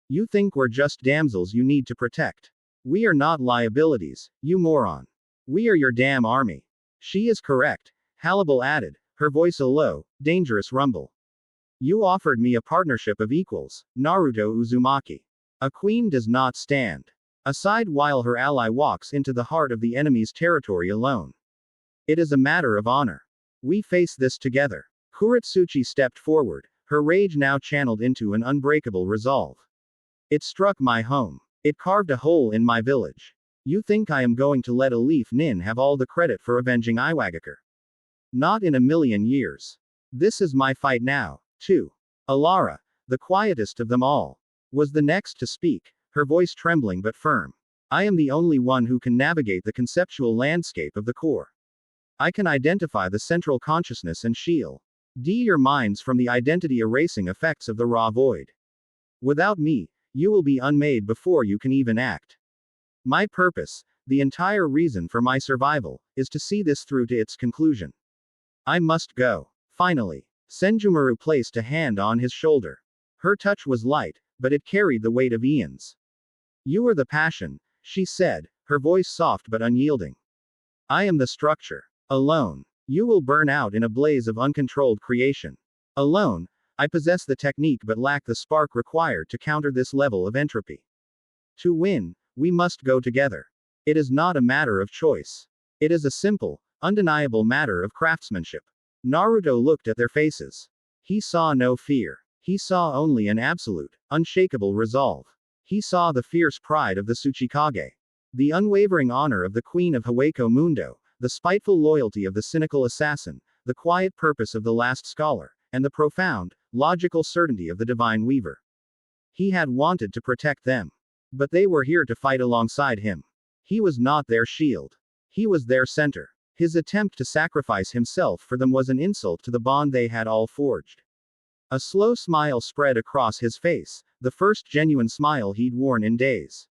You think we're just damsels you need to protect? We are not liabilities, you moron. We are your damn army. She is correct, Hannibal added, her voice a low, dangerous rumble. You offered me a partnership of equals, Naruto Uzumaki. A queen does not stand aside while her ally walks into the heart of the enemy's territory alone. It is a matter of honor. We face this together. Kuretsuchi stepped forward, her rage now channeled into an unbreakable resolve. It struck my home. It carved a hole in my village. You think I am going to let a leaf nin have all the credit for avenging Iwagakure? Not in a million years. This is my fight now, too. Alara, the quietest of them all, was the next to speak, her voice trembling but firm. I am the only one who can navigate the conceptual landscape of the core. I can identify the central consciousness and shield your minds from the identity erasing effects of the raw void. Without me, you will be unmade before you can even act. My purpose, the entire reason for my survival, is to see this through to its conclusion. I must go. Finally, Senjumaru placed a hand on his shoulder. Her touch was light, but it carried the weight of eons. You are the passion, she said, her voice soft but unyielding. I am the structure. Alone, you will burn out in a blaze of uncontrolled creation. Alone, I possess the technique but lack the spark required to counter this level of entropy. To win, we must go together. It is not a matter of choice. It is a simple, undeniable matter of craftsmanship. Naruto looked at their faces. He saw no fear. He saw only an absolute, unshakable resolve. He saw the fierce pride of the Tsuchikage. The unwavering honor of the Queen of Hawako Mundo, the spiteful loyalty of the cynical assassin, the quiet purpose of the last scholar, and the profound, logical certainty of the divine weaver. He had wanted to protect them. But they were here to fight alongside him. He was not their shield. He was their center. His attempt to sacrifice himself for them was an insult to the bond they had all forged. A slow smile spread across his face, the first genuine smile he'd worn in days.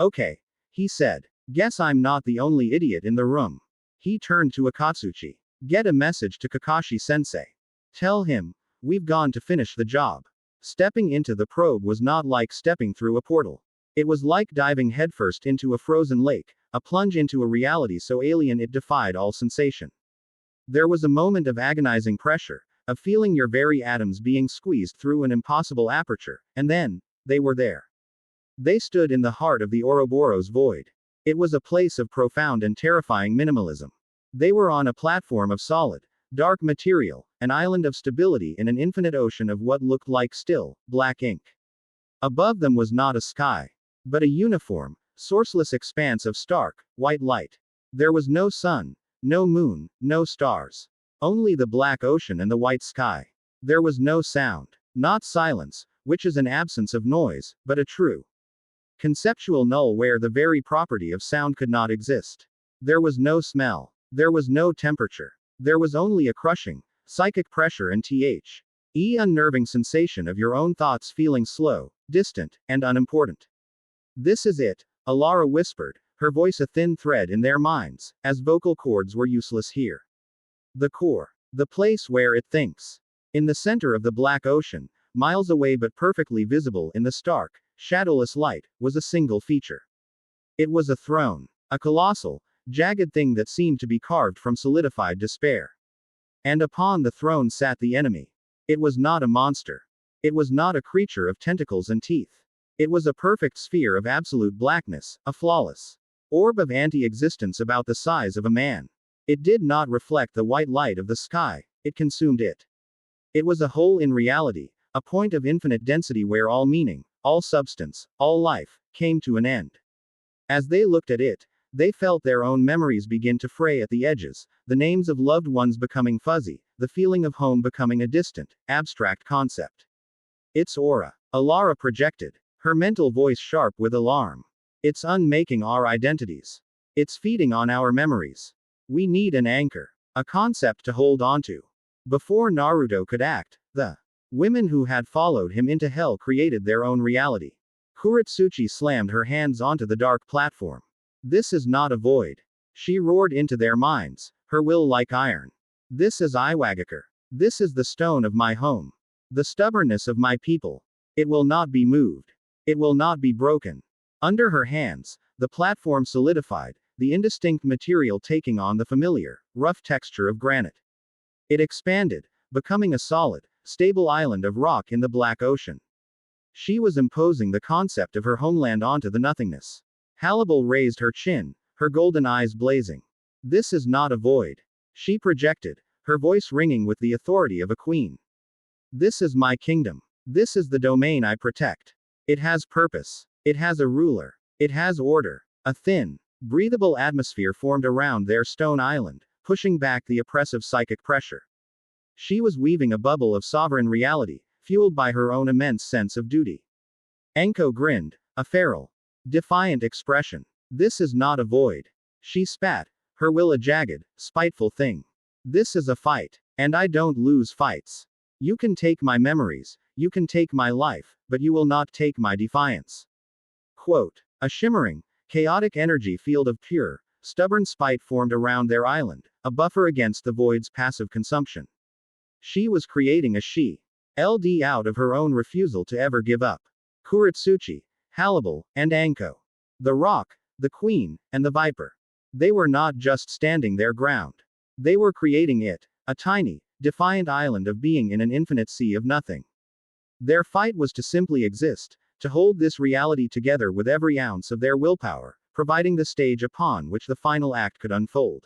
Okay, he said. Guess I'm not the only idiot in the room. He turned to Akatsuchi. Get a message to Kakashi-sensei. Tell him, we've gone to finish the job. Stepping into the probe was not like stepping through a portal. It was like diving headfirst into a frozen lake, a plunge into a reality so alien it defied all sensation. There was a moment of agonizing pressure, of feeling your very atoms being squeezed through an impossible aperture, and then, they were there. They stood in the heart of the Ouroboros void. It was a place of profound and terrifying minimalism. They were on a platform of solid, dark material, an island of stability in an infinite ocean of what looked like still, black ink. Above them was not a sky, but a uniform, sourceless expanse of stark, white light. There was no sun, no moon, no stars. Only the black ocean and the white sky. There was no sound. Not silence, which is an absence of noise, but a true conceptual null where the very property of sound could not exist. There was no smell. There was no temperature. There was only a crushing, psychic pressure and unnerving sensation of your own thoughts feeling slow, distant, and unimportant. This is it, Alara whispered, her voice a thin thread in their minds, as vocal cords were useless here. The core. The place where it thinks. In the center of the black ocean, miles away but perfectly visible in the stark, shadowless light, was a single feature. It was a throne. A colossal, jagged thing that seemed to be carved from solidified despair. And upon the throne sat the enemy. It was not a monster. It was not a creature of tentacles and teeth. It was a perfect sphere of absolute blackness, a flawless orb of anti-existence about the size of a man. It did not reflect the white light of the sky, it consumed it. It was a hole in reality, a point of infinite density where all meaning, all substance, all life, came to an end. As they looked at it, they felt their own memories begin to fray at the edges, the names of loved ones becoming fuzzy, the feeling of home becoming a distant, abstract concept. Its aura, Alara projected, her mental voice sharp with alarm. It's unmaking our identities. It's feeding on our memories. We need an anchor, a concept to hold onto. Before Naruto could act, the women who had followed him into hell created their own reality. Kuretsuchi slammed her hands onto the dark platform. This is not a void. She roared into their minds, her will like iron. This is Iwagakure. This is the stone of my home. The stubbornness of my people. It will not be moved. It will not be broken. Under her hands, the platform solidified, the indistinct material taking on the familiar, rough texture of granite. It expanded, becoming a solid, stable island of rock in the black ocean. She was imposing the concept of her homeland onto the nothingness. Hannibal raised her chin, her golden eyes blazing. This is not a void. She projected, her voice ringing with the authority of a queen. This is my kingdom. This is the domain I protect. It has purpose. It has a ruler. It has order. A thin, breathable atmosphere formed around their stone island, pushing back the oppressive psychic pressure. She was weaving a bubble of sovereign reality, fueled by her own immense sense of duty. Enko grinned, a feral, defiant expression. This is not a void. She spat, her will a jagged, spiteful thing. This is a fight. And I don't lose fights. You can take my memories, you can take my life, but you will not take my defiance. Quote. A shimmering, chaotic energy field of pure, stubborn spite formed around their island, a buffer against the void's passive consumption. She was creating a she-LD out of her own refusal to ever give up. Kuretsuchi, Hannibal, and Anko. The Rock, the Queen, and the Viper. They were not just standing their ground. They were creating it, a tiny, defiant island of being in an infinite sea of nothing. Their fight was to simply exist, to hold this reality together with every ounce of their willpower, providing the stage upon which the final act could unfold.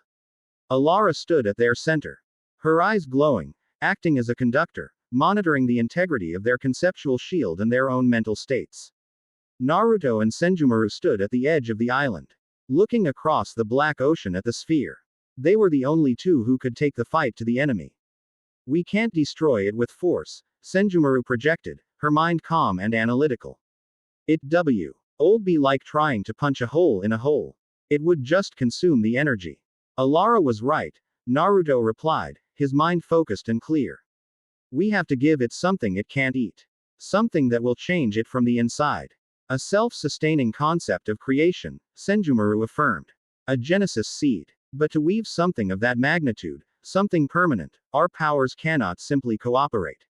Alara stood at their center. Her eyes glowing, acting as a conductor, monitoring the integrity of their conceptual shield and their own mental states. Naruto and Senjumaru stood at the edge of the island, looking across the black ocean at the sphere. They were the only two who could take the fight to the enemy. We can't destroy it with force, Senjumaru projected, her mind calm and analytical. It'd be like trying to punch a hole in a hole. It would just consume the energy. Alara was right, Naruto replied, his mind focused and clear. We have to give it something it can't eat. Something that will change it from the inside. A self-sustaining concept of creation, Senjumaru affirmed. A genesis seed. But to weave something of that magnitude, something permanent, our powers cannot simply cooperate.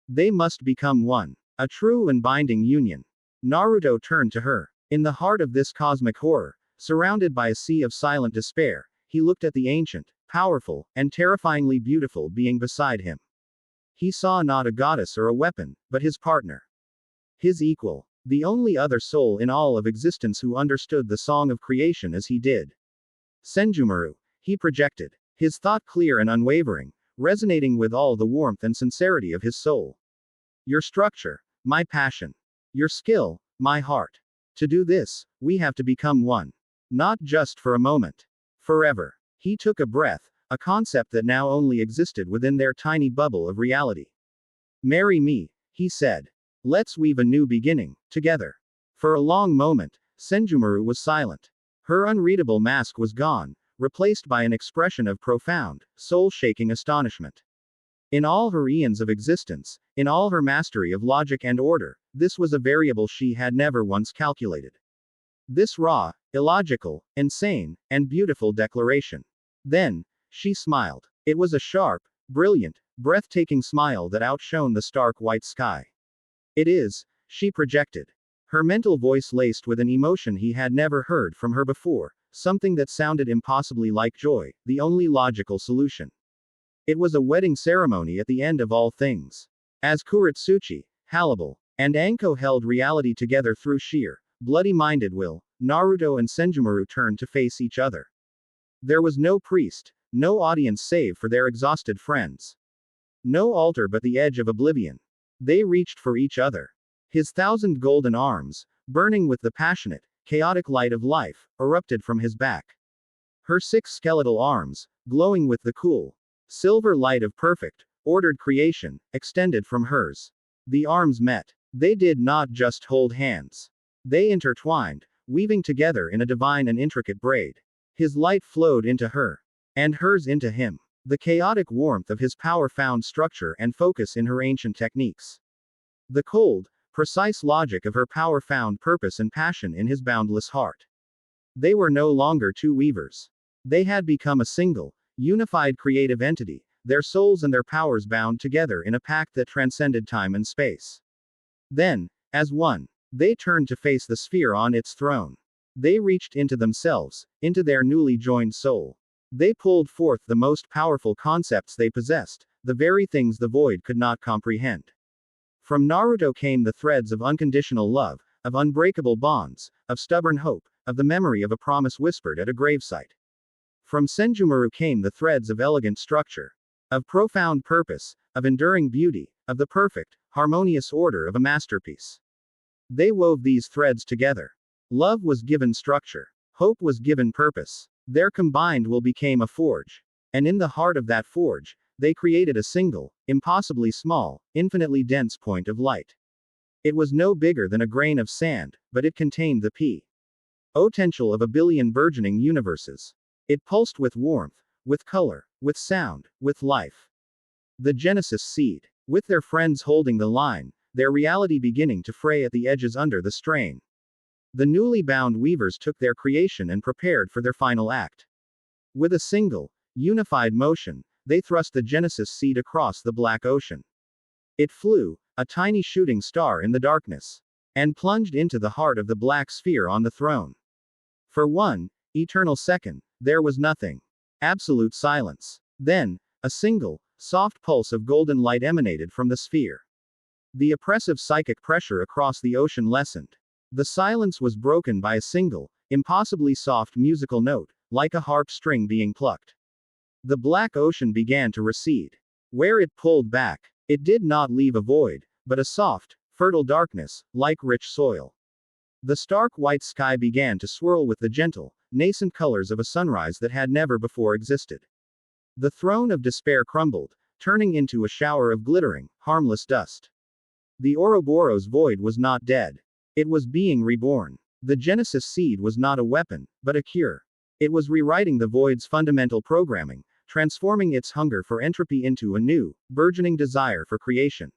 They must become one. A true and binding union. Naruto turned to her. In the heart of this cosmic horror, surrounded by a sea of silent despair, he looked at the ancient, powerful, and terrifyingly beautiful being beside him. He saw not a goddess or a weapon, but his partner. His equal. The only other soul in all of existence who understood the song of creation as he did. Senjumaru, he projected. His thought clear and unwavering, resonating with all the warmth and sincerity of his soul. Your structure, my passion. Your skill, my heart. To do this, we have to become one. Not just for a moment. Forever. He took a breath, a concept that now only existed within their tiny bubble of reality. Marry me, he said. Let's weave a new beginning, together. For a long moment, Senjumaru was silent. Her unreadable mask was gone, replaced by an expression of profound, soul-shaking astonishment. In all her eons of existence, in all her mastery of logic and order, this was a variable she had never once calculated. This raw, illogical, insane, and beautiful declaration. Then, she smiled. It was a sharp, brilliant, breathtaking smile that outshone the stark white sky. It is, she projected. Her mental voice laced with an emotion he had never heard from her before, something that sounded impossibly like joy, the only logical solution. It was a wedding ceremony at the end of all things. As Kuretsuchi, Hannibal, and Anko held reality together through sheer, bloody-minded will, Naruto and Senjumaru turned to face each other. There was no priest, no audience save for their exhausted friends. No altar but the edge of oblivion. They reached for each other. His 1,000 golden arms, burning with the passionate, chaotic light of life, erupted from his back. Her 6 skeletal arms, glowing with the cool, silver light of perfect, ordered creation, extended from hers. The arms met. They did not just hold hands. They intertwined, weaving together in a divine and intricate braid. His light flowed into her, and hers into him. The chaotic warmth of his power found structure and focus in her ancient techniques. The cold, precise logic of her power found purpose and passion in his boundless heart. They were no longer two weavers. They had become a single, unified creative entity, their souls and their powers bound together in a pact that transcended time and space. Then, as one, they turned to face the sphere on its throne. They reached into themselves, into their newly joined soul. They pulled forth the most powerful concepts they possessed, the very things the void could not comprehend. From Naruto came the threads of unconditional love, of unbreakable bonds, of stubborn hope, of the memory of a promise whispered at a gravesite. From Senjumaru came the threads of elegant structure, of profound purpose, of enduring beauty, of the perfect, harmonious order of a masterpiece. They wove these threads together. Love was given structure. Hope was given purpose. Their combined will became a forge. And in the heart of that forge, they created a single, impossibly small, infinitely dense point of light. It was no bigger than a grain of sand, but it contained the potential of a billion burgeoning universes. It pulsed with warmth, with color, with sound, with life. The Genesis seed. With their friends holding the line, their reality beginning to fray at the edges under the strain. The newly bound weavers took their creation and prepared for their final act. With a single, unified motion, they thrust the Genesis seed across the black ocean. It flew, a tiny shooting star in the darkness, and plunged into the heart of the black sphere on the throne. For one eternal second, there was nothing. Absolute silence. Then, a single, soft pulse of golden light emanated from the sphere. The oppressive psychic pressure across the ocean lessened. The silence was broken by a single, impossibly soft musical note, like a harp string being plucked. The black ocean began to recede. Where it pulled back, it did not leave a void, but a soft, fertile darkness, like rich soil. The stark white sky began to swirl with the gentle, nascent colors of a sunrise that had never before existed. The throne of despair crumbled, turning into a shower of glittering, harmless dust. The Ouroboros void was not dead. It was being reborn. The Genesis seed was not a weapon, but a cure. It was rewriting the void's fundamental programming, transforming its hunger for entropy into a new, burgeoning desire for creation.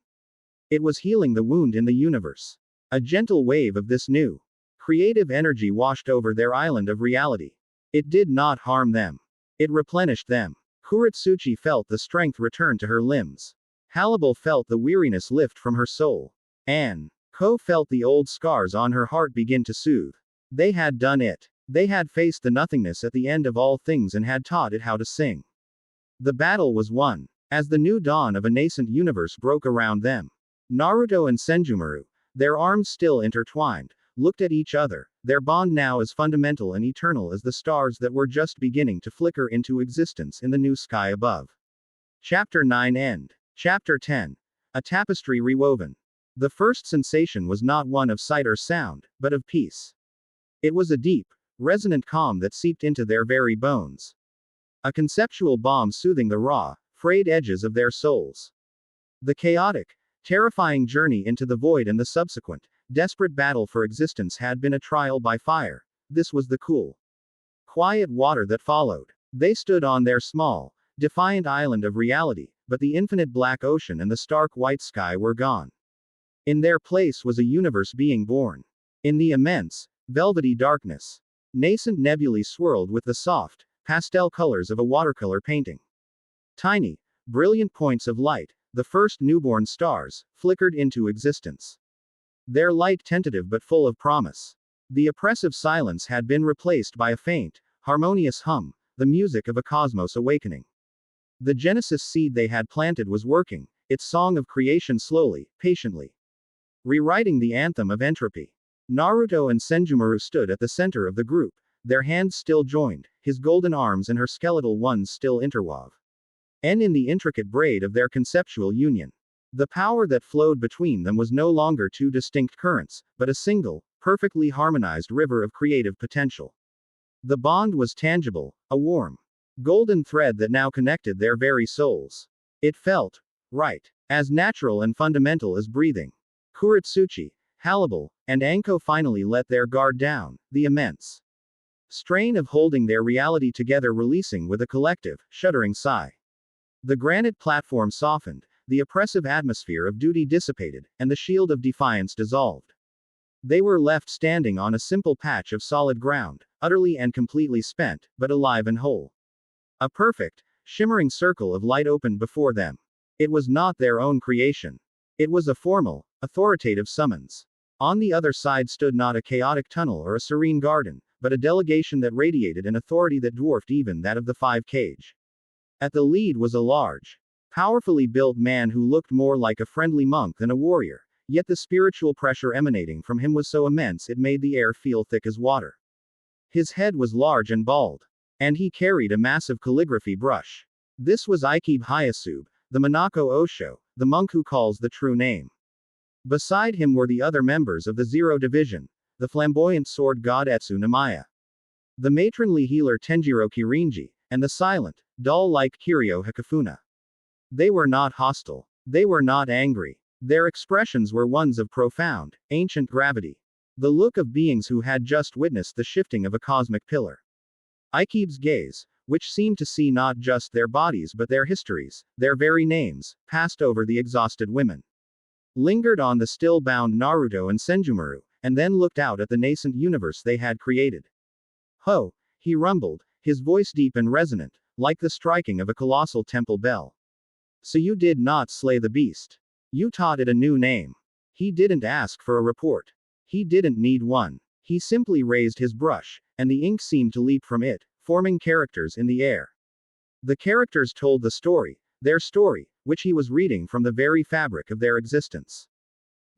It was healing the wound in the universe. A gentle wave of this new, creative energy washed over their island of reality. It did not harm them. It replenished them. Kuretsuchi felt the strength return to her limbs. Halibal felt the weariness lift from her soul. Ko felt the old scars on her heart begin to soothe. They had done it. They had faced the nothingness at the end of all things and had taught it how to sing. The battle was won. As the new dawn of a nascent universe broke around them, Naruto and Senjumaru, their arms still intertwined, looked at each other, their bond now as fundamental and eternal as the stars that were just beginning to flicker into existence in the new sky above. Chapter 9 End. Chapter 10. A tapestry rewoven. The first sensation was not one of sight or sound, but of peace. It was a deep, resonant calm that seeped into their very bones. A conceptual balm soothing the raw, frayed edges of their souls. The chaotic, terrifying journey into the void and the subsequent, desperate battle for existence had been a trial by fire. This was the cool, quiet water that followed. They stood on their small, defiant island of reality, but the infinite black ocean and the stark white sky were gone. In their place was a universe being born. In the immense, velvety darkness, nascent nebulae swirled with the soft, pastel colors of a watercolor painting. Tiny, brilliant points of light, the first newborn stars, flickered into existence. Their light tentative but full of promise. The oppressive silence had been replaced by a faint, harmonious hum, the music of a cosmos awakening. The Genesis seed they had planted was working, its song of creation slowly, patiently rewriting the anthem of entropy. Naruto and Senjumaru stood at the center of the group, their hands still joined, his golden arms and her skeletal ones still interwove. And in the intricate braid of their conceptual union, the power that flowed between them was no longer two distinct currents, but a single, perfectly harmonized river of creative potential. The bond was tangible, a warm, golden thread that now connected their very souls. It felt right, as natural and fundamental as breathing. Kuretsuchi, Halibal, and Anko finally let their guard down, the immense strain of holding their reality together releasing with a collective, shuddering sigh. The granite platform softened, the oppressive atmosphere of duty dissipated, and the shield of defiance dissolved. They were left standing on a simple patch of solid ground, utterly and completely spent, but alive and whole. A perfect, shimmering circle of light opened before them. It was not their own creation. It was a formal, authoritative summons. On the other side stood not a chaotic tunnel or a serene garden, but a delegation that radiated an authority that dwarfed even that of the five cage. At the lead was a large, powerfully built man who looked more like a friendly monk than a warrior, yet the spiritual pressure emanating from him was so immense it made the air feel thick as water. His head was large and bald, and he carried a massive calligraphy brush. This was Ikebe Hayasube, the Minako Osho, the monk who calls the true name. Beside him were the other members of the Zero Division, the flamboyant sword god Etsu Namaya, the matronly healer Tenjiro Kirinji, and the silent, doll-like Kiryu Hakafuna. They were not hostile. They were not angry. Their expressions were ones of profound, ancient gravity. The look of beings who had just witnessed the shifting of a cosmic pillar. Aikibe's gaze, which seemed to see not just their bodies but their histories, their very names, passed over the exhausted women. Lingered on the still-bound Naruto and Senjumaru, and then looked out at the nascent universe they had created. Ho! He rumbled, his voice deep and resonant, like the striking of a colossal temple bell. So you did not slay the beast. You taught it a new name. He didn't ask for a report. He didn't need one. He simply raised his brush, and the ink seemed to leap from it, forming characters in the air. The characters told the story, their story, which he was reading from the very fabric of their existence.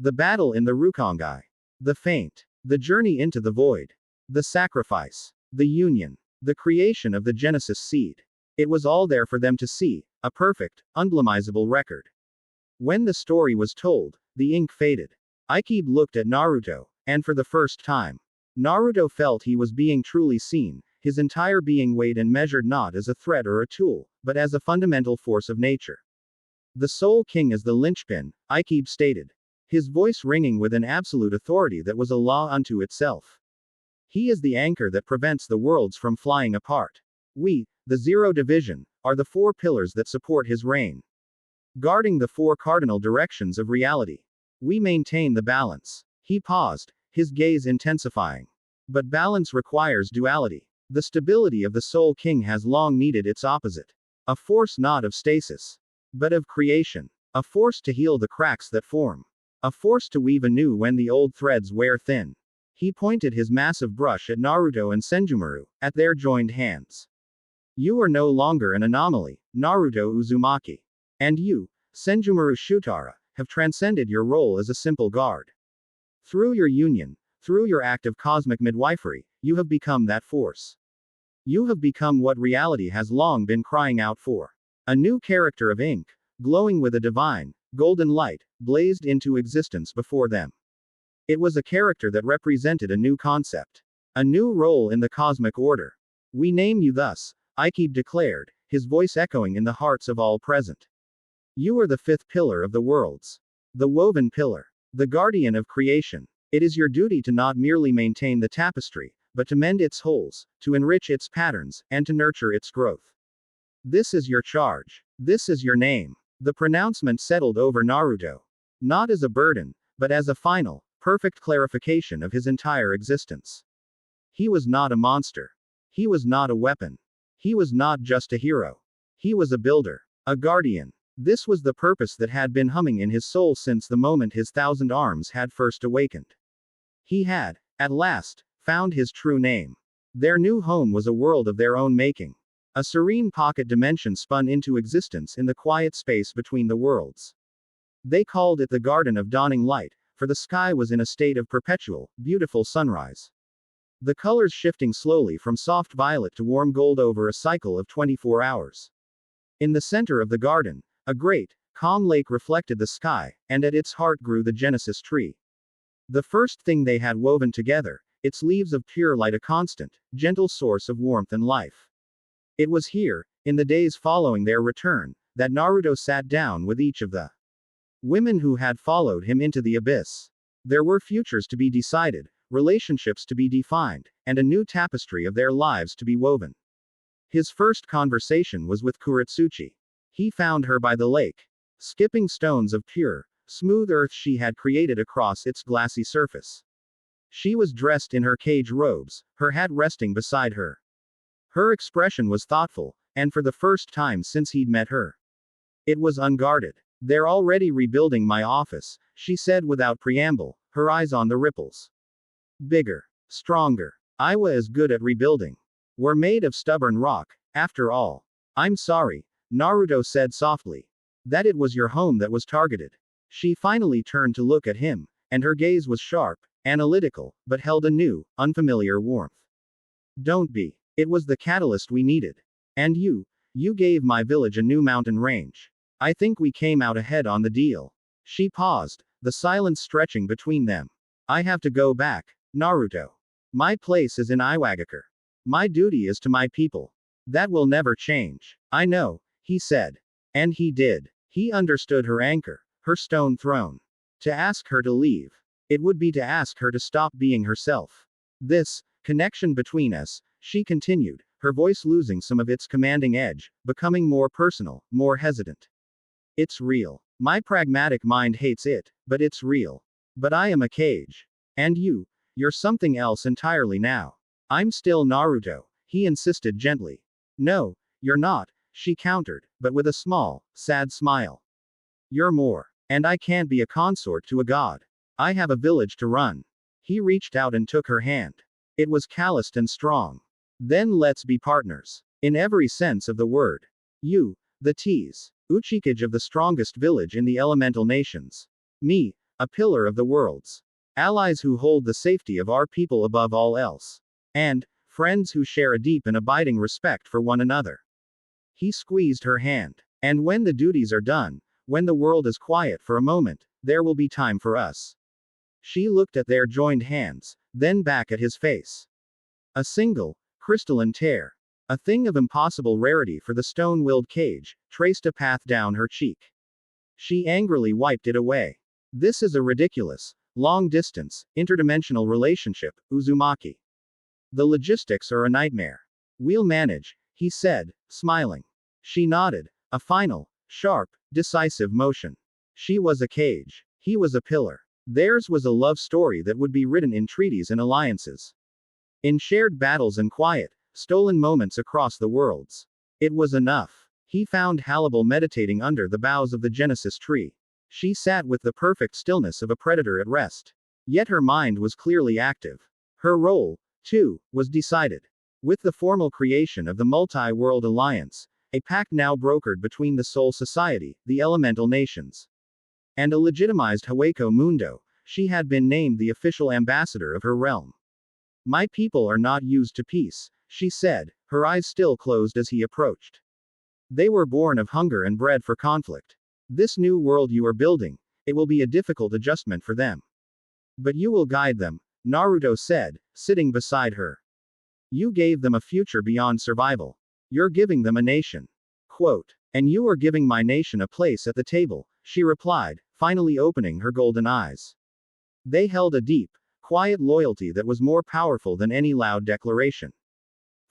The battle in the Rukongai. The feint. The journey into the void. The sacrifice. The union. The creation of the Genesis seed. It was all there for them to see, a perfect, unblemisable record. When the story was told, the ink faded. Aikibe looked at Naruto, and for the first time, Naruto felt he was being truly seen, his entire being weighed and measured not as a threat or a tool, but as a fundamental force of nature. The Soul King is the linchpin, Aikibe stated, his voice ringing with an absolute authority that was a law unto itself. He is the anchor that prevents the worlds from flying apart. We, the Zero Division, are the four pillars that support his reign. Guarding the four cardinal directions of reality. We maintain the balance. He paused, his gaze intensifying. But balance requires duality. The stability of the Soul King has long needed its opposite. A force not of stasis, but of creation. A force to heal the cracks that form. A force to weave anew when the old threads wear thin. He pointed his massive brush at Naruto and Senjumaru, at their joined hands. You are no longer an anomaly, Naruto Uzumaki. And you, Senjumaru Shutara, have transcended your role as a simple guard. Through your union, through your act of cosmic midwifery, you have become that force. You have become what reality has long been crying out for. A new character of ink, glowing with a divine, golden light, blazed into existence before them. It was a character that represented a new concept. A new role in the cosmic order. We name you thus, Aikibe declared, his voice echoing in the hearts of all present. You are the fifth pillar of the worlds. The woven pillar. The guardian of creation. It is your duty to not merely maintain the tapestry, but to mend its holes, to enrich its patterns, and to nurture its growth. This is your charge. This is your name. The pronouncement settled over Naruto. Not as a burden, but as a final, perfect clarification of his entire existence. He was not a monster. He was not a weapon. He was not just a hero. He was a builder. A guardian. This was the purpose that had been humming in his soul since the moment his thousand arms had first awakened. He had, at last, found his true name. Their new home was a world of their own making. A serene pocket dimension spun into existence in the quiet space between the worlds. They called it the Garden of Dawning Light, for the sky was in a state of perpetual, beautiful sunrise. The colors shifting slowly from soft violet to warm gold over a cycle of 24 hours. In the center of the garden, a great, calm lake reflected the sky, and at its heart grew the Genesis tree. The first thing they had woven together, its leaves of pure light a constant, gentle source of warmth and life. It was here, in the days following their return, that Naruto sat down with each of the women who had followed him into the abyss. There were futures to be decided, relationships to be defined, and a new tapestry of their lives to be woven. His first conversation was with Kuretsuchi. He found her by the lake, skipping stones of pure, smooth earth she had created across its glassy surface. She was dressed in her cage robes, her hat resting beside her. Her expression was thoughtful, and for the first time since he'd met her, it was unguarded. They're already rebuilding my office, she said without preamble, her eyes on the ripples. Bigger. Stronger. Iwa is good at rebuilding. We're made of stubborn rock, after all. I'm sorry, Naruto said softly, that it was your home that was targeted. She finally turned to look at him, and her gaze was sharp, analytical, but held a new, unfamiliar warmth. Don't be. It was the catalyst we needed. And you gave my village a new mountain range. I think we came out ahead on the deal. She paused, the silence stretching between them. I have to go back, Naruto. My place is in Iwagakure. My duty is to my people. That will never change. I know, he said. And he did. He understood her anchor, her stone throne. To ask her to leave. It would be to ask her to stop being herself. This connection between us, she continued, her voice losing some of its commanding edge, becoming more personal, more hesitant. It's real. My pragmatic mind hates it, but it's real. But I am a cage. And you're something else entirely now. I'm still Naruto, he insisted gently. No, you're not, she countered, but with a small, sad smile. You're more. And I can't be a consort to a god. I have a village to run. He reached out and took her hand. It was calloused and strong. Then let's be partners. In every sense of the word. You, the tease, Uchikage of the strongest village in the elemental nations. Me, a pillar of the worlds. Allies who hold the safety of our people above all else. And, friends who share a deep and abiding respect for one another. He squeezed her hand. And when the duties are done, when the world is quiet for a moment, there will be time for us. She looked at their joined hands, then back at his face. A single, crystalline tear. A thing of impossible rarity for the stone-willed cage, traced a path down her cheek. She angrily wiped it away. This is a ridiculous, long-distance, interdimensional relationship, Uzumaki. The logistics are a nightmare. We'll manage, he said, smiling. She nodded, a final, sharp, decisive motion. She was a cage. He was a pillar. Theirs was a love story that would be written in treaties and alliances. In shared battles and quiet, stolen moments across the worlds. It was enough. He found Hannibal meditating under the boughs of the Genesis tree. She sat with the perfect stillness of a predator at rest. Yet her mind was clearly active. Her role, too, was decided. With the formal creation of the Multi-World Alliance, a pact now brokered between the Soul Society, the Elemental Nations, and a legitimized Hueco Mundo, she had been named the official ambassador of her realm. My people are not used to peace, she said, her eyes still closed as he approached. They were born of hunger and bred for conflict. This new world you are building, it will be a difficult adjustment for them. But you will guide them, Naruto said, sitting beside her. You gave them a future beyond survival. You're giving them a nation. Quote. And you are giving my nation a place at the table, she replied, finally opening her golden eyes. They held a deep, quiet loyalty that was more powerful than any loud declaration.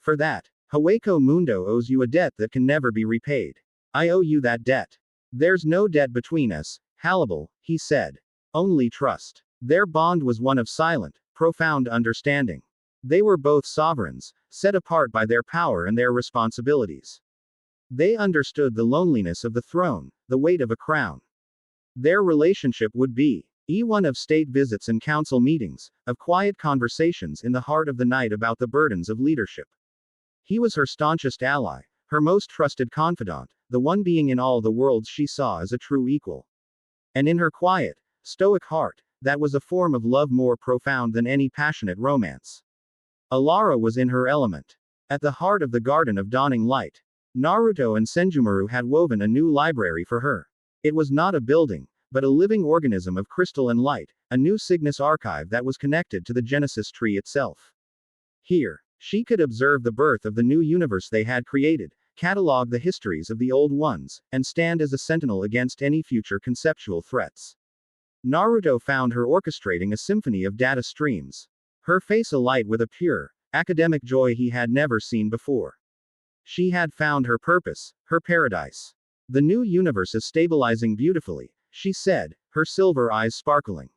For that, Hueco Mundo owes you a debt that can never be repaid. I owe you that debt. There's no debt between us, Hannibal, he said. Only trust. Their bond was one of silent, profound understanding. They were both sovereigns, set apart by their power and their responsibilities. They understood the loneliness of the throne, the weight of a crown. Their relationship would be one of state visits and council meetings, of quiet conversations in the heart of the night about the burdens of leadership. He was her staunchest ally, her most trusted confidant, the one being in all the worlds she saw as a true equal. And in her quiet, stoic heart, that was a form of love more profound than any passionate romance. Alara was in her element. At the heart of the Garden of Dawning Light, Naruto and Senjumaru had woven a new library for her. It was not a building, but a living organism of crystal and light, a new Cygnus archive that was connected to the Genesis tree itself. Here, she could observe the birth of the new universe they had created, catalog the histories of the old ones, and stand as a sentinel against any future conceptual threats. Naruto found her orchestrating a symphony of data streams. Her face alight with a pure, academic joy he had never seen before. She had found her purpose, her paradise. The new universe is stabilizing beautifully, she said, her silver eyes sparkling.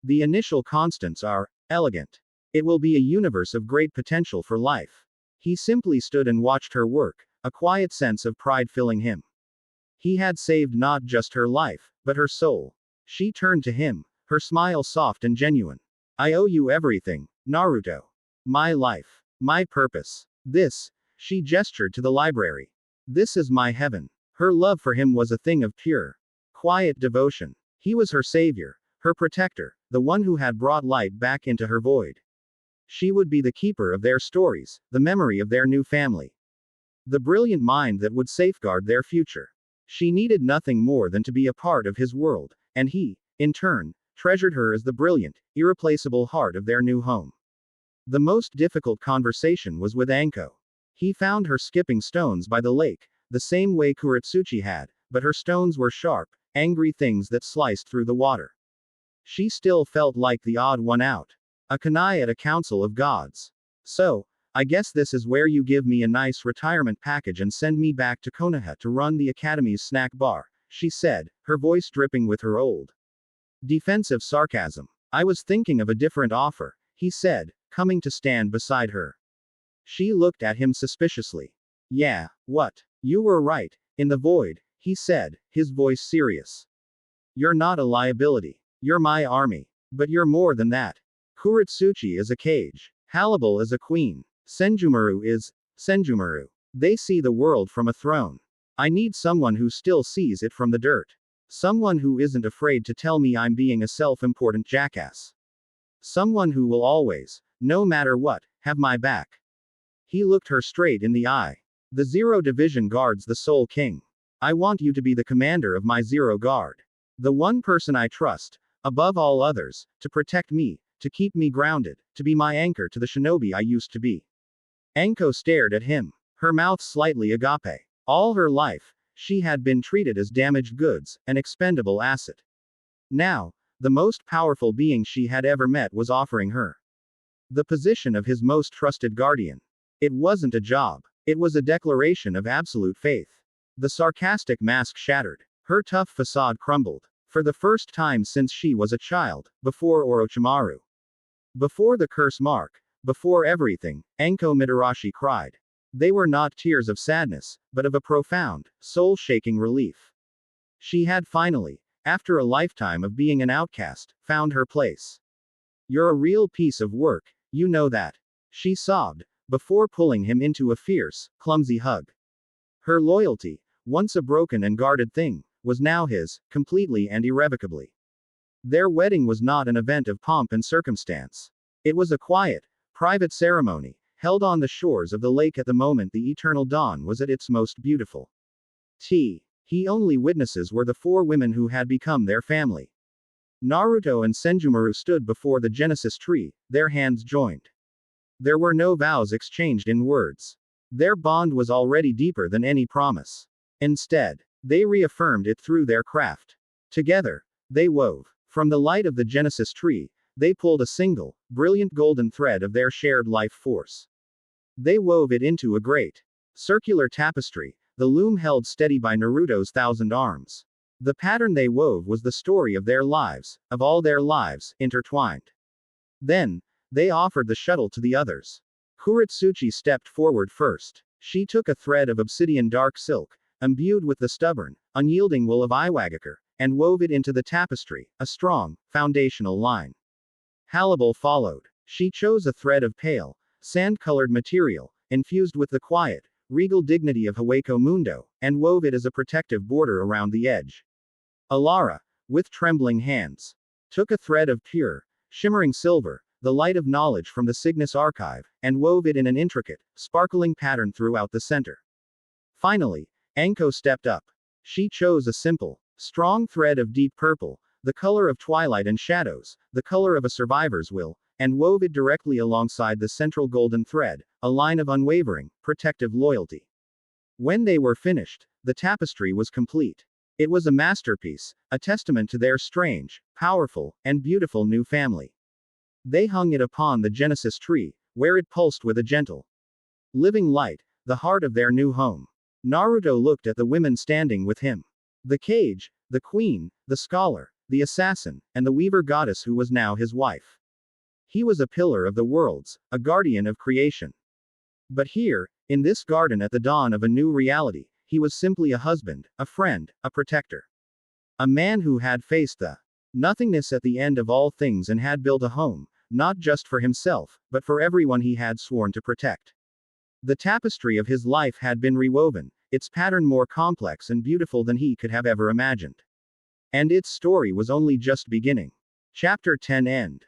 The initial constants are elegant. It will be a universe of great potential for life. He simply stood and watched her work, a quiet sense of pride filling him. He had saved not just her life, but her soul. She turned to him, her smile soft and genuine. I owe you everything, Naruto. My life. My purpose. This. She gestured to the library. This is my heaven. Her love for him was a thing of pure, quiet devotion. He was her savior, her protector, the one who had brought light back into her void. She would be the keeper of their stories, the memory of their new family. The brilliant mind that would safeguard their future. She needed nothing more than to be a part of his world, and he, in turn, treasured her as the brilliant, irreplaceable heart of their new home. The most difficult conversation was with Anko. He found her skipping stones by the lake, the same way Kuretsuchi had, but her stones were sharp, angry things that sliced through the water. She still felt like the odd one out. A kanai at a council of gods. So, I guess this is where you give me a nice retirement package and send me back to Konoha to run the academy's snack bar, she said, her voice dripping with her old defensive sarcasm. I was thinking of a different offer, he said, coming to stand beside her. She looked at him suspiciously. Yeah, what? You were right, in the void, he said, his voice serious. You're not a liability. You're my army. But you're more than that. Kuretsuchi is a cage. Halibal is a queen. Senjumaru is Senjumaru. They see the world from a throne. I need someone who still sees it from the dirt. Someone who isn't afraid to tell me I'm being a self-important jackass. Someone who will always, no matter what, have my back. He looked her straight in the eye. The Zero Division guards the Soul King. I want you to be the commander of my Zero Guard. The one person I trust, above all others, to protect me, to keep me grounded, to be my anchor to the shinobi I used to be. Anko stared at him, her mouth slightly agape. All her life, she had been treated as damaged goods, an expendable asset. Now, the most powerful being she had ever met was offering her the position of his most trusted guardian. It wasn't a job. It was a declaration of absolute faith. The sarcastic mask shattered. Her tough facade crumbled. For the first time since she was a child, before Orochimaru. Before the curse mark. Before everything, Anko Mitarashi cried. They were not tears of sadness, but of a profound, soul-shaking relief. She had finally, after a lifetime of being an outcast, found her place. You're a real piece of work, you know that. She sobbed, before pulling him into a fierce, clumsy hug. Her loyalty, once a broken and guarded thing, was now his, completely and irrevocably. Their wedding was not an event of pomp and circumstance. It was a quiet, private ceremony, held on the shores of the lake at the moment the eternal dawn was at its most beautiful. He only witnesses were the four women who had become their family. Naruto and Senjumaru stood before the Genesis tree, their hands joined. There were no vows exchanged in words. Their bond was already deeper than any promise. Instead, they reaffirmed it through their craft. Together, they wove. From the light of the Genesis tree, they pulled a single, brilliant golden thread of their shared life force. They wove it into a great, circular tapestry, the loom held steady by Naruto's thousand arms. The pattern they wove was the story of their lives, of all their lives, intertwined. Then, they offered the shuttle to the others. Kuretsuchi stepped forward first. She took a thread of obsidian dark silk, imbued with the stubborn, unyielding wool of Iwagakure, and wove it into the tapestry, a strong, foundational line. Halibal followed. She chose a thread of pale, sand-colored material, infused with the quiet, regal dignity of Hueco Mundo, and wove it as a protective border around the edge. Alara, with trembling hands, took a thread of pure, shimmering silver, the light of knowledge from the Cygnus archive, and wove it in an intricate, sparkling pattern throughout the center. Finally, Anko stepped up. She chose a simple, strong thread of deep purple, the color of twilight and shadows, the color of a survivor's will, and wove it directly alongside the central golden thread, a line of unwavering, protective loyalty. When they were finished, the tapestry was complete. It was a masterpiece, a testament to their strange, powerful, and beautiful new family. They hung it upon the Genesis tree, where it pulsed with a gentle, living light, the heart of their new home. Naruto looked at the women standing with him. The cage, the queen, the scholar, the assassin, and the weaver goddess who was now his wife. He was a pillar of the worlds, a guardian of creation. But here, in this garden at the dawn of a new reality, he was simply a husband, a friend, a protector. A man who had faced the nothingness at the end of all things and had built a home, not just for himself, but for everyone he had sworn to protect. The tapestry of his life had been rewoven, its pattern more complex and beautiful than he could have ever imagined. And its story was only just beginning. Chapter 10 End.